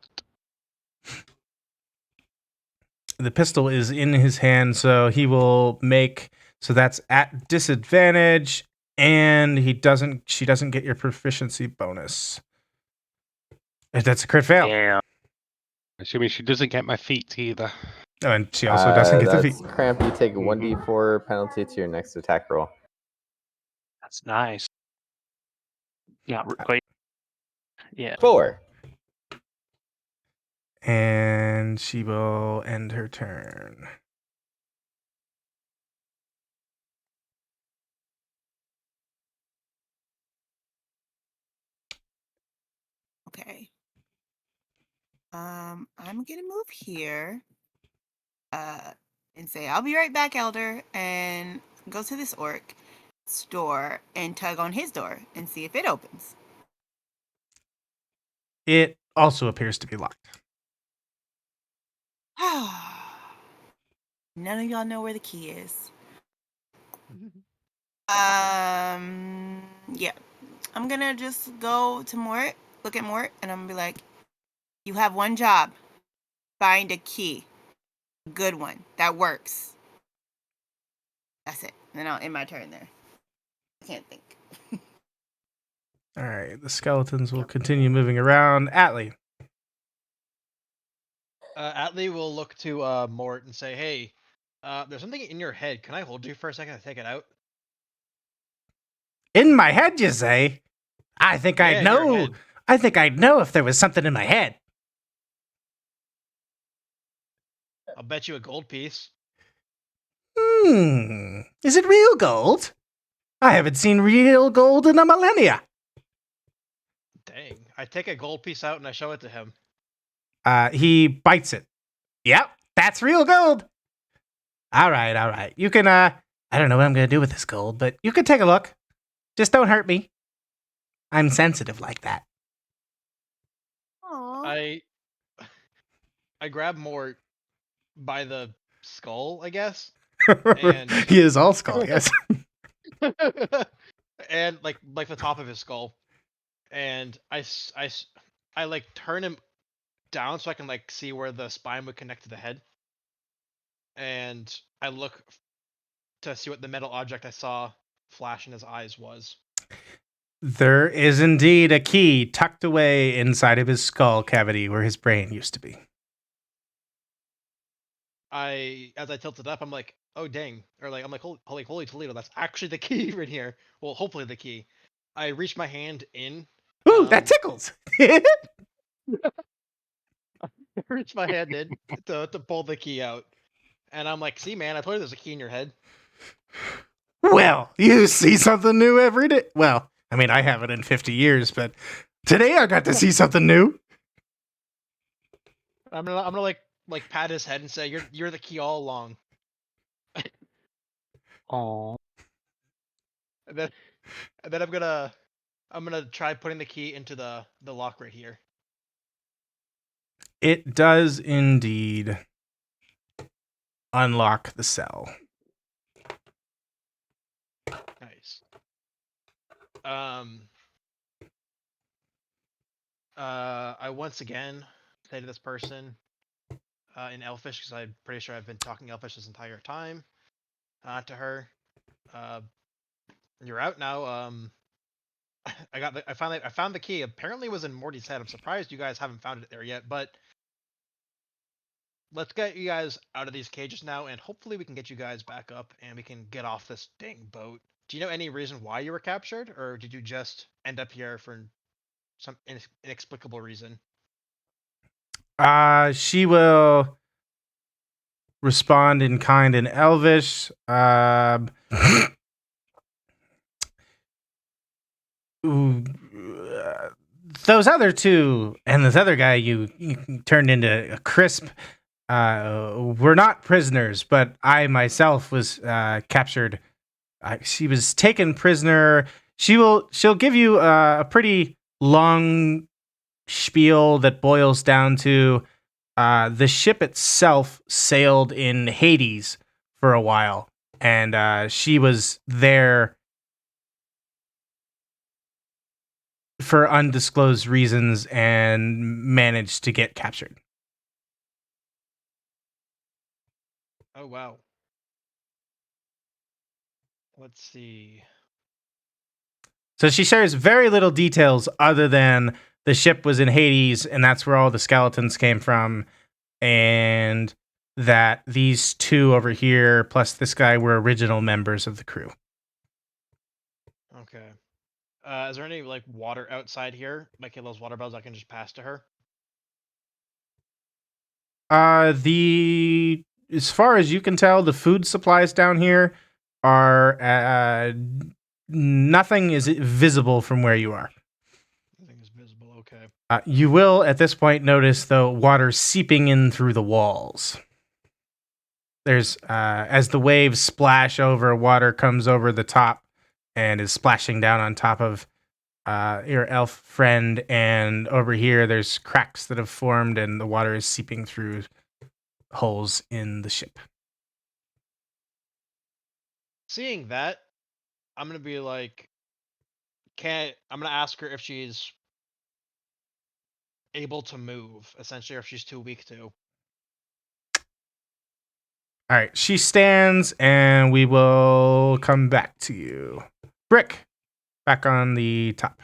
The pistol is in his hand, so he will make. So that's at disadvantage, and she doesn't get your proficiency bonus. That's a crit fail. Yeah. Assuming she doesn't get my feet either. Oh, and she also doesn't get the feet. Cramp, you take a 1d4 penalty to your next attack roll. That's nice. Yeah, wait. Yeah. 4. And she will end her turn. Okay. I'm gonna move here. And say, I'll be right back, Elder, and go to this orc store and tug on his door and see if it opens. It also appears to be locked. None of y'all know where the key is. Yeah. I'm gonna just go to Mort, look at Mort, and I'm gonna be like, you have one job. Find a key. A good one. That works. That's it. Then I'll end my turn there. I can't think. All right, the skeletons will continue moving around. Atlee. Atlee will look to Mort and say, "Hey, there's something in your head. Can I hold you for a second to take it out?" In my head, you say? I think Yeah, I'd in your know. head. I think I'd know if there was something in my head. I'll bet you a gold piece. Is it real gold? I haven't seen real gold in a millennia. Dang. I take a gold piece out and I show it to him. He bites it. Yep, that's real gold. All right. You can, I don't know what I'm going to do with this gold, but you can take a look. Just don't hurt me. I'm sensitive like that. Aww. I grab Mort by the skull, I guess. He is all skull, yes. And like the top of his skull. And I like turn him down so I can like see where the spine would connect to the head. And I look to see what the metal object I saw flash in his eyes was. There is indeed a key tucked away inside of his skull cavity where his brain used to be. As I tilt it up, I'm like, oh dang, or like I'm like, holy Toledo, that's actually the key right here. Well, hopefully the key. I reach my hand in. Ooh, that tickles. Reach my hand in to pull the key out, and I'm like, see, man, I told you there's a key in your head. Well, you see something new every day. Well, I mean, I haven't in 50 years, but today I got to see something new. I'm gonna like pat his head and say, you're the key all along. Aww. And then I'm gonna try putting the key into the lock right here. It does indeed unlock the cell. Nice. I once again say to this person in Elfish, because I'm pretty sure I've been talking Elfish this entire time, to her, you're out now. I found the key. Apparently, it was in Morty's head. I'm surprised you guys haven't found it there yet, but let's get you guys out of these cages now, and hopefully we can get you guys back up and we can get off this dang boat. Do you know any reason why you were captured, or did you just end up here for some inexplicable reason? She will respond in kind in Elvish. Those other two and this other guy you turned into a crisp were not prisoners, but I myself was captured. She was taken prisoner. She'll give you a pretty long spiel that boils down to the ship itself sailed in Hades for a while, and she was there for undisclosed reasons and managed to get captured. Oh wow. Let's see. So she shares very little details other than the ship was in Hades and that's where all the skeletons came from, and that these two over here plus this guy were original members of the crew. Okay. Is there any like water outside here? Like those water bottles I can just pass to her? As far as you can tell, the food supplies down here are nothing is visible from where you are. Nothing is visible. Okay. You will, at this point, notice the water seeping in through the walls. There's, as the waves splash over, water comes over the top and is splashing down on top of your elf friend. And over here, there's cracks that have formed and the water is seeping through holes in the ship. Seeing that, I'm gonna be like, I'm gonna ask her if she's able to move, essentially, or if she's too weak to. All right, she stands, and we will come back to you. Brick, back on the top.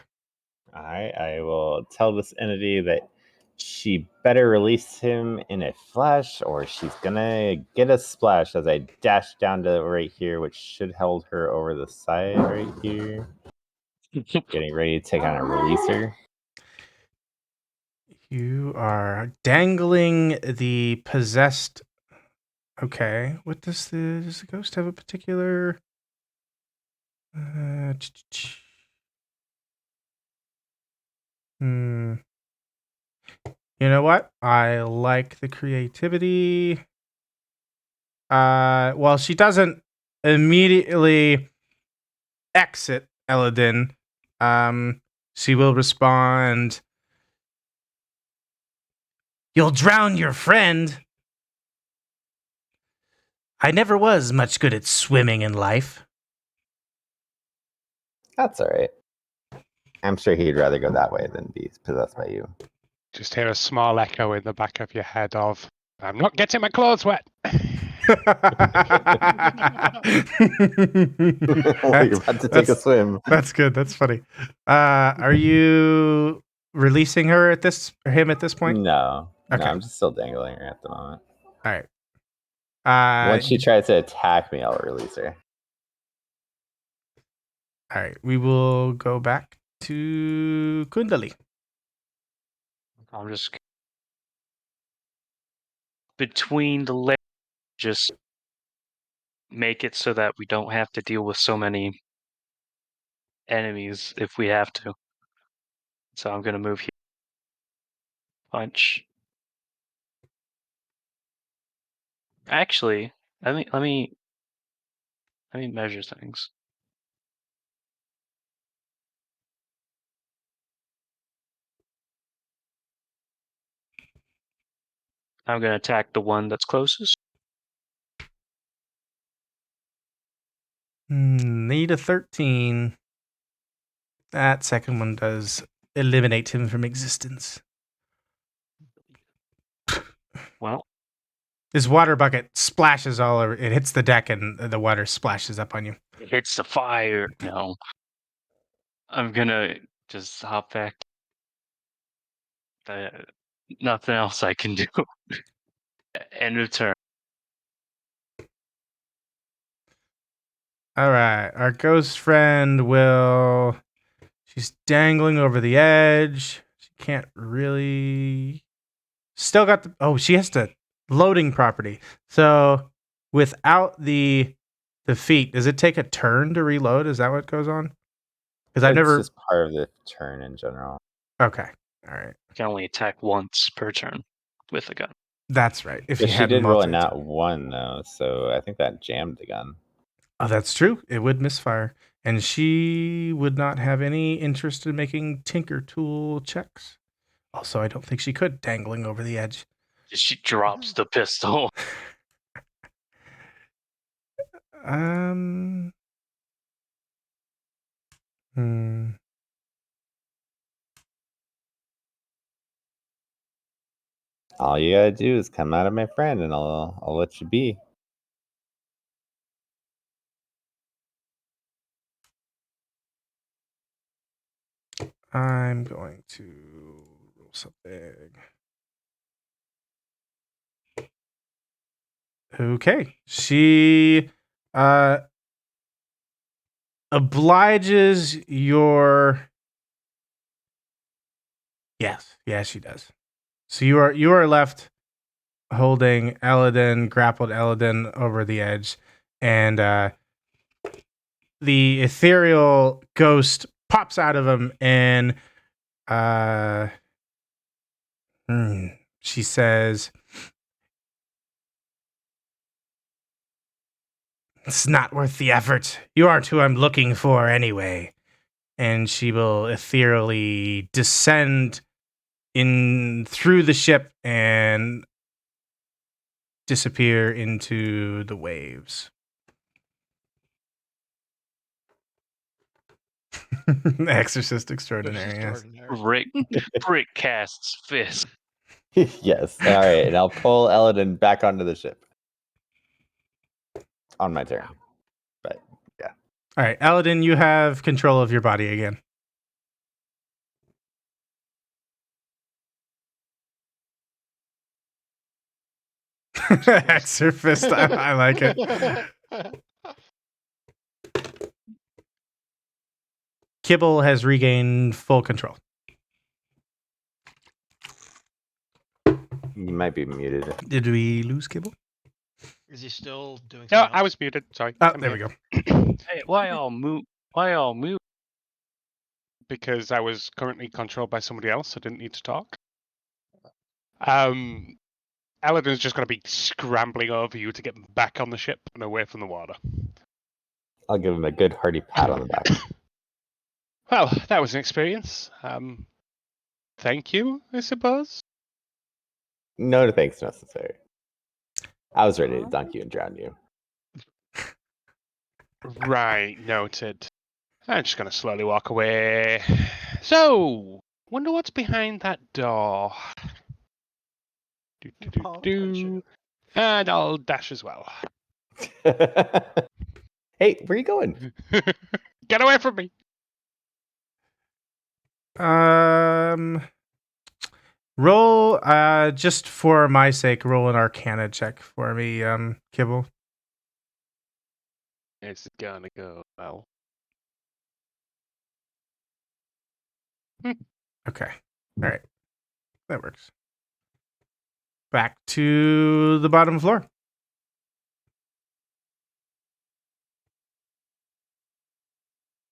All right, I will tell this entity that she better release him in a flash, or she's gonna get a splash as I dash down to right here, which should hold her over the side right here. Getting ready to kind of release her. You are dangling the possessed. Okay, what does the ghost have a particular? You know what? I like the creativity. Well, she doesn't immediately exit Eladin. She will respond. You'll drown your friend. I never was much good at swimming in life. That's all right. I'm sure he'd rather go that way than be possessed by you. Just hear a small echo in the back of your head of, I'm not getting my clothes wet. You're about to take a swim. That's good. That's funny. Are you releasing her at this or him at this point? No, Okay. I'm just still dangling her at the moment. All right. Once she tries to attack me, I'll release her. All right. We will go back to Kundali. I'm just between the layers, just make it so that we don't have to deal with so many enemies if we have to. So I'm gonna move here. Punch. Actually, let me measure things. I'm gonna attack the one that's closest. Need a 13. That second one does eliminate him from existence. Well, His water bucket splashes all over. It hits the deck and the water splashes up on you. it hits the fire. No. I'm gonna just hop back. Nothing else I can do. End of turn. All right. Our ghost friend will. She's dangling over the edge. She can't really. Still got the. Oh, she has to. Loading property. So without the feat, does it take a turn to reload? Is that what goes on? Because I've never. It's just part of the turn in general. Okay. All right. You can only attack once per turn with a gun. That's right. If But you she had did roll a multi- nat 1 though, so I think that jammed the gun. Oh, that's true. It would misfire. And she would not have any interest in making Tinker Tool checks. Also, I don't think she could, dangling over the edge. She drops the pistol. All you gotta do is come out of my friend, and I'll let you be. I'm going to roll something. Okay. She obliges your. Yes, she does. So you are left holding Eladin, grappled Eladin over the edge, and the ethereal ghost pops out of him and She says, "It's not worth the effort. You aren't who I'm looking for anyway." And she will ethereally descend in through the ship and disappear into the waves. Exorcist extraordinary. Yes. Extraordinary. Brick casts fist. Yes. All right, and I'll pull Eladin back onto the ship. On my turn. But yeah. All right, Eladin, you have control of your body again. Exorcist, I like it. Kibble has regained full control. You might be muted. Did we lose Kibble? Is he still doing No, something I else? was muted. Sorry. Oh, I'm there we here. go. Hey, why all move? Why all move? Because I was currently controlled by somebody else. I didn't need to talk. Aladdin's just going to be scrambling over you to get back on the ship and away from the water. I'll give him a good hearty pat on the back. Well, that was an experience. Thank you, I suppose. No thanks necessary. I was ready to dunk you and drown you. Right, noted. I'm just going to slowly walk away. So, wonder what's behind that door. Paul, punch you. And I'll dash as well. Hey, where you going? Get away from me! Roll, just for my sake, roll an Arcana check for me, Kibble. It's gonna go well. Okay. All right. That works. Back to the bottom floor.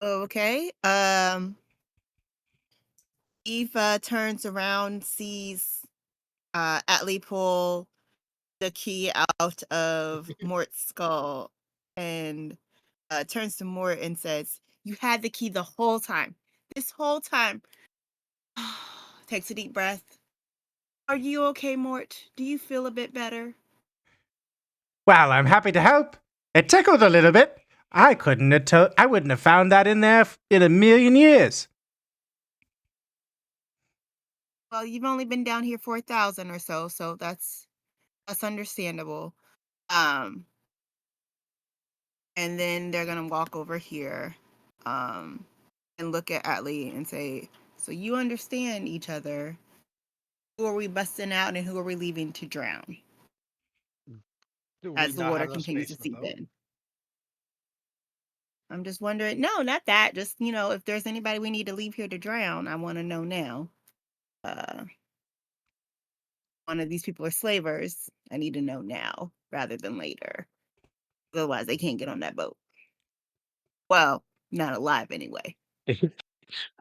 Okay. Eva turns around, sees Atlee pull the key out of Mort's skull, and turns to Mort and says, "You had the key the whole time. This whole time." Takes a deep breath. "Are you okay, Mort? Do you feel a bit better?" Well, I'm happy to help. It tickled a little bit. I wouldn't have found that in there in a million years. Well, you've only been down here for 1,000 or so that's understandable. And then they're gonna walk over here, and look at Atlee and say, "So you understand each other. Who are we busting out and who are we leaving to drown?" Do we As the not water have enough continues space to in the seep boat? in. I'm just wondering. No, not that. Just, if there's anybody we need to leave here to drown, I want to know now. One of these people are slavers. I need to know now rather than later. Otherwise, they can't get on that boat. Well, not alive anyway.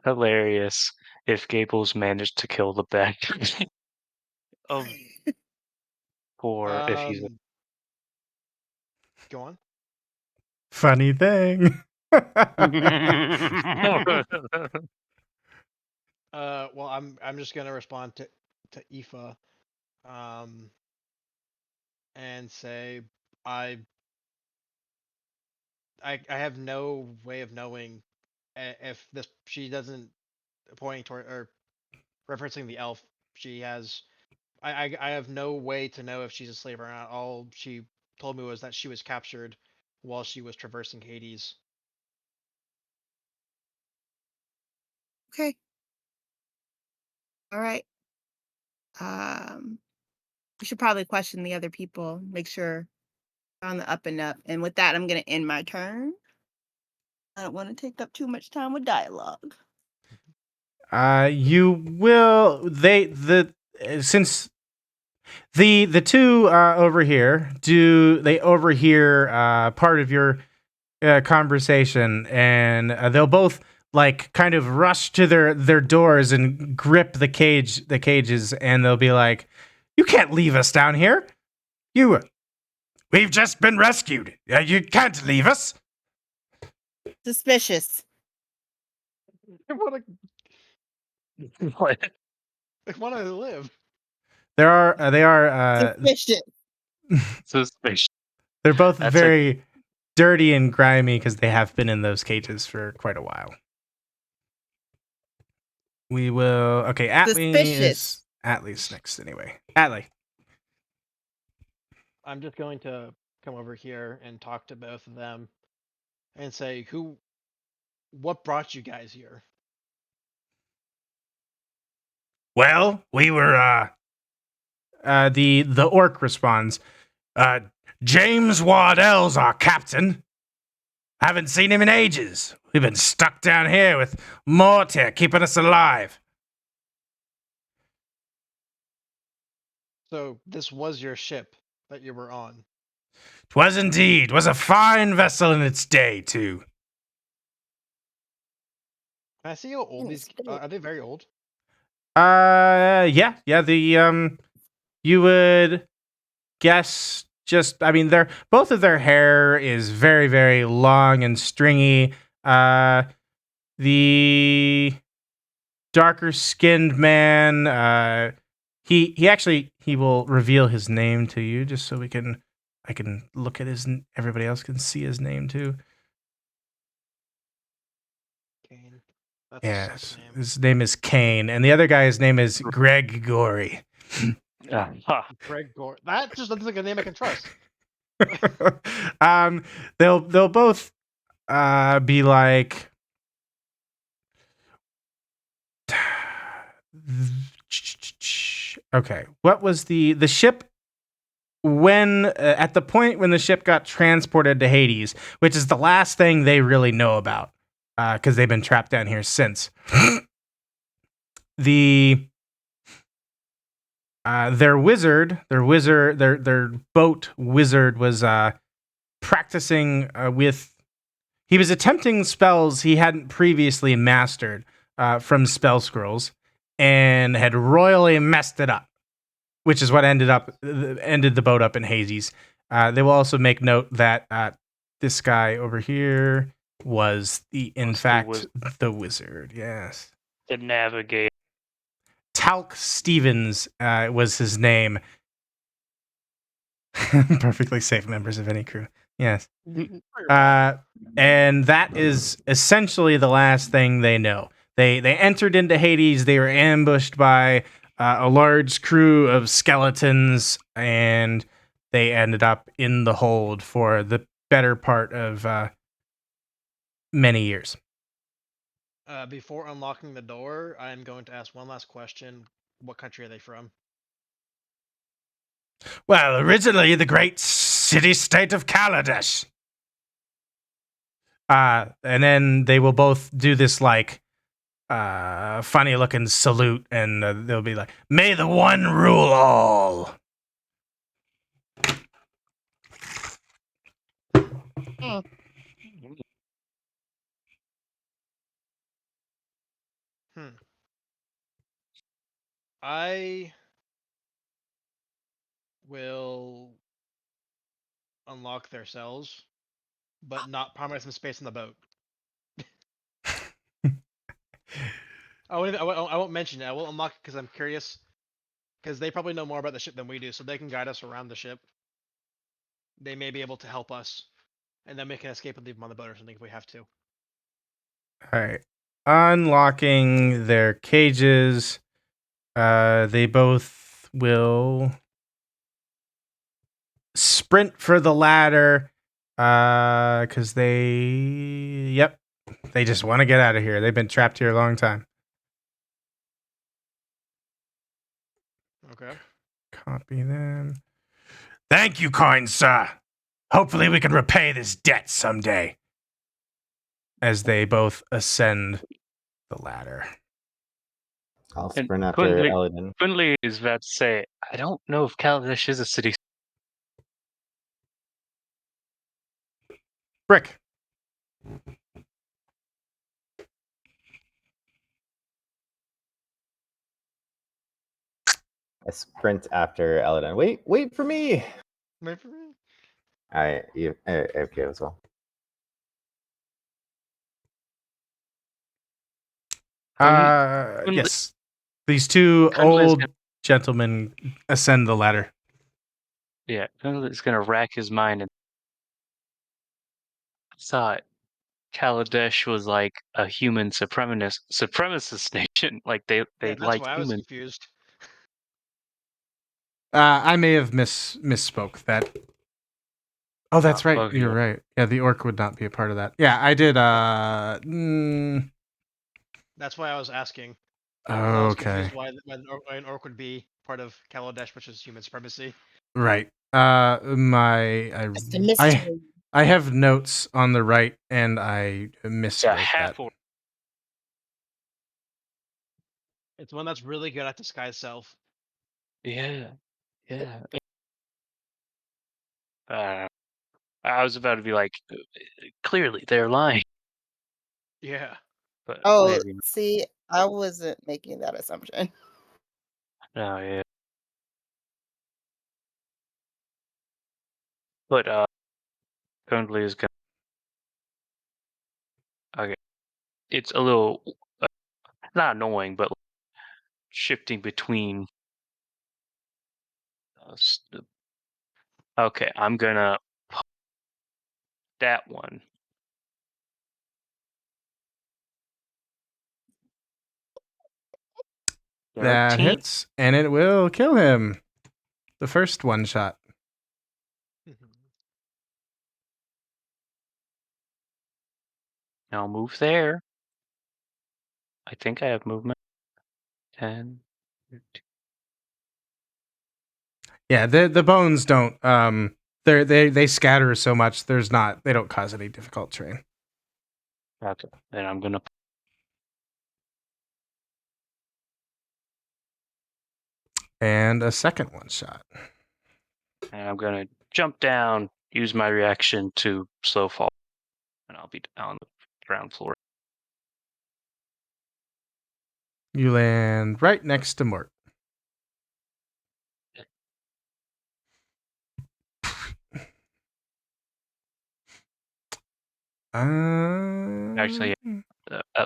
Hilarious if Gables managed to kill the back of poor if he's a Go on. Funny thing. Well, I'm just gonna respond to Aoife, and say I have no way of knowing if this she doesn't pointing toward or referencing the elf. She has I have no way to know if she's a slave or not. All she told me was that she was captured while she was traversing Hades. Okay. All right. We should probably question the other people, make sure they're on the up and up. And with that, I'm going to end my turn. I don't want to take up too much time with dialogue. You will. Since the two over here they overhear part of your conversation, and they'll both like kind of rush to their doors and grip the cages, and they'll be like, "You can't leave us down here. We've just been rescued. You can't leave us." Suspicious. I want to. What? I want to live. They are Suspicious. Suspicious. they're both That's very dirty and grimy because they have been in those cages for quite a while. We will. Okay, Suspicious. Atlee's next anyway. Atlee. I'm just going to come over here and talk to both of them and say, what brought you guys here? Well, we were the orc responds. James Waddell's our captain. Haven't seen him in ages. We've been stuck down here with Mort here, keeping us alive. So this was your ship that you were on. 'Twas indeed. 'Was a fine vessel in its day, too. Can I see how old these are? They very old? Yeah. The you would guess just. I mean, both of their hair is very, very long and stringy. The darker skinned man. He will reveal his name to you just so I can look at everybody else can see his name too. Kane. That's a Yes, sick name. his name is Kane, and the other guy's name is Greg Gory. Greg Gore. That just doesn't like a name I can trust. They'll both be like, okay, what was the ship when at the point when the ship got transported to Hades, which is the last thing they really know about because they've been trapped down here since. Their boat wizard was practicing with. He was attempting spells he hadn't previously mastered from spell scrolls, and had royally messed it up, which is what ended the boat up in Hades. They will also make note that this guy over here was the wizard. Yes, The navigator. Talc Stevens was his name. Perfectly safe members of any crew. Yes. And that is essentially the last thing they know. They entered into Hades. They were ambushed by a large crew of skeletons, and they ended up in the hold for the better part of many years. Before unlocking the door, I am going to ask one last question. What country are they from? Well, originally the great city-state of Kaladesh. And then they will both do this like funny-looking salute, and they'll be like, "May the one rule all." I will unlock their cells, but not promise them space on the boat. I won't mention it. I will unlock it because I'm curious, because they probably know more about the ship than we do, so they can guide us around the ship. They may be able to help us, and then we can escape and leave them on the boat or something if we have to. All right. Unlocking their cages. They both will sprint for the ladder because they just want to get out of here. They've been trapped here a long time. Okay. Copy them. Thank you, kind sir. Hopefully we can repay this debt someday. As they both ascend the ladder. I'll And sprint after Quinley- Eladin. Quinley is about to say, I don't know if Kaladesh is a city. Brick. I sprint after Eladin. Wait for me. Wait for me. All right, you okay as well. Yes. These two Kundla's old gonna- gentlemen ascend the ladder. Yeah, Kundla's gonna rack his mind and thought Kaladesh was like a human supremacist nation. Like they Yeah, that's like why I was humans. confused. I may have misspoke that. Oh, that's right. Okay. You're right. Yeah, the orc would not be a part of that. Yeah, I did. That's why I was asking. Because I was Okay. confused why an orc would be part of Kaladesh, which is human supremacy. Right. It's the mystery. I have notes on the right, and I Yeah, miswrote half that. orc. It's one that's really good at disguise self. Yeah. I was about to be like, clearly they're lying, Yeah. but Oh, maybe not. see, I wasn't making that assumption. Oh yeah. But Kundla is gonna. Okay, it's a little not annoying, but shifting between. Okay, I'm gonna that one. That 13. hits, and it will kill him. The first one shot. Now move there. I think I have movement. 10. 15. Yeah, the bones don't. They scatter so much. They don't cause any difficult terrain. Okay, then I'm gonna. And a second one shot. And I'm gonna jump down, use my reaction to slow fall, and I'll be on the ground floor. You land right next to Mort. Actually, All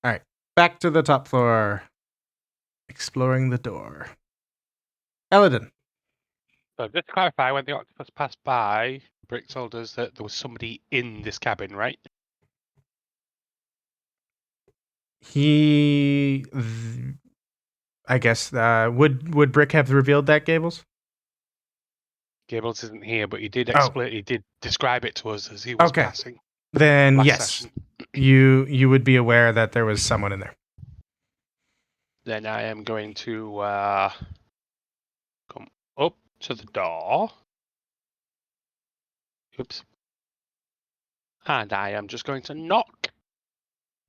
right, back to the top floor. Exploring the door. Eladin. So just to clarify, when the octopus passed by, Brick told us that there was somebody in this cabin, right? He, I guess, would Brick have revealed that, Gables? Gables isn't here, but he did Oh. he did describe it to us as he was Okay. passing. Then Last yes, session. you would be aware that there was someone in there. Then I am going to come up to the door. Oops. And I am just going to knock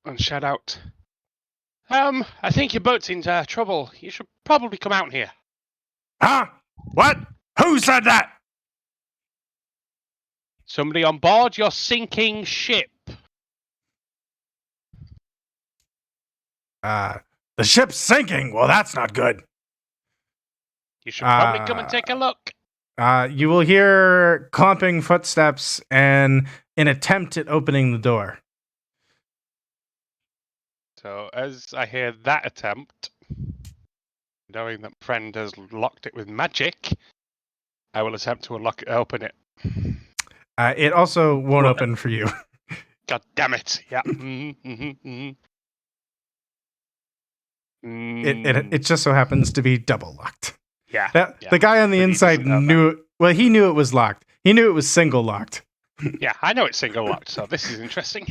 and shout out, I think your boat's in trouble. You should probably come out here. Huh? What? Who said that? Somebody on board your sinking ship. The ship's sinking. Well, that's not good. You should probably come and take a look. You will hear clumping footsteps and an attempt at opening the door. So as I hear that attempt, knowing that my friend has locked it with magic, I will attempt to open it. It also won't open for you. God damn it! Yeah. It just so happens to be double locked. Yeah. The guy on the But he inside doesn't know knew it. Well, he knew it was locked. He knew it was single locked. Yeah, I know it's single locked, so this is interesting.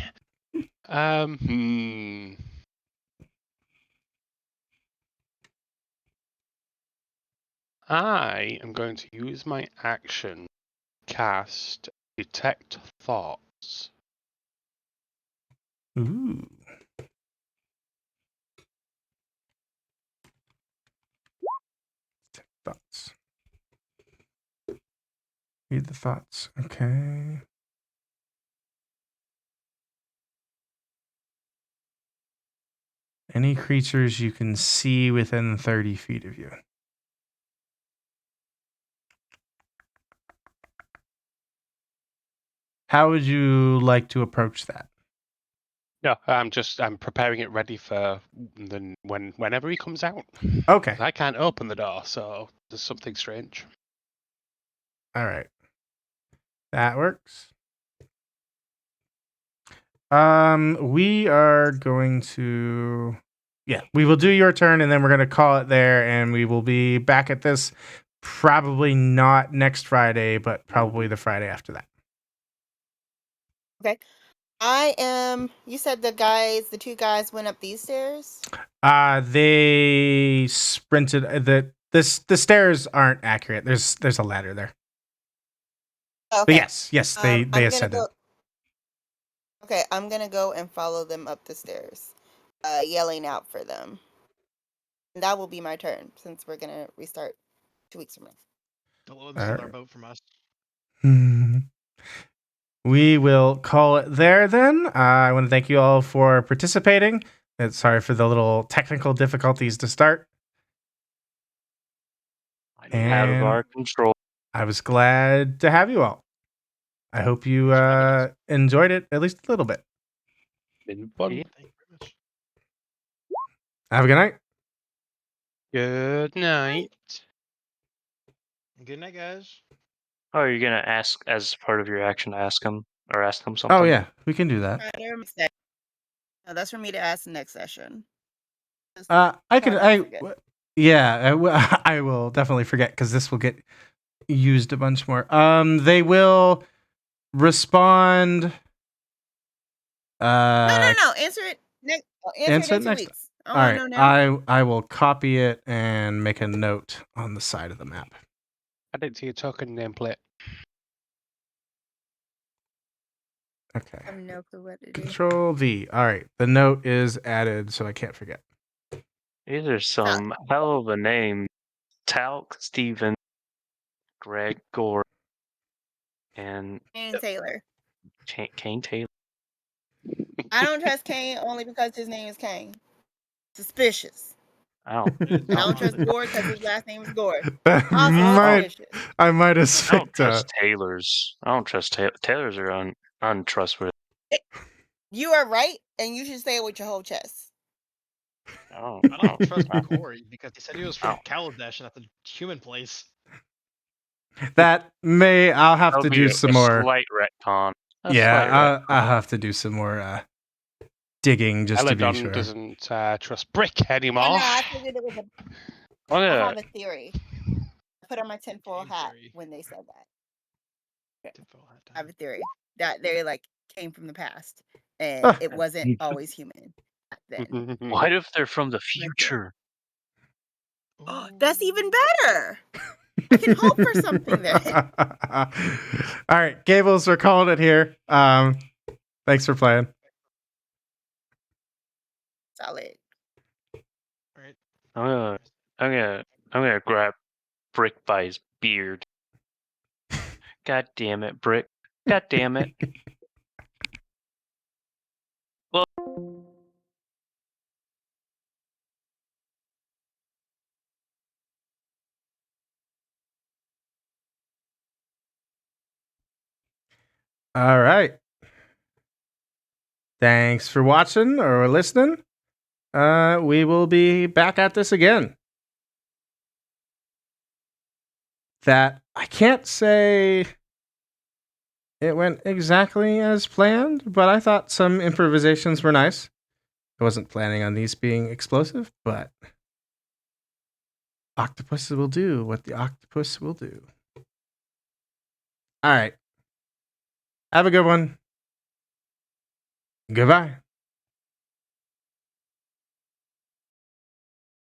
I am going to use my action to cast Detect Thoughts. Ooh. Thoughts. Read the thoughts. Okay. Any creatures you can see within 30 feet of you. How would you like to approach that? No, I'm preparing it ready for whenever he comes out. Okay. I can't open the door, so there's something strange. All right. That works. We are going to, we will do your turn, and then we're going to call it there, and we will be back at this probably not next Friday, but probably the Friday after that. Okay. You said the two guys went up these stairs? They sprinted. The stairs aren't accurate. There's a ladder there. Okay. But yes, they I'm gonna ascended. Okay, I'm gonna go and follow them up the stairs, yelling out for them. And that will be my turn since we're gonna restart 2 weeks from now. Don't steal our boat from us. We will call it there then. I want to thank you all for participating. Sorry for the little technical difficulties to start. Out of our control. I was glad to have you all. I hope you enjoyed it at least a little bit. Been fun. Thank you very much. Have a good night. Good night. Good night, guys. Oh, are you gonna ask as part of your action to ask him something? Oh yeah, we can do that. No, that's for me to ask the next session. I forget. I will definitely forget because this will get used a bunch more. They will respond. No. Answer it next. Answer it in 2 weeks. All right. I will copy it and make a note on the side of the map. I didn't see a token nameplate. Okay. I have no clue what to do. Control V. All right. The note is added, so I can't forget. These are some hell of a name. Talc, Steven, Greg, Gore, and Kane Taylor. Kane Taylor. I don't trust Kane only because his name is Kane. Suspicious. I don't trust Gore because his last name is Gore. I might have I don't trust Taylors. I don't trust Taylors are untrustworthy. You are right, and you should say it with your whole chest. I don't trust Corey because he said he was from Kaladesh and at the human place. I'll have to do some more. Slight retcon. I'll have to do some more digging just to be sure. Doesn't trust Brick anymore. No, I figured it was I have a theory. I put on my tinfoil hat when they said that. I have a theory that they came from the past and it wasn't always human back then. What if they're from the future? Oh, that's even better. I can hope for something there. All right, Gables, we're calling it here. Thanks for playing. Solid. All right. I'm gonna grab Brick by his beard. God damn it, Brick. God damn it. Well. All right. Thanks for watching or listening. We will be back at this again. That I can't say it went exactly as planned, but I thought some improvisations were nice. I wasn't planning on these being explosive, but octopus will do what the octopus will do. All right. Have a good one. Goodbye.